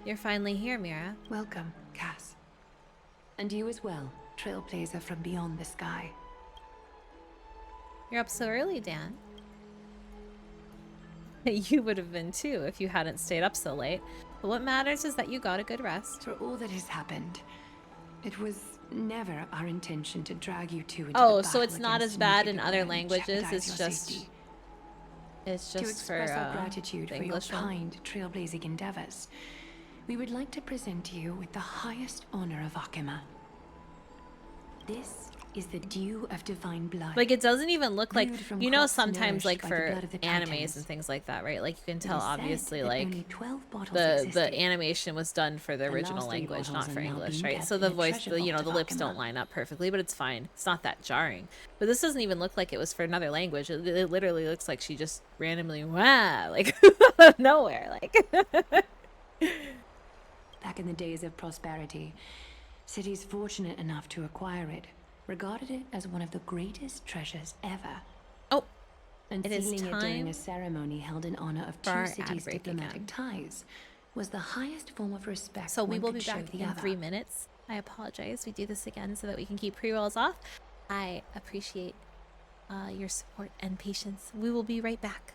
You're finally here, Mira. Welcome, Cass. And you as well, trailblazer from beyond the sky. You're up so early, Dan. You would have been too if you hadn't stayed up so late. But what matters is that you got a good rest. For all that has happened, it was never our intention to drag you two into Oh, the so battle it's not against as bad in Nikedor other and languages. jeopardize It's your just safety. it's To just express for our gratitude the for your English one. kind trailblazing endeavors, we would like to present you with the highest honor of Akima. This is the dew of divine blood. Like, it doesn't even look like, Brewed from you know, crops sometimes nourished like by the for blood of the animes Titans. and things like that, right? Like you can It tell is said obviously that like only 12 bottles the existed. animation was done for the The original last 3 language, bottles not are for now English, being right? kept So in the the voice, treasure you know, vault the of lips Akima. don't line up perfectly, but it's fine. It's not that jarring. But this doesn't even look like it was for another language. It literally looks like she just randomly, wow, like out of nowhere, like. Back in the days of prosperity, cities fortunate enough to acquire it regarded it as one of the greatest treasures ever. Oh, and it is sealing it during time a ceremony held in honor of for our two cities' ad break diplomatic again. ties was the highest form of respect. So we one will could be show back the in other. 3 minutes. I apologize. We do this again so that we can keep pre-rolls off. I appreciate your support and patience. We will be right back.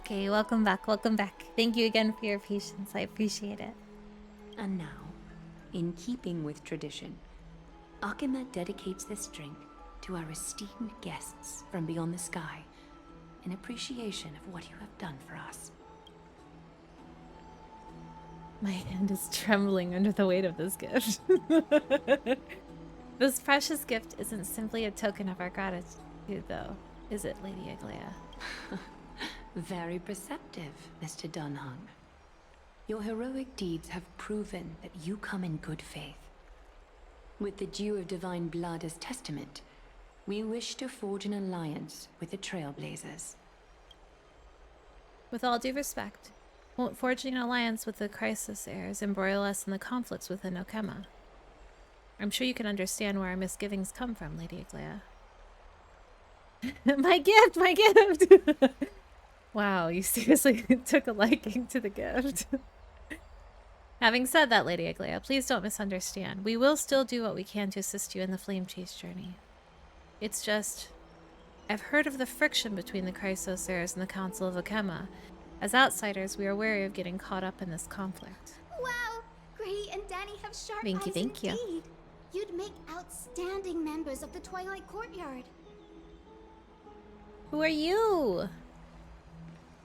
Okay, welcome back, welcome back. Thank you again for your patience. I appreciate it. And now, in keeping with tradition, Akima dedicates this drink to our esteemed guests from beyond the sky in appreciation of what you have done for us. My hand is trembling under the weight of this gift. This precious gift isn't simply a token of our gratitude, though, is it, Lady Aglaya? Very perceptive, Mr. Dunhung. Your heroic deeds have proven that you come in good faith. With the dew of divine blood as testament, we wish to forge an alliance with the Trailblazers. With all due respect, won't forging an alliance with the Crisis heirs embroil us in the conflicts within Okema? I'm sure you can understand where our misgivings come from, Lady Aglaya. My gift! My gift! Wow, you seriously took a liking to the gift. Having said that, Lady Aglaya, please don't misunderstand. We will still do what we can to assist you in the Flame Chase journey. It's just, I've heard of the friction between the Chrysos heirs and the Council of Okema. As outsiders, we are wary of getting caught up in this conflict. Wow! Gray and Danny have sharp Thank you, eyes thank you. indeed. You'd make outstanding members of the Twilight Courtyard. Who are you?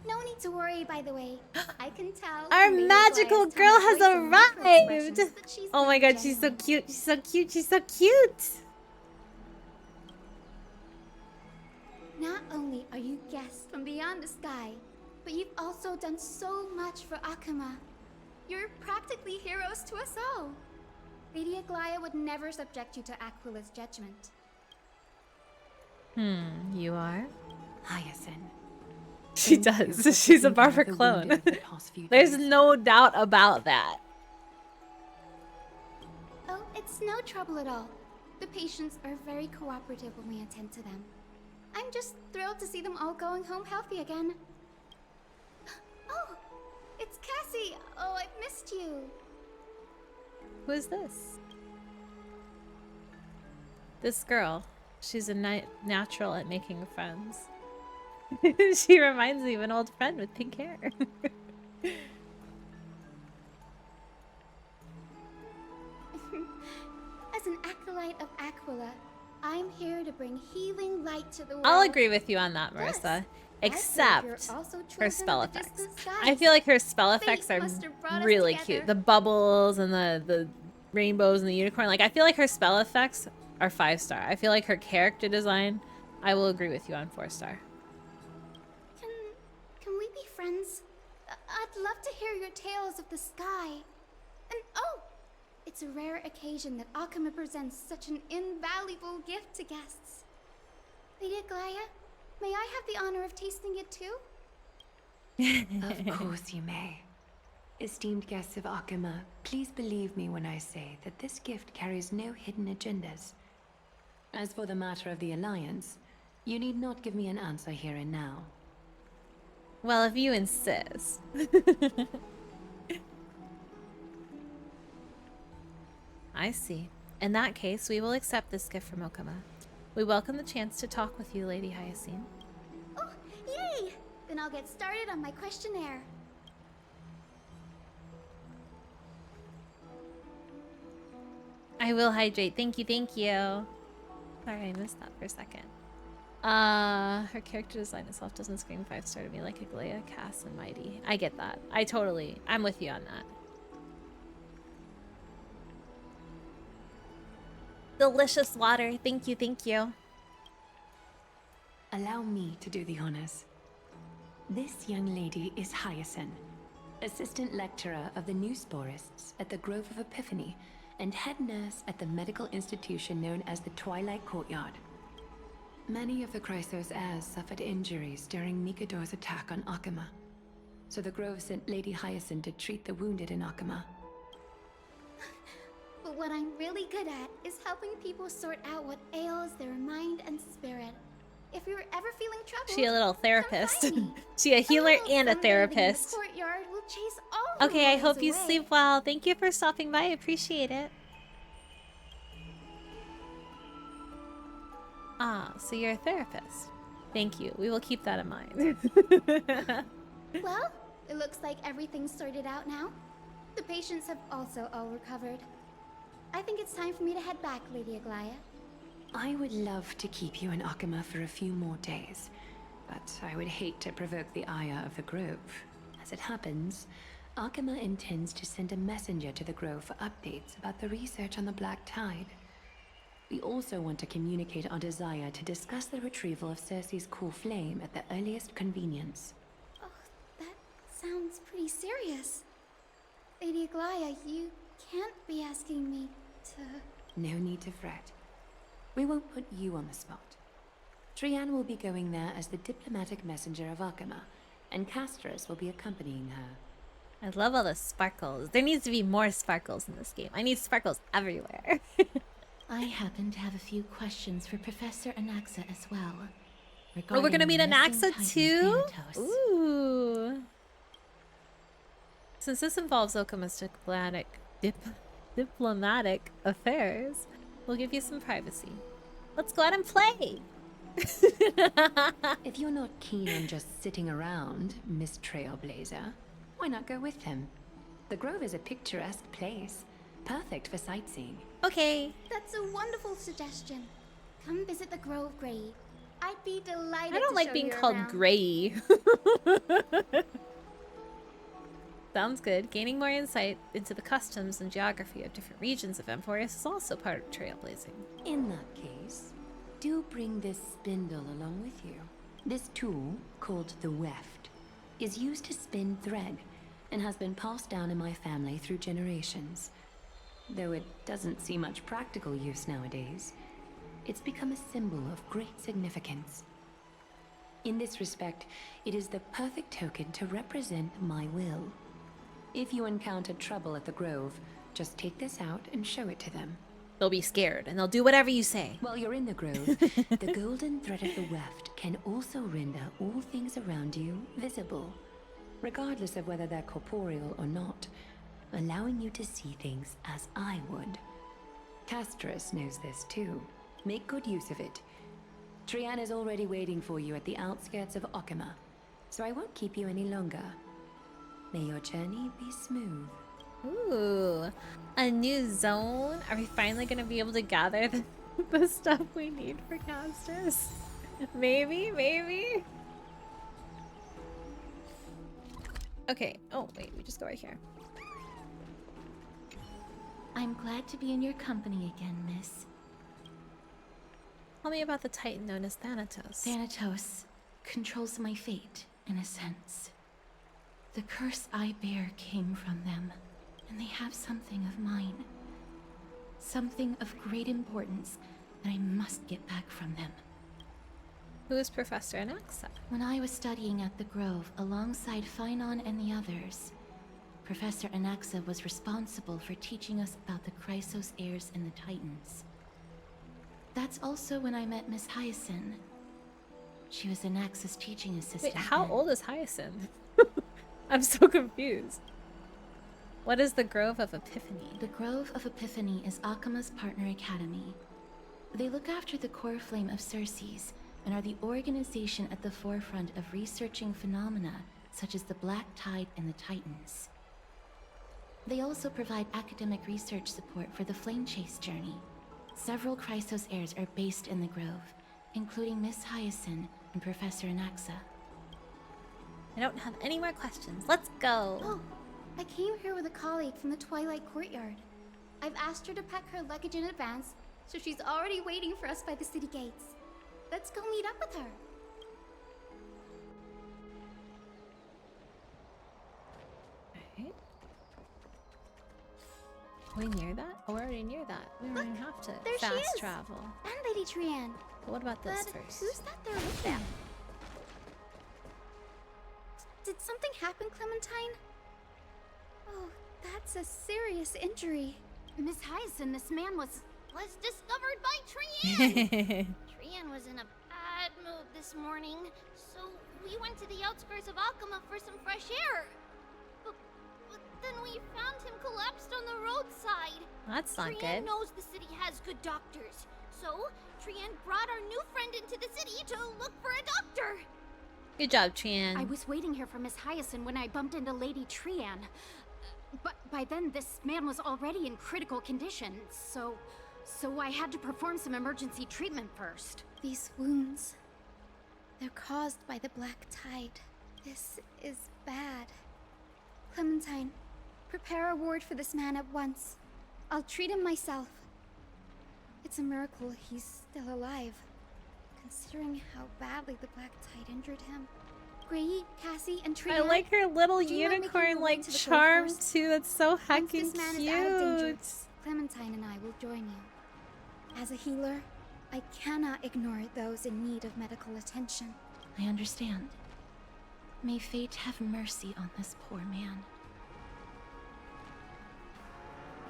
No need to worry, by the way. I can tell. Our from Lady magical Aglaya's girl tone of has voice and micro arrived! expressions that she's Oh my being god, she's so genuine. cute, she's so cute, she's so cute! Not only are you guests from beyond the sky, but you've also done so much for Akuma. You're practically heroes to us all. Lady Aglaya would never subject you to Aquila's judgment. You are? Hyacinth. She does. She's a Barbara clone. There's no doubt about that. Oh, it's no trouble at all. The patients are very cooperative when we attend to them. I'm just thrilled to see them all going home healthy again. Oh, it's Cassie. Oh, I've missed you. Who is this? This girl. She's a natural at making friends. She reminds me of an old friend with pink hair. As an acolyte of Aquila, I'm here to bring healing light to the world. I'll agree with you on that, Plus, Marissa. I've heard you're Except also her chosen spell of the effects. distant skies. I feel like her spell Fate effects are must have brought us really together. cute. The bubbles and the rainbows and the unicorn. Like, I feel like her spell effects are 5-star. I feel like her character design, I will agree with you on 4-star. Can we be friends? I'd love to hear your tales of the sky. And oh, it's a rare occasion that Akuma presents such an invaluable gift to guests. Lady Aglaya, may I have the honor of tasting it too? Of course you may. Esteemed guests of Akuma, please believe me when I say that this gift carries no hidden agendas. As for the matter of the Alliance, you need not give me an answer here and now. Well, if you insist. I see. In that case, we will accept this gift from Okama. We welcome the chance to talk with you, Lady Hyacinth. Oh, yay! Then I'll get started on my questionnaire. I will hydrate. Thank you, thank you. Sorry, I missed that for a second. Her character design itself doesn't scream 5-star to me like Aglaya, Cass, and Mighty. I get that. I'm with you on that. Delicious water. Thank you, thank you. Allow me to do the honors. This young lady is Hyacinth, assistant lecturer of the new sporists at the Grove of Epiphany and head nurse at the medical institution known as the Twilight Courtyard. Many of the Chrysos heirs suffered injuries during Mikador's attack on Akuma, so the Grove sent Lady Hyacinth to treat the wounded in Akuma. But what I'm really good at is helping people sort out what ails their mind and spirit. If you're ever feeling troubled, She a little therapist. come find me. She a healer and a Someday living in the therapist. courtyard will chase all Okay, I worries hope you away. sleep well. Thank you for stopping by. I appreciate it. Ah, so you're a therapist. Thank you. We will keep that in mind. Well, it looks like everything's sorted out now. The patients have also all recovered. I think it's time for me to head back, Lady Aglaya. I would love to keep you in Akama for a few more days, but I would hate to provoke the ire of the Grove. As it happens, Akama intends to send a messenger to the Grove for updates about the research on the Black Tide. We also want to communicate our desire to discuss the retrieval of Circe's core flame at the earliest convenience. Oh, that sounds pretty serious. Lady Aglaya, you can't be asking me to... No need to fret. We won't put you on the spot. Trianne will be going there as the diplomatic messenger of Akama, and Castris will be accompanying her. I love all the sparkles. There needs to be more sparkles in this game. I need sparkles everywhere. I happen to have a few questions for Professor Anaxa as well. Oh, we're gonna meet Anaxa too? Thanatos. Ooh. Since this involves Okama's diplomatic affairs, we'll give you some privacy. Let's go out and play! If you're not keen on just sitting around, Miss Trailblazer, why not go with him? The Grove is a picturesque place, perfect for sightseeing. Okay. That's a wonderful suggestion. Come visit the Grove, Gray. I'd be delighted I don't to like show being you called around. Gray. Sounds good. Gaining more insight into the customs and geography of different regions of Amphoreus is also part of trailblazing. In that case, do bring this spindle along with you. This tool, called the weft, is used to spin thread and has been passed down in my family through generations. Though it doesn't see much practical use nowadays, it's become a symbol of great significance. In this respect, it is the perfect token to represent my will. If you encounter trouble at the Grove, just take this out and show it to them. They'll be scared, and they'll do whatever you say. While you're in the Grove, the golden thread of the weft can also render all things around you visible, regardless of whether they're corporeal or not, allowing you to see things as I would. Castris knows this too. Make good use of it. Trianne is already waiting for you at the outskirts of Akama, so I won't keep you any longer. May your journey be smooth. Ooh, a new zone? Are we finally gonna be able to gather the stuff we need for casters? Maybe, maybe? Okay, oh wait, we just go right here. I'm glad to be in your company again, miss. Tell me about the titan known as Thanatos. Thanatos controls my fate, in a sense. The curse I bear came from them, and they have something of mine. Something of great importance that I must get back from them. Who is Professor Anaxa? When I was studying at the Grove alongside Phainon and the others, Professor Anaxa was responsible for teaching us about the Chrysos heirs and the Titans. That's also when I met Miss Hyacinth. She was Anaxa's teaching assistant. Wait, how old is Hyacinth? I'm so confused. What is the Grove of Epiphany? The Grove of Epiphany is Akama's partner academy. They look after the core flame of Circe's and are the organization at the forefront of researching phenomena such as the Black Tide and the Titans. They also provide academic research support for the Flame Chase journey. Several Chrysos heirs are based in the Grove, including Miss Hyacinth and Professor Anaxa. I don't have any more questions. Let's go. Oh, I came here with a colleague from the Twilight Courtyard. I've asked her to pack her luggage in advance, so she's already waiting for us by the city gates. Let's go meet up with her. Alright. Are we near that? Oh, we're already near that. We don't even have to There she fast is. travel. And Lady Trianne. But what about this But first? who's that there with them? Did something happen, Clementine? Oh, that's a serious injury. Miss Hyacinth, this man was discovered by Trianne. Trianne was in a bad mood this morning, so we went to the outskirts of Akama for some fresh air. But then we found him collapsed on the roadside. That's not Trianne good. knows the city has good doctors, so Trianne brought our new friend into the city to look for a doctor. Good job, Trian. I was waiting here for Miss Hyacinth when I bumped into Lady Trian. But by then, this man was already in critical condition, so I had to perform some emergency treatment first. These wounds, they're caused by the Black Tide. This is bad. Clementine, prepare a ward for this man at once. I'll treat him myself. It's a miracle he's still alive, considering how badly the Black Tide injured him. Gray, Cassie, and Trian. I like her little unicorn like charm too. That's so heckin' Once this man cute. is out of danger, Clementine and I will join you. As a healer, I cannot ignore those in need of medical attention. I understand. May fate have mercy on this poor man.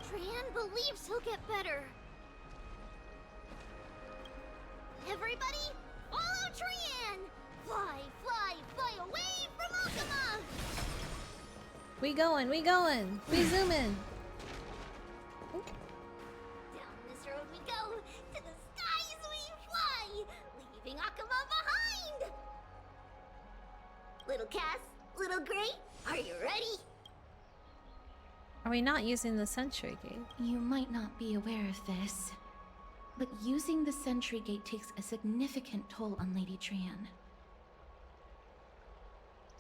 Trian believes he'll get better. Everybody, follow Trian! Fly, fly, fly away from Akuma! We going, we going. We zooming. Down this road we go, to the skies we fly, leaving Akuma behind! Little Cass, little Gray, are you ready? Are we not using the sentry gate? You might not be aware of this, but using the sentry gate takes a significant toll on Lady Trian.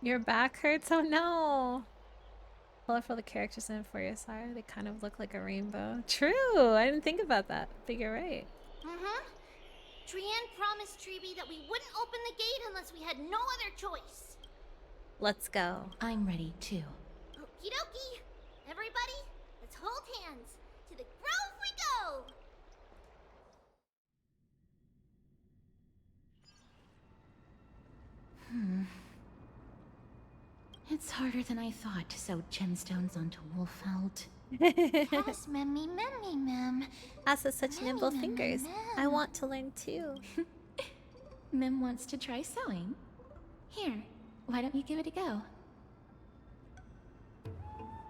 Your back hurts? Oh no! Colorful the characters in Amphoreus are. They kind of look like a rainbow. True! I didn't think about that, but you're right. Trian promised Treeby that we wouldn't open the gate unless we had no other choice. Let's go. I'm ready too. Okie dokie. Everybody, let's hold hands. To the grove we go! It's harder than I thought to sew gemstones onto wool felt. Yes, memmy, mem. Asa has such nimble fingers. I want to learn too. Mem wants to try sewing. Here, why don't you give it a go?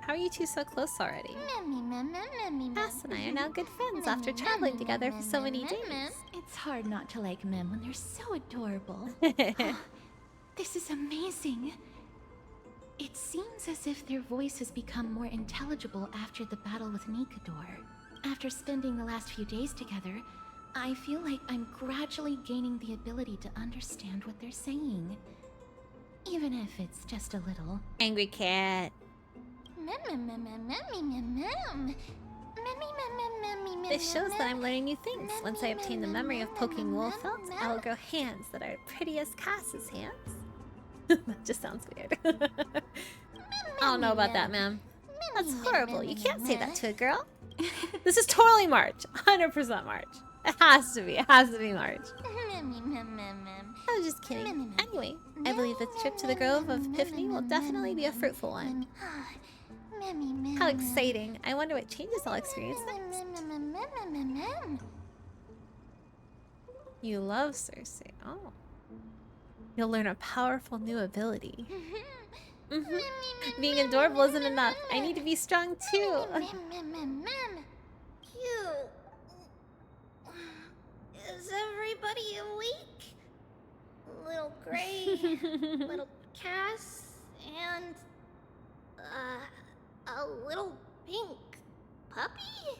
How are you two so close already? Memmy. Asa and I are now good friends after traveling together for so many days. It's hard not to like Mem when they're so adorable. This is amazing. It seems as if their voice has become more intelligible after the battle with Nikador. After spending the last few days together, I feel like I'm gradually gaining the ability to understand what they're saying. Even if it's just a little. Angry cat. This shows that I'm learning new things. Once I obtain the memory of poking wool felt, I will grow hands that are pretty as Cass's hands. That just sounds weird. I don't know about that, ma'am. That's horrible. You can't say that to a girl. This is totally March. 100% March. It has to be. It has to be March. I was just kidding. Anyway, I believe the trip to the Grove of Epiphany will definitely be a fruitful one. How exciting. I wonder what changes I'll experience next. You love Cersei. Oh. You'll learn a powerful new ability. Being adorable isn't enough. I need to be strong too. Cute. Is everybody awake? Little Gray, little Cass, and a little pink puppy?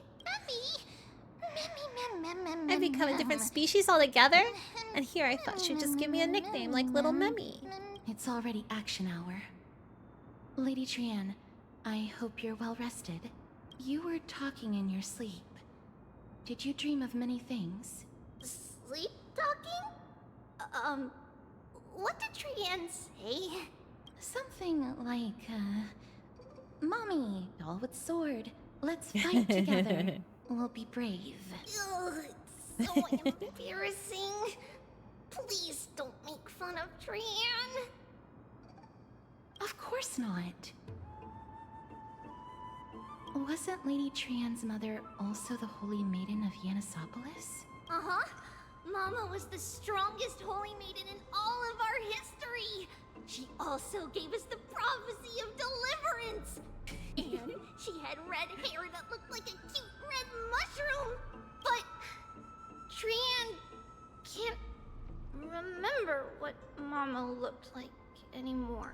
I've become a different species altogether, and here I thought she'd just give me a nickname like Little Memmy. It's already action hour. Lady Trian, I hope you're well rested. You were talking in your sleep. Did you dream of many things? Sleep talking? What did Trian say? Something like, Mommy, doll with sword. Let's fight together. We'll be brave. Ugh, it's so embarrassing. Please don't make fun of Trian. Of course not. Wasn't Lady Trian's mother also the Holy Maiden of Yanisopolis? Uh-huh. Mama was the strongest holy maiden in all of our history. She also gave us the prophecy of deliverance. And she had red hair that looked like a cute red mushroom. But Trian can't remember what Mama looked like anymore.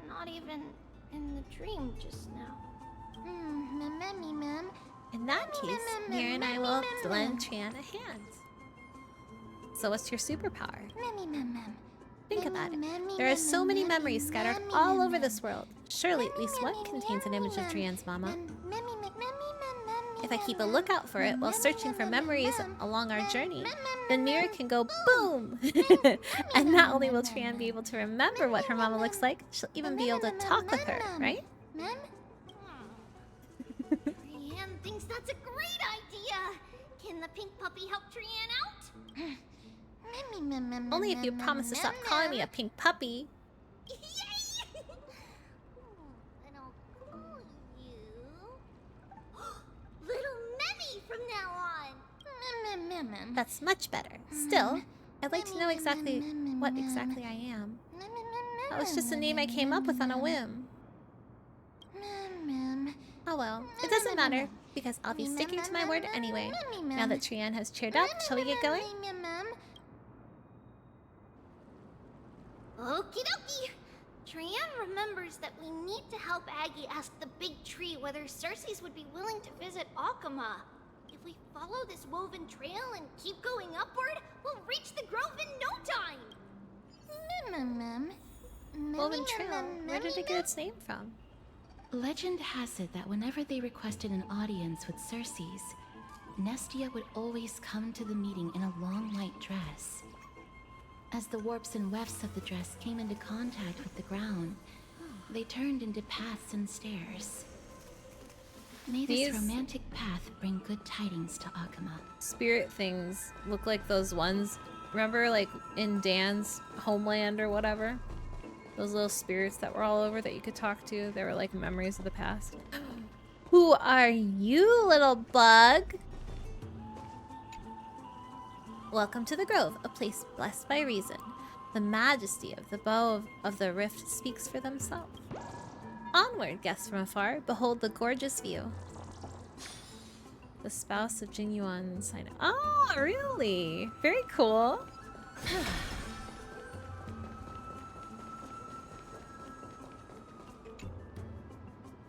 Not even in the dream just now. In that case, Mira and I will lend Tran a hand. So what's your superpower? Think about it. There are so many memories scattered all over this world. Surely at least one contains an image of Trian's mama. If I keep a lookout for it while searching for memories along our journey, then Mira can go boom! And not only will Trian be able to remember what her mama looks like, she'll even be able to talk with her, right? Trian thinks that's a great idea! Can the pink puppy help Trian out? Only if you promise to stop calling me a pink puppy. Yay! And I'll call you... Little Memmy from now on! That's much better. Still, I'd like to know exactly what exactly I am. That was just a name I came up with on a whim. Oh well, it doesn't matter, because I'll be sticking to my word anyway. Now that Trian has cheered up, shall we get going? Okie dokie! Trian remembers that we need to help Aggie ask the big tree whether Cersei's would be willing to visit Akama. If we follow this woven trail and keep going upward, we'll reach the grove in no time! Woven Trail, where did it get its name from? Legend has it that whenever they requested an audience with Cersei's, Nestia would always come to the meeting in a long white dress. As the warps and wefts of the dress came into contact with the ground, they turned into paths and stairs. May this romantic path bring good tidings to Akama. Spirit things look like those ones. Remember, like, in Dan's homeland or whatever? Those little spirits that were all over that you could talk to. They were like memories of the past. Who are you, little bug? Welcome to the Grove, a place blessed by reason. The majesty of the bow of the rift speaks for themselves. Onward, guests from afar, behold the gorgeous view. The spouse of Jing Yuan sign. Oh, really? Very cool.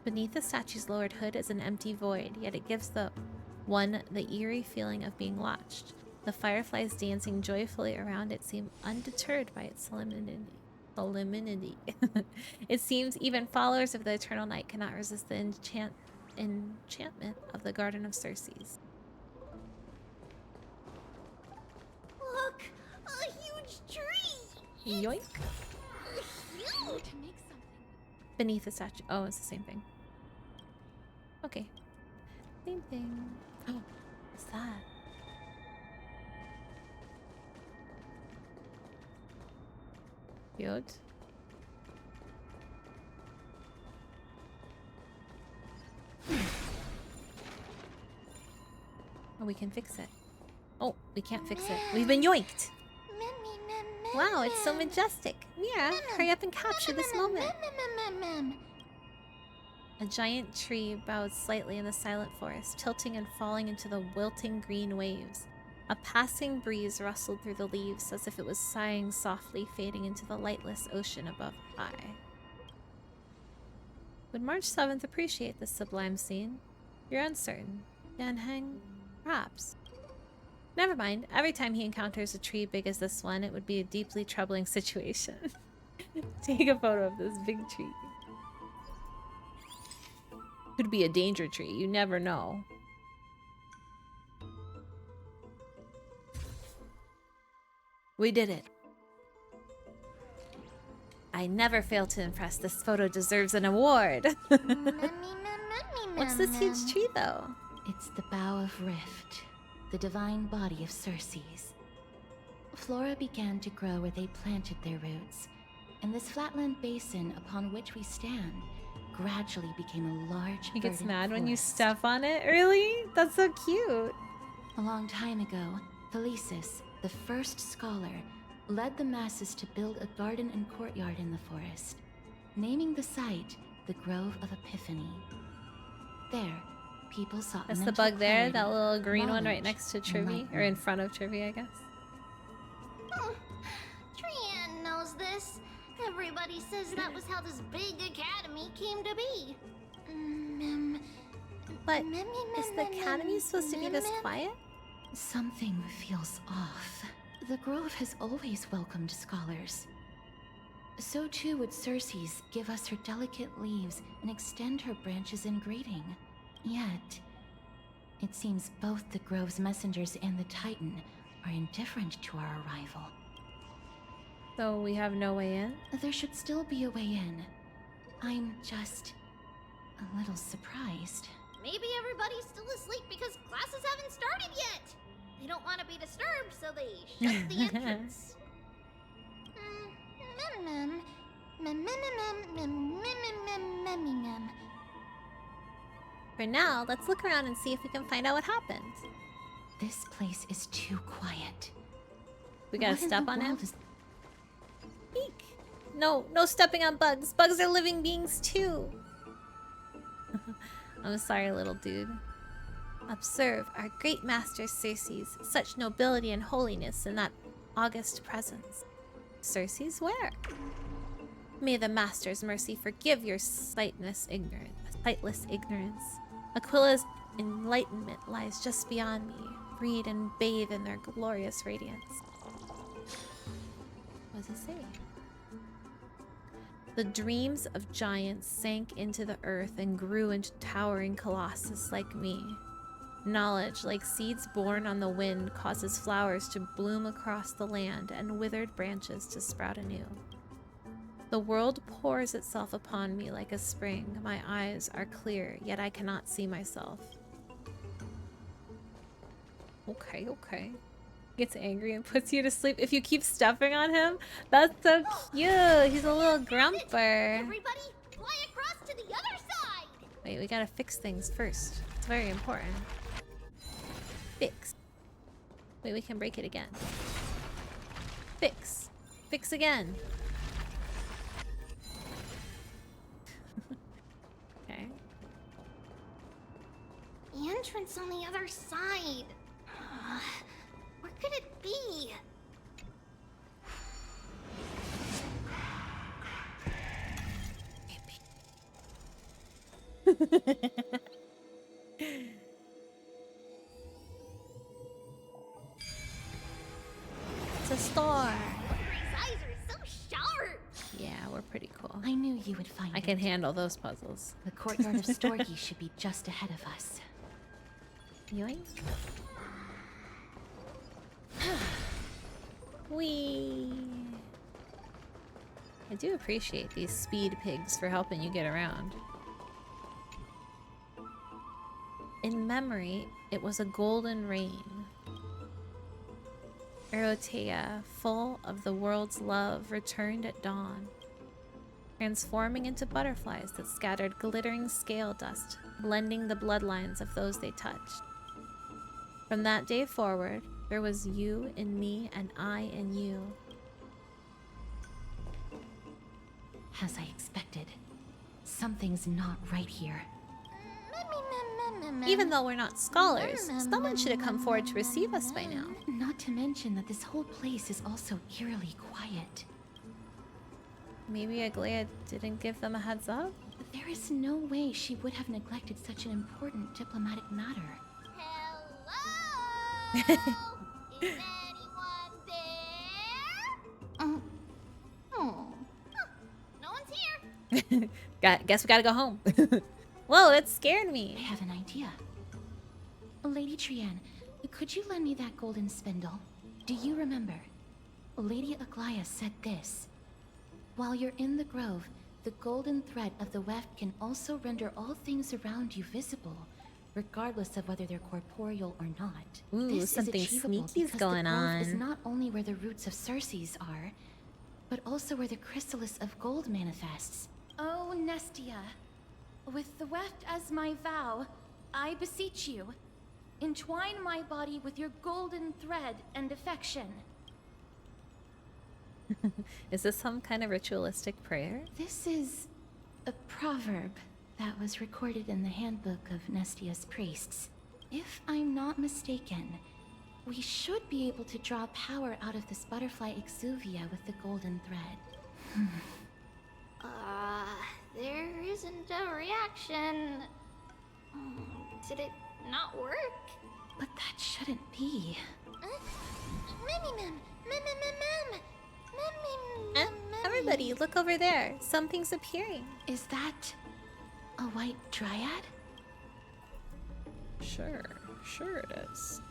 Beneath the statue's lowered hood is an empty void, yet it gives the eerie feeling of being watched. The fireflies dancing joyfully around it seem undeterred by its solemnity. It seems even followers of the Eternal Night cannot resist the enchantment of the Garden of Cersei's. Look! A huge tree! Yoink! Huge! Beneath the statue. Oh, it's the same thing. Okay. Same thing. Oh, what's that? Cute. Oh, we can fix it. Oh, we can't fix it. We've been yoinked! Wow, it's so majestic. Mira, hurry up and capture this moment. A giant tree bowed slightly in the silent forest, tilting and falling into the wilting green waves. A passing breeze rustled through the leaves as if it was sighing softly, fading into the lightless ocean above high. Would March 7th appreciate this sublime scene? You're uncertain. Yanheng? Perhaps. Never mind. Every time he encounters a tree big as this one, it would be a deeply troubling situation. Take a photo of this big tree. Could be a danger tree. You never know. We did it. I never fail to impress. This photo deserves an award. What's this huge tree, though? It's the Bough of Rift, the divine body of Cersei's. Flora began to grow where they planted their roots, and this flatland basin upon which we stand gradually became a large. He gets verdant mad when you forest. step on it? Really? That's so cute. A long time ago, Thelesis, the first scholar, led the masses to build a garden and courtyard in the forest, naming the site the Grove of Epiphany. There, people sought That's the mental bug there, clarity, that little green one right knowledge, next to and Trivy, or in enlightenment. front of Trivy, I guess. Trian knows this. Everybody says that was how this big academy came to be. But is the academy supposed to be this quiet? Something feels off. The Grove has always welcomed scholars. So too would Circe's give us her delicate leaves and extend her branches in greeting. Yet, it seems both the Grove's messengers and the Titan are indifferent to our arrival. So we have no way in? There should still be a way in. I'm just a little surprised. Maybe everybody's still asleep because classes haven't started yet. They don't want to be disturbed, so they shut the entrance. For now, let's look around and see if we can find out what happened. This place is too quiet. We gotta What in step the on him? world is- Eek! No, no stepping on bugs. Bugs are living beings too. I'm sorry, little dude. Observe our great master Circe's such nobility and holiness in that august presence. Circe's where? May the master's mercy forgive your sightless ignorance. Aquila's enlightenment lies just beyond me. Read and bathe in their glorious radiance. What does it say? The dreams of giants sank into the earth and grew into towering colossus like me. Knowledge, like seeds born on the wind, causes flowers to bloom across the land and withered branches to sprout anew. The world pours itself upon me like a spring. My eyes are clear, yet I cannot see myself. Okay, okay. Gets angry and puts you to sleep if you keep stepping on him. That's so cute. He's a little grumper. Everybody, fly across to the other side. Wait, we gotta fix things first. It's very important. Fix. Wait, we can break it again. Fix. Fix again. Okay. The entrance on the other side. Where could it be? It's a star. His eyes are so sharp. Yeah, we're pretty cool. I knew you would find I can handle those puzzles. The courtyard of Storky should be just ahead of us. Yoink. Whee! I do appreciate these speed pigs for helping you get around. In memory, it was a golden rain. Erotea, full of the world's love, returned at dawn, transforming into butterflies that scattered glittering scale dust, blending the bloodlines of those they touched. From that day forward, there was you in me and I in you. As I expected, something's not right here. Even though we're not scholars, someone should have come forward to receive us by now. Not to mention that this whole place is also eerily quiet. Maybe Aglaya didn't give them a heads up? There is no way she would have neglected such an important diplomatic matter. Hello? Is anyone there? No one's here. Guess we gotta go home. Whoa, that scared me. I have an idea. Lady Trian, could you lend me that golden spindle? Do you remember? Lady Aglaya said this. While you're in the grove, the golden thread of the weft can also render all things around you visible, regardless of whether they're corporeal or not. Ooh, this something is achievable sneaky's because going the grove on. is not only where the roots of Circe's are, but also where the chrysalis of gold manifests. Oh, Nestia, with the weft as my vow, I beseech you, entwine my body with your golden thread and affection. Is this some kind of ritualistic prayer? This is a proverb that was recorded in the handbook of Nestia's priests. If I'm not mistaken, We should be able to draw power out of this butterfly exuvia with the golden thread. There isn't a reaction. Did it not work? But that shouldn't be. Everybody, look over there. Something's appearing. Is that a white dryad? Sure it is.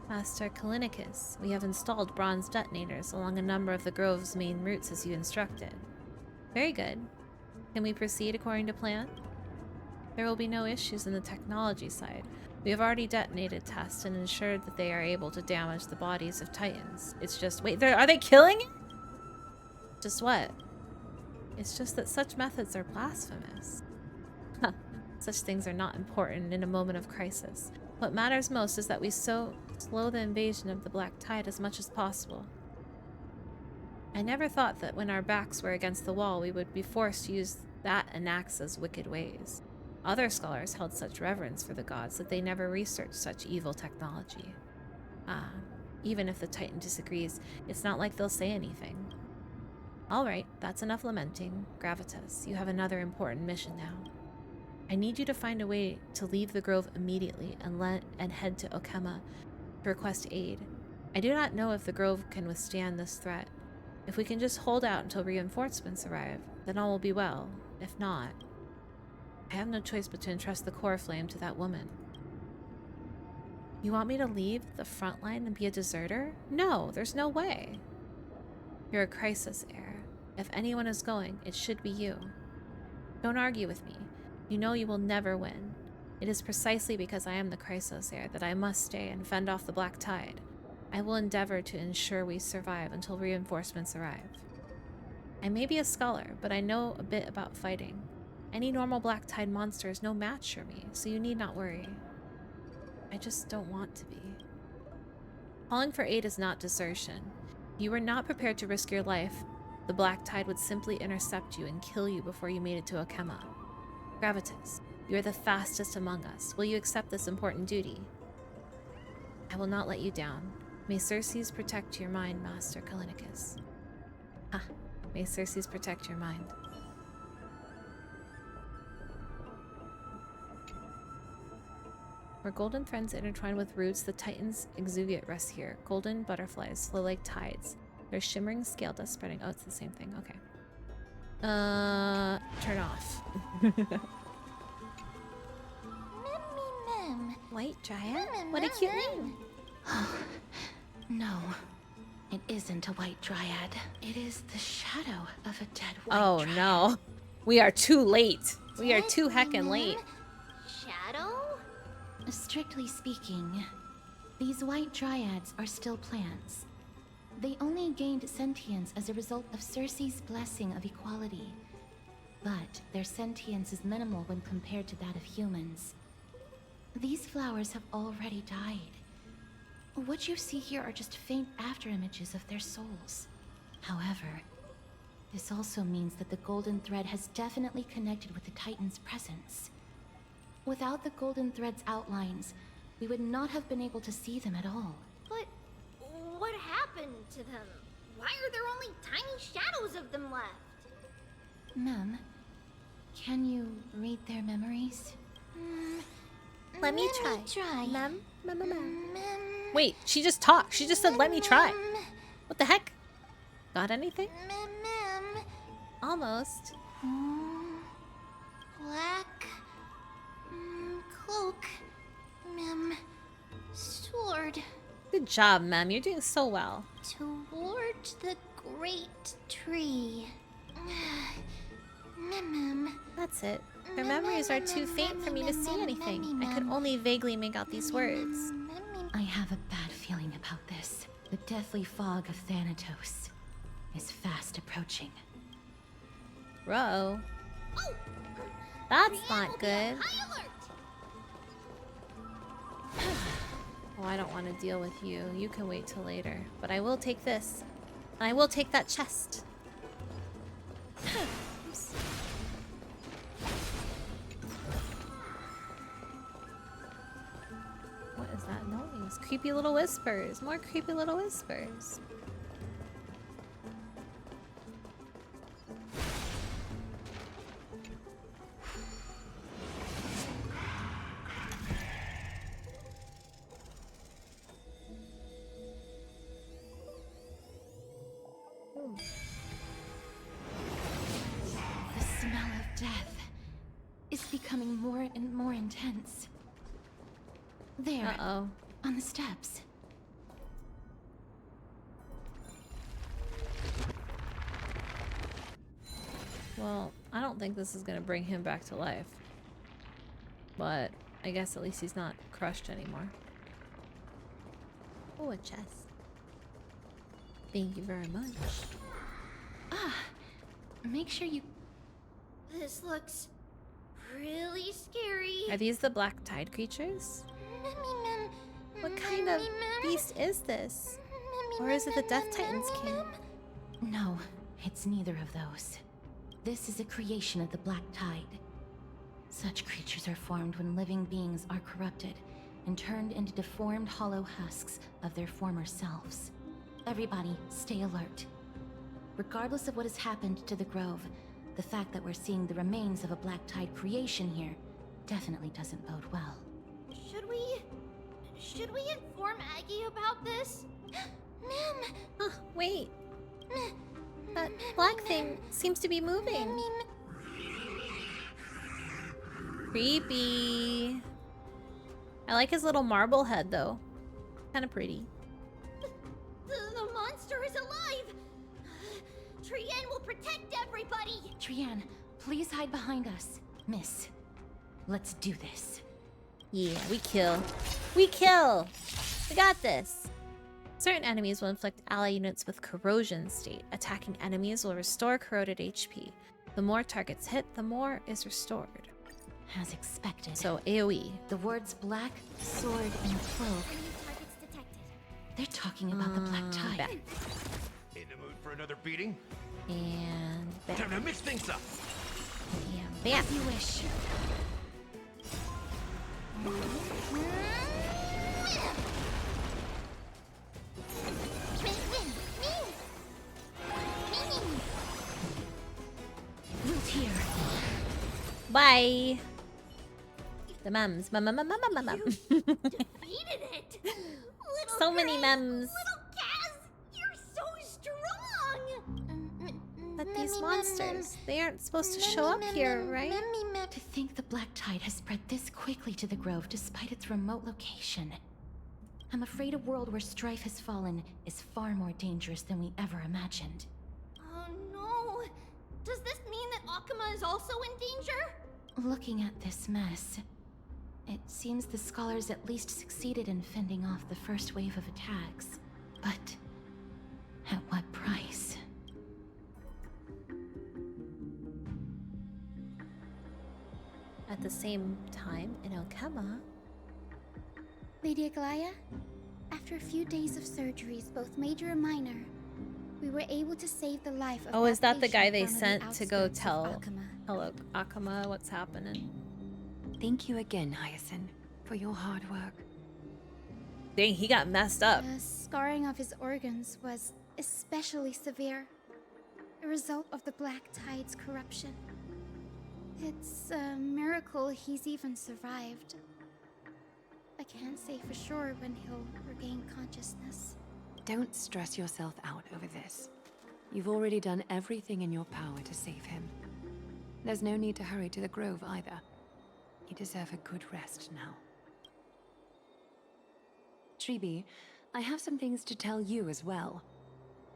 Master Kalinicus, we have installed bronze detonators along a number of the grove's main routes as you instructed. Very good. Can we proceed according to plan? There will be no issues in the technology side. We have already detonated tests and ensured that they are able to damage the bodies of Titans. It's just— wait, are they killing it? Just what? It's just that such methods are blasphemous. Huh. Such things are not important in a moment of crisis. What matters most is that we slow the invasion of the Black Tide as much as possible. I never thought that when our backs were against the wall, we would be forced to use that and Naxa's wicked ways. Other scholars held such reverence for the gods that they never researched such evil technology. Even if the Titan disagrees, it's not like they'll say anything. Alright, that's enough lamenting. Gravitas, you have another important mission now. I need you to find a way to leave the grove immediately and head to Okema to request aid. I do not know if the grove can withstand this threat. If we can just hold out until reinforcements arrive, then all will be well. If not, I have no choice but to entrust the core flame to that woman. You want me to leave the front line and be a deserter? No, there's no way. You're a crisis heir. If anyone is going, it should be you. Don't argue with me. You know you will never win. It is precisely because I am the crisis heir that I must stay and fend off the Black Tide. I will endeavor to ensure we survive until reinforcements arrive. I may be a scholar, but I know a bit about fighting. Any normal Black Tide monster is no match for me, so you need not worry. I just don't want to be. Calling for aid is not desertion. If you were not prepared to risk your life, the Black Tide would simply intercept you and kill you before you made it to Okema. Gravitas, you are the fastest among us. Will you accept this important duty? I will not let you down. May Circes protect your mind, Master Kalinicus. May Circes protect your mind. Where golden threads intertwine with roots, the Titan's exuviate rests here. Golden butterflies flow like tides. Their shimmering scale dust spreading. Oh, it's the same thing. Okay. Turn off. White Dryad? What a cute name. No, it isn't a white dryad. It is the shadow of a dead white Oh dryad. no. We are too late. We are too heckin' late. Shadow? Strictly speaking, these white dryads are still plants. They only gained sentience as a result of Circe's blessing of equality. But their sentience is minimal when compared to that of humans. These flowers have already died. What you see here are just faint afterimages of their souls. However, this also means that the golden thread has definitely connected with the Titan's presence. Without the golden thread's outlines, we would not have been able to see them at all. But what happened to them? Why are there only tiny shadows of them left? Mem, can you read their memories? Let me try. Try. Mem? Wait, she just talked. She just said, let me try. What the heck? Got anything? Almost. Black cloak, sword. Good job, Mem. You're doing so well. Toward the great tree. That's it. Her memories are too faint for me to see anything. I could only vaguely make out these words. I have a bad feeling about this. The deathly fog of Thanatos is fast approaching. Bro. That's not good. Oh, I don't want to deal with you. You can wait till later. But I will take this. And I will take that chest. Oops. What is that noise? Creepy little whispers. More creepy little whispers. The smell of death is becoming more and more intense. There. Uh-oh. On the steps. Well, I don't think this is gonna bring him back to life. But I guess at least he's not crushed anymore. Oh, a chest. Thank you very much. Ah, make sure you... This looks really scary. Are these the black tide creatures? What kind of beast is this? Or is it the Death Titan's king? No, it's neither of those. This is a creation of the Black Tide. Such creatures are formed when living beings are corrupted and turned into deformed hollow husks of their former selves. Everybody, stay alert. Regardless of what has happened to the Grove, the fact that we're seeing the remains of a Black Tide creation here definitely doesn't bode well. Should we inform Aggie about this? Ma'am! Huh, wait. That black thing seems to be moving. Creepy. I like his little marble head though. Kind of pretty. The monster is alive! Trienne will protect everybody! Trienne, please hide behind us. Miss, let's do this. Yeah, we kill. We kill! We got this! Certain enemies will inflict ally units with corrosion state. Attacking enemies will restore corroded HP. The more targets hit, the more is restored. As expected. So AoE. The words black, sword, and cloak. Targets detected. They're talking about the Black Tide. Back. In the mood for another beating? And back. Time to mix things up! And bam. As you wish. Root here. Bye. The mums. Mum. Defeated it! So many mums. Little Kaz, you're so strong! But these monsters, they aren't supposed to show up here, right? To think the Black Tide has spread this quickly to the Grove despite its remote location. I'm afraid a world where strife has fallen is far more dangerous than we ever imagined. Oh no! Does this mean that Akuma is also in danger? Looking at this mess, it seems the scholars at least succeeded in fending off the first wave of attacks. But at what price? At the same time, in Okema, Lady Aglaya, after a few days of surgeries, both major and minor, we were able to save the life of is that the guy they patient found on the sent to go outskirts of tell Akuma. hello Akuma what's happening? Thank you again, Hyacinth, for your hard work. Dang, he got messed up. The scarring of his organs was especially severe, a result of the Black Tide's corruption. It's a miracle he's even survived. I can't say for sure when he'll regain consciousness. Don't stress yourself out over this. You've already done everything in your power to save him. There's no need to hurry to the Grove either. You deserve a good rest now. Tribi, I have some things to tell you as well.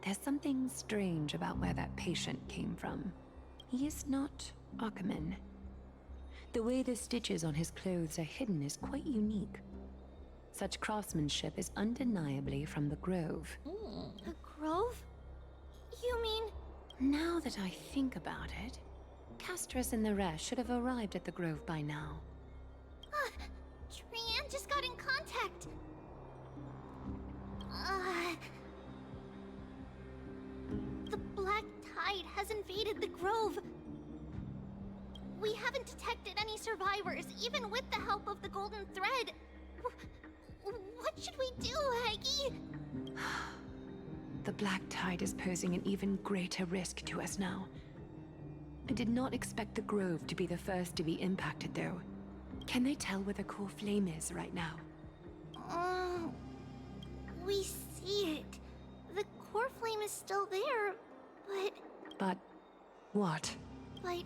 There's something strange about where that patient came from. He is not Akuman. The way the stitches on his clothes are hidden is quite unique. Such craftsmanship is undeniably from the Grove. The Grove? You mean... Now that I think about it, Castris and the rest should have arrived at the Grove by now. Trienne just got in contact. The Black Tide has invaded the grove. We haven't detected any survivors, even with the help of the Golden Thread. What should we do, Aggie? The Black Tide is posing an even greater risk to us now. I did not expect the Grove to be the first to be impacted, though. Can they tell where the core flame is right now? We see it. The core flame is still there, but... But... what? But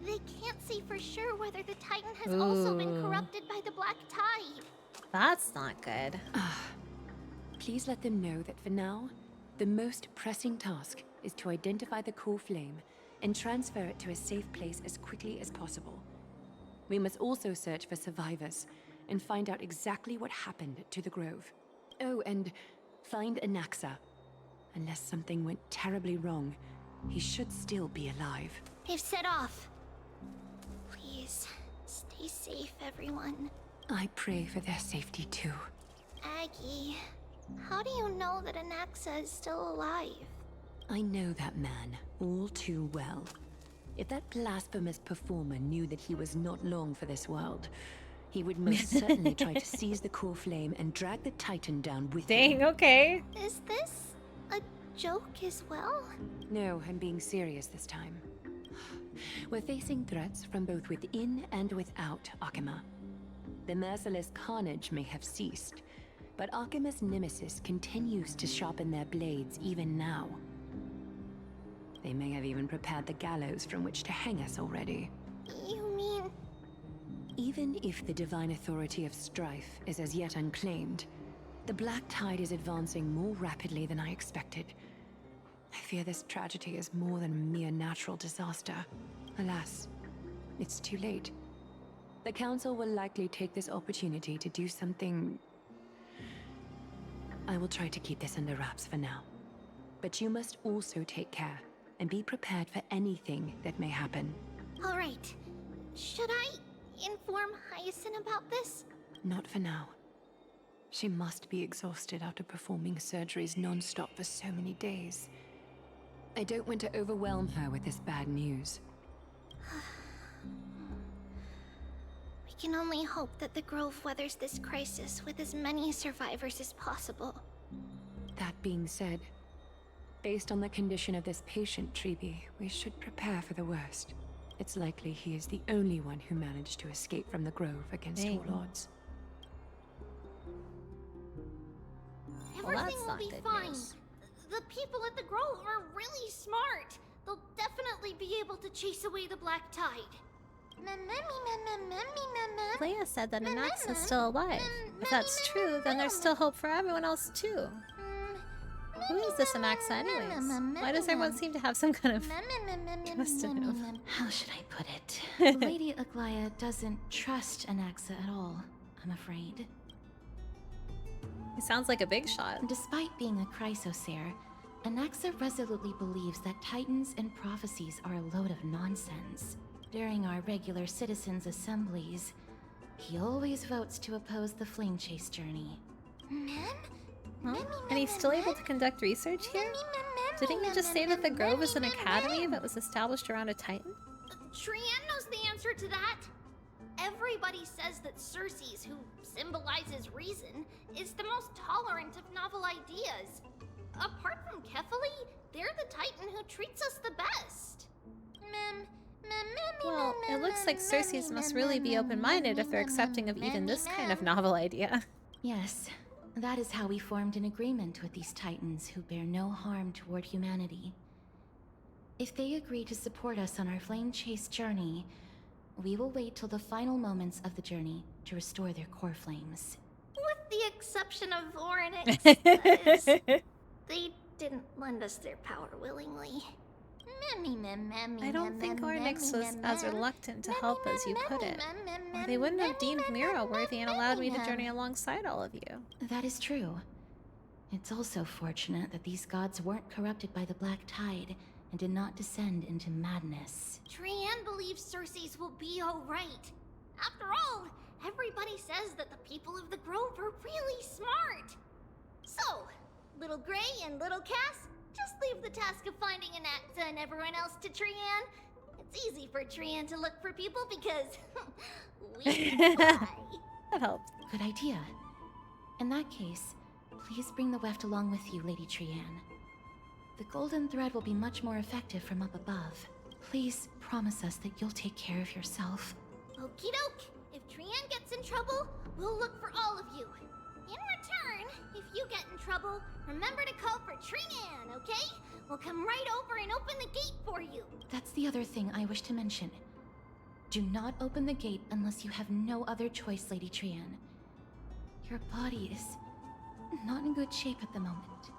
they can't say for sure whether the Titan has also been corrupted by the Black Tide. That's not good. Please let them know that for now, the most pressing task is to identify the core flame and transfer it to a safe place as quickly as possible. We must also search for survivors and find out exactly what happened to the Grove. Oh, and find Anaxa. Unless something went terribly wrong, he should still be alive. They've set off. Please, stay safe, everyone. I pray for their safety too. Aggie, how do you know that Anaxa is still alive? I know that man all too well. If that blasphemous performer knew that he was not long for this world, he would most certainly try to seize the core flame and drag the Titan down with him. Dang, okay. Is this a joke as well? No, I'm being serious this time. We're facing threats from both within and without Akima. The merciless carnage may have ceased, but Akima's nemesis continues to sharpen their blades even now. They may have even prepared the gallows from which to hang us already. You mean... Even if the divine authority of strife is as yet unclaimed, the Black Tide is advancing more rapidly than I expected. I fear this tragedy is more than a mere natural disaster. Alas, it's too late. The Council will likely take this opportunity to do something... I will try to keep this under wraps for now. But you must also take care and be prepared for anything that may happen. All right. Should I inform Hyacinth about this? Not for now. She must be exhausted after performing surgeries non-stop for so many days. I don't want to overwhelm her with this bad news. We can only hope that the Grove weathers this crisis with as many survivors as possible. That being said, based on the condition of this patient, Tribi, we should prepare for the worst. It's likely he is the only one who managed to escape from the Grove against all odds. Everything will be fine. The people at the Grove are really smart. They'll definitely be able to chase away the Black Tide. Leia said that Anaxa is still alive. If that's true, then there's still hope for everyone else too. Who is this Anaxa anyways? Why does everyone seem to have some kind of trust in him? How should I put it? Lady Aglaya doesn't trust Anaxa at all, I'm afraid. He sounds like a big shot. Despite being a Chrysosaur, Anaxa resolutely believes that Titans and prophecies are a load of nonsense. During our regular citizens' assemblies, he always votes to oppose the flame chase journey. Huh? And he's still able to conduct research here? Didn't you just say that the Grove is an academy that was established around a Titan? Trian knows the answer to that. Everybody says that Circes, who symbolizes reason, is the most tolerant of novel ideas. Apart from Kefali, they're the Titan who treats us the best. Well, it looks like Circes must really be open-minded if they're accepting of even this kind of novel idea. Yes, that is how we formed an agreement with these Titans who bear no harm toward humanity. If they agree to support us on our flame chase journey, we will wait till the final moments of the journey to restore their core flames. With the exception of Voronix, that is, they didn't lend us their power willingly. I don't think Ornyx was as reluctant to help as you put it. Or they wouldn't have deemed Mira worthy and allowed me to journey alongside all of you. That is true. It's also fortunate that these gods weren't corrupted by the Black Tide and did not descend into madness. Trian believes Circes will be alright. After all, everybody says that the people of the Grove are really smart. So, Little Gray and Little Cass, just leave the task of finding Anaxa and everyone else to Trian. It's easy for Trian to look for people because we fly. That helps. Good idea. In that case, please bring the weft along with you, Lady Trian. The golden thread will be much more effective from up above. Please promise us that you'll take care of yourself. Okie doke. If Trian gets in trouble, we'll look for all of you. In return, if you get in trouble, remember to call for Trian, okay? We'll come right over and open the gate for you. That's the other thing I wish to mention. Do not open the gate unless you have no other choice, Lady Trian. Your body is not in good shape at the moment.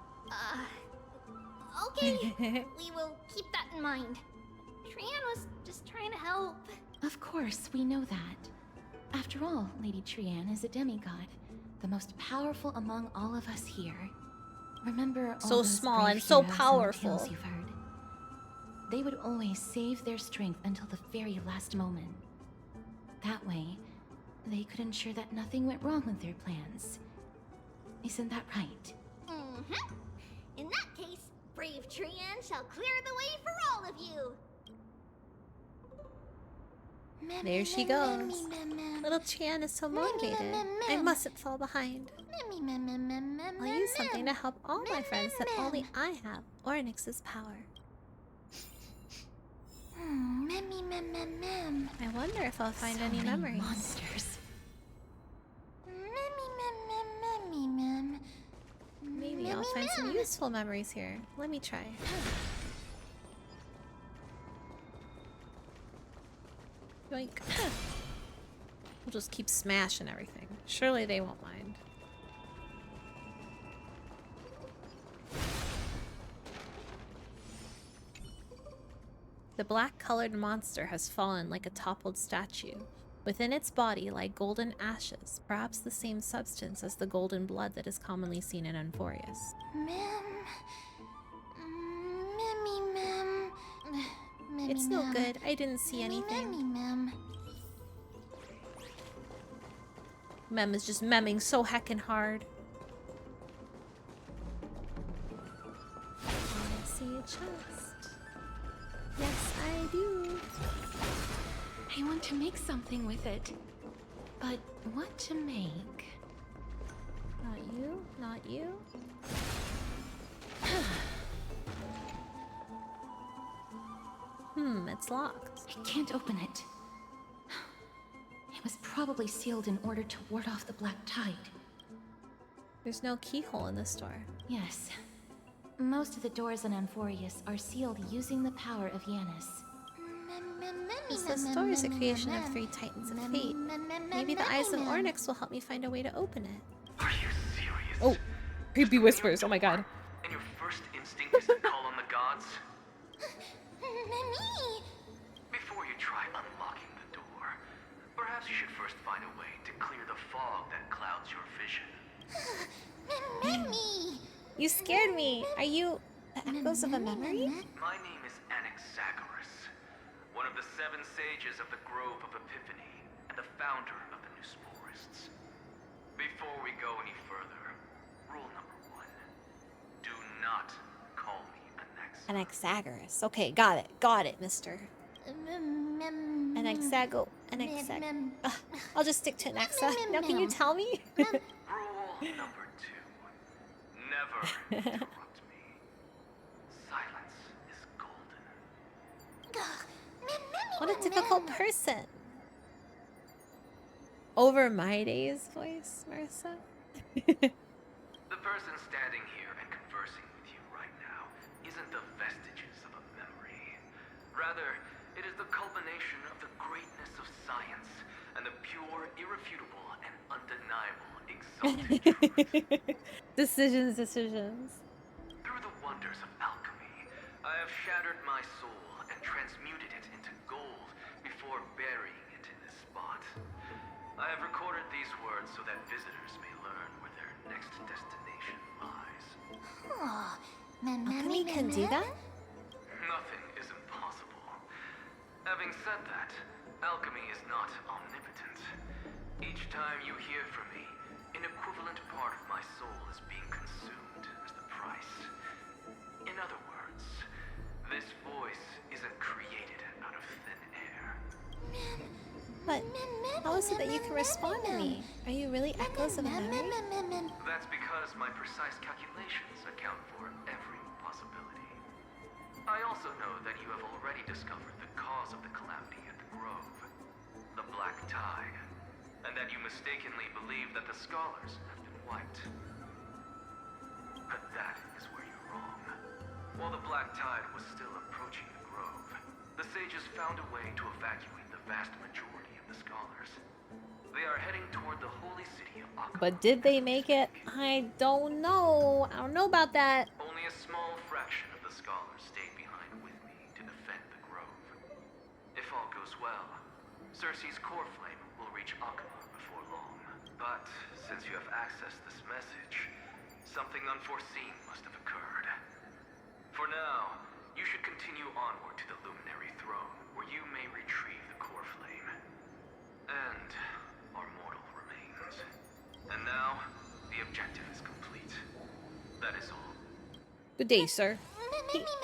Okay. We will keep that in mind. Trian was just trying to help. Of course, we know that. After all, Lady Trian is a demigod, the most powerful among all of us here. Remember all So those small brave and so heroes the powerful. tales you've heard. They would always save their strength until the very last moment. That way, they could ensure that nothing went wrong with their plans. Isn't that right? Mm-hmm. In that case, brave Trian shall clear the way for all of you. There she goes. Little Trian is so motivated. I mustn't fall behind. I'll use something to help all my friends that only I have Ornyx's power. I wonder if I'll find any memories. Monsters. Maybe I'll find some useful memories here. Let me try. Yoink. We'll just keep smashing everything. Surely they won't mind. The black-colored monster has fallen like a toppled statue. Within its body lie golden ashes, perhaps the same substance as the golden blood that is commonly seen in Amphoreus. It's no good. I didn't see anything. Mem is just memming so heckin' hard. I see a chest. Yes, I do. I want to make something with it. But what to make? Not you, not you. It's locked. I can't open it. It was probably sealed in order to ward off the black tide. There's no keyhole in this door. Yes. Most of the doors in Amphoreus are sealed using the power of Yanis. This door is a creation of 3 Titans of Fate. Maybe the Eyes of Ornyx will help me find a way to open it. Are you serious? Oh, creepy whispers. Oh my god. And your first instinct is to call on the gods? Before you try unlocking the door, perhaps you should first find a way to clear the fog that clouds your vision. You scared me. Are you the echoes of a memory? My name is Anaxagoras, one of the 7 sages of the Grove of Epiphany, and the founder of the New Sporists. Before we go any further, rule number 1. Do not call me Anaxagoras. Okay, got it, mister. Anaxago. I'll just stick to Anaxa. Now can you tell me? Rule number 2. Never interrupt me. Silence is golden. What a difficult person. Over my days voice, Marissa. The person standing here and conversing with you right now isn't the vestiges of a memory. Rather, it is the culmination of the greatness of science and the pure, irrefutable, and undeniable exalted truth. Decisions. Through the wonders of alchemy, I have shattered my soul and transmuted it into gold before burying it in this spot. I have recorded these words so that visitors may learn where their next destination lies. Alchemy can do that? Nothing is impossible. Having said that, alchemy is not omnipotent. Each time you hear from me, an equivalent part of my soul is being consumed as the price. In other words, this voice isn't created out of thin air. But how is it that you can respond to me? Are you really echoes of a memory? That's because my precise calculations account for every possibility. I also know that you have already discovered the cause of the calamity at the Grove, the Black Tide, and that you mistakenly believe that the scholars have been wiped. But that is where you're wrong. While the Black Tide was still approaching the Grove, the sages found a way to evacuate the vast majority of the scholars. They are heading toward the holy city of Akaba. But did they make it? I don't know. I don't know about that. Only a small fraction of the scholars stayed behind with me to defend the Grove. If all goes well, Cersei's core flame will reach Akaba before long. But since you have accessed this message, something unforeseen must have occurred. For now, you should continue onward to the Luminary Throne, where you may retrieve the core flame. And our mortal remains. And now, the objective is complete. That is all. Good day, sir.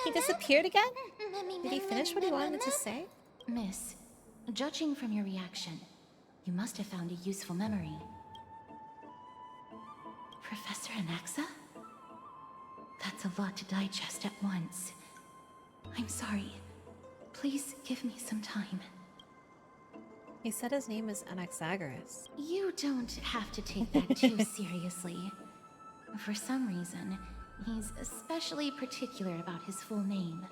He disappeared again? Did he finish what he wanted to say? Miss, judging from your reaction, you must have found a useful memory. Professor Anaxa? That's a lot to digest at once. I'm sorry. Please give me some time. He said his name is Anaxagoras. You don't have to take that too seriously. For some reason, he's especially particular about his full name.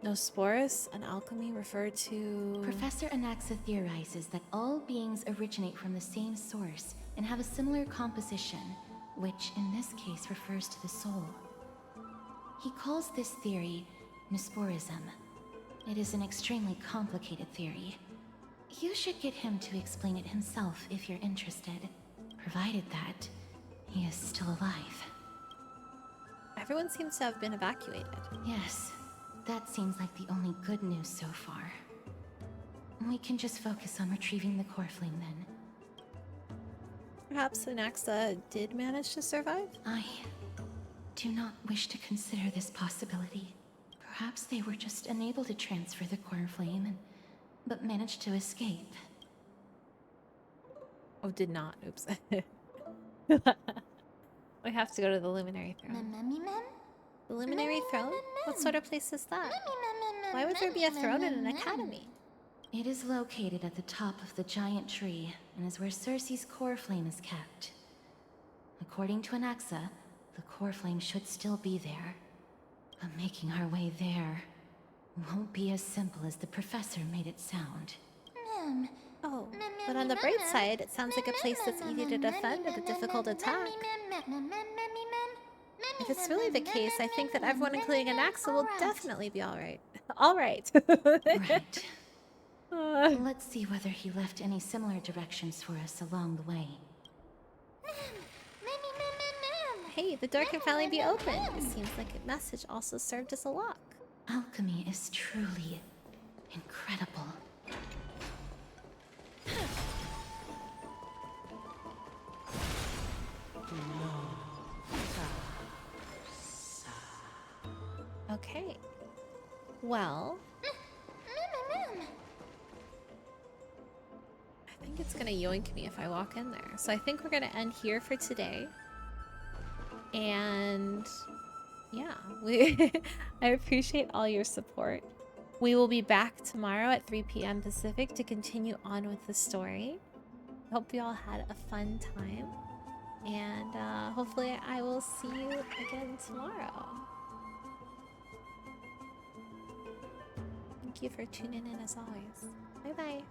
Nosporus and alchemy refer to... Professor Anaxa theorizes that all beings originate from the same source and have a similar composition, which in this case refers to the soul. He calls this theory Nosporism. It is an extremely complicated theory. You should get him to explain it himself if you're interested, provided that he is still alive. Everyone seems to have been evacuated. Yes, that seems like the only good news so far. We can just focus on retrieving the core flame then. Perhaps Anaxa did manage to survive? I do not wish to consider this possibility. Perhaps they were just unable to transfer the core flame, but managed to escape. Oh, did not. Oops. We have to go to the Luminary Throne. The Luminary Throne? What sort of place is that? Why would there be a throne in an academy? It is located at the top of the giant tree, and is where Cersei's core flame is kept. According to Anaxa, the core flame should still be there. But making our way there won't be as simple as the professor made it sound. Oh, but on the bright side, it sounds like a place that's easy to defend and a difficult attack. If it's really the case, I think that everyone, including Anaxa, will definitely be alright. Alright. Right. Let's see whether he left any similar directions for us along the way. Hey, the door can finally be opened. It seems like a message also served as a lock. Alchemy is truly incredible. Okay. Well... I think it's gonna yoink me if I walk in there. So I think we're gonna end here for today. And... yeah, I appreciate all your support. We will be back tomorrow at 3 p.m. Pacific to continue on with the story. Hope you all had a fun time. And hopefully I will see you again tomorrow. Thank you for tuning in as always. Bye-bye.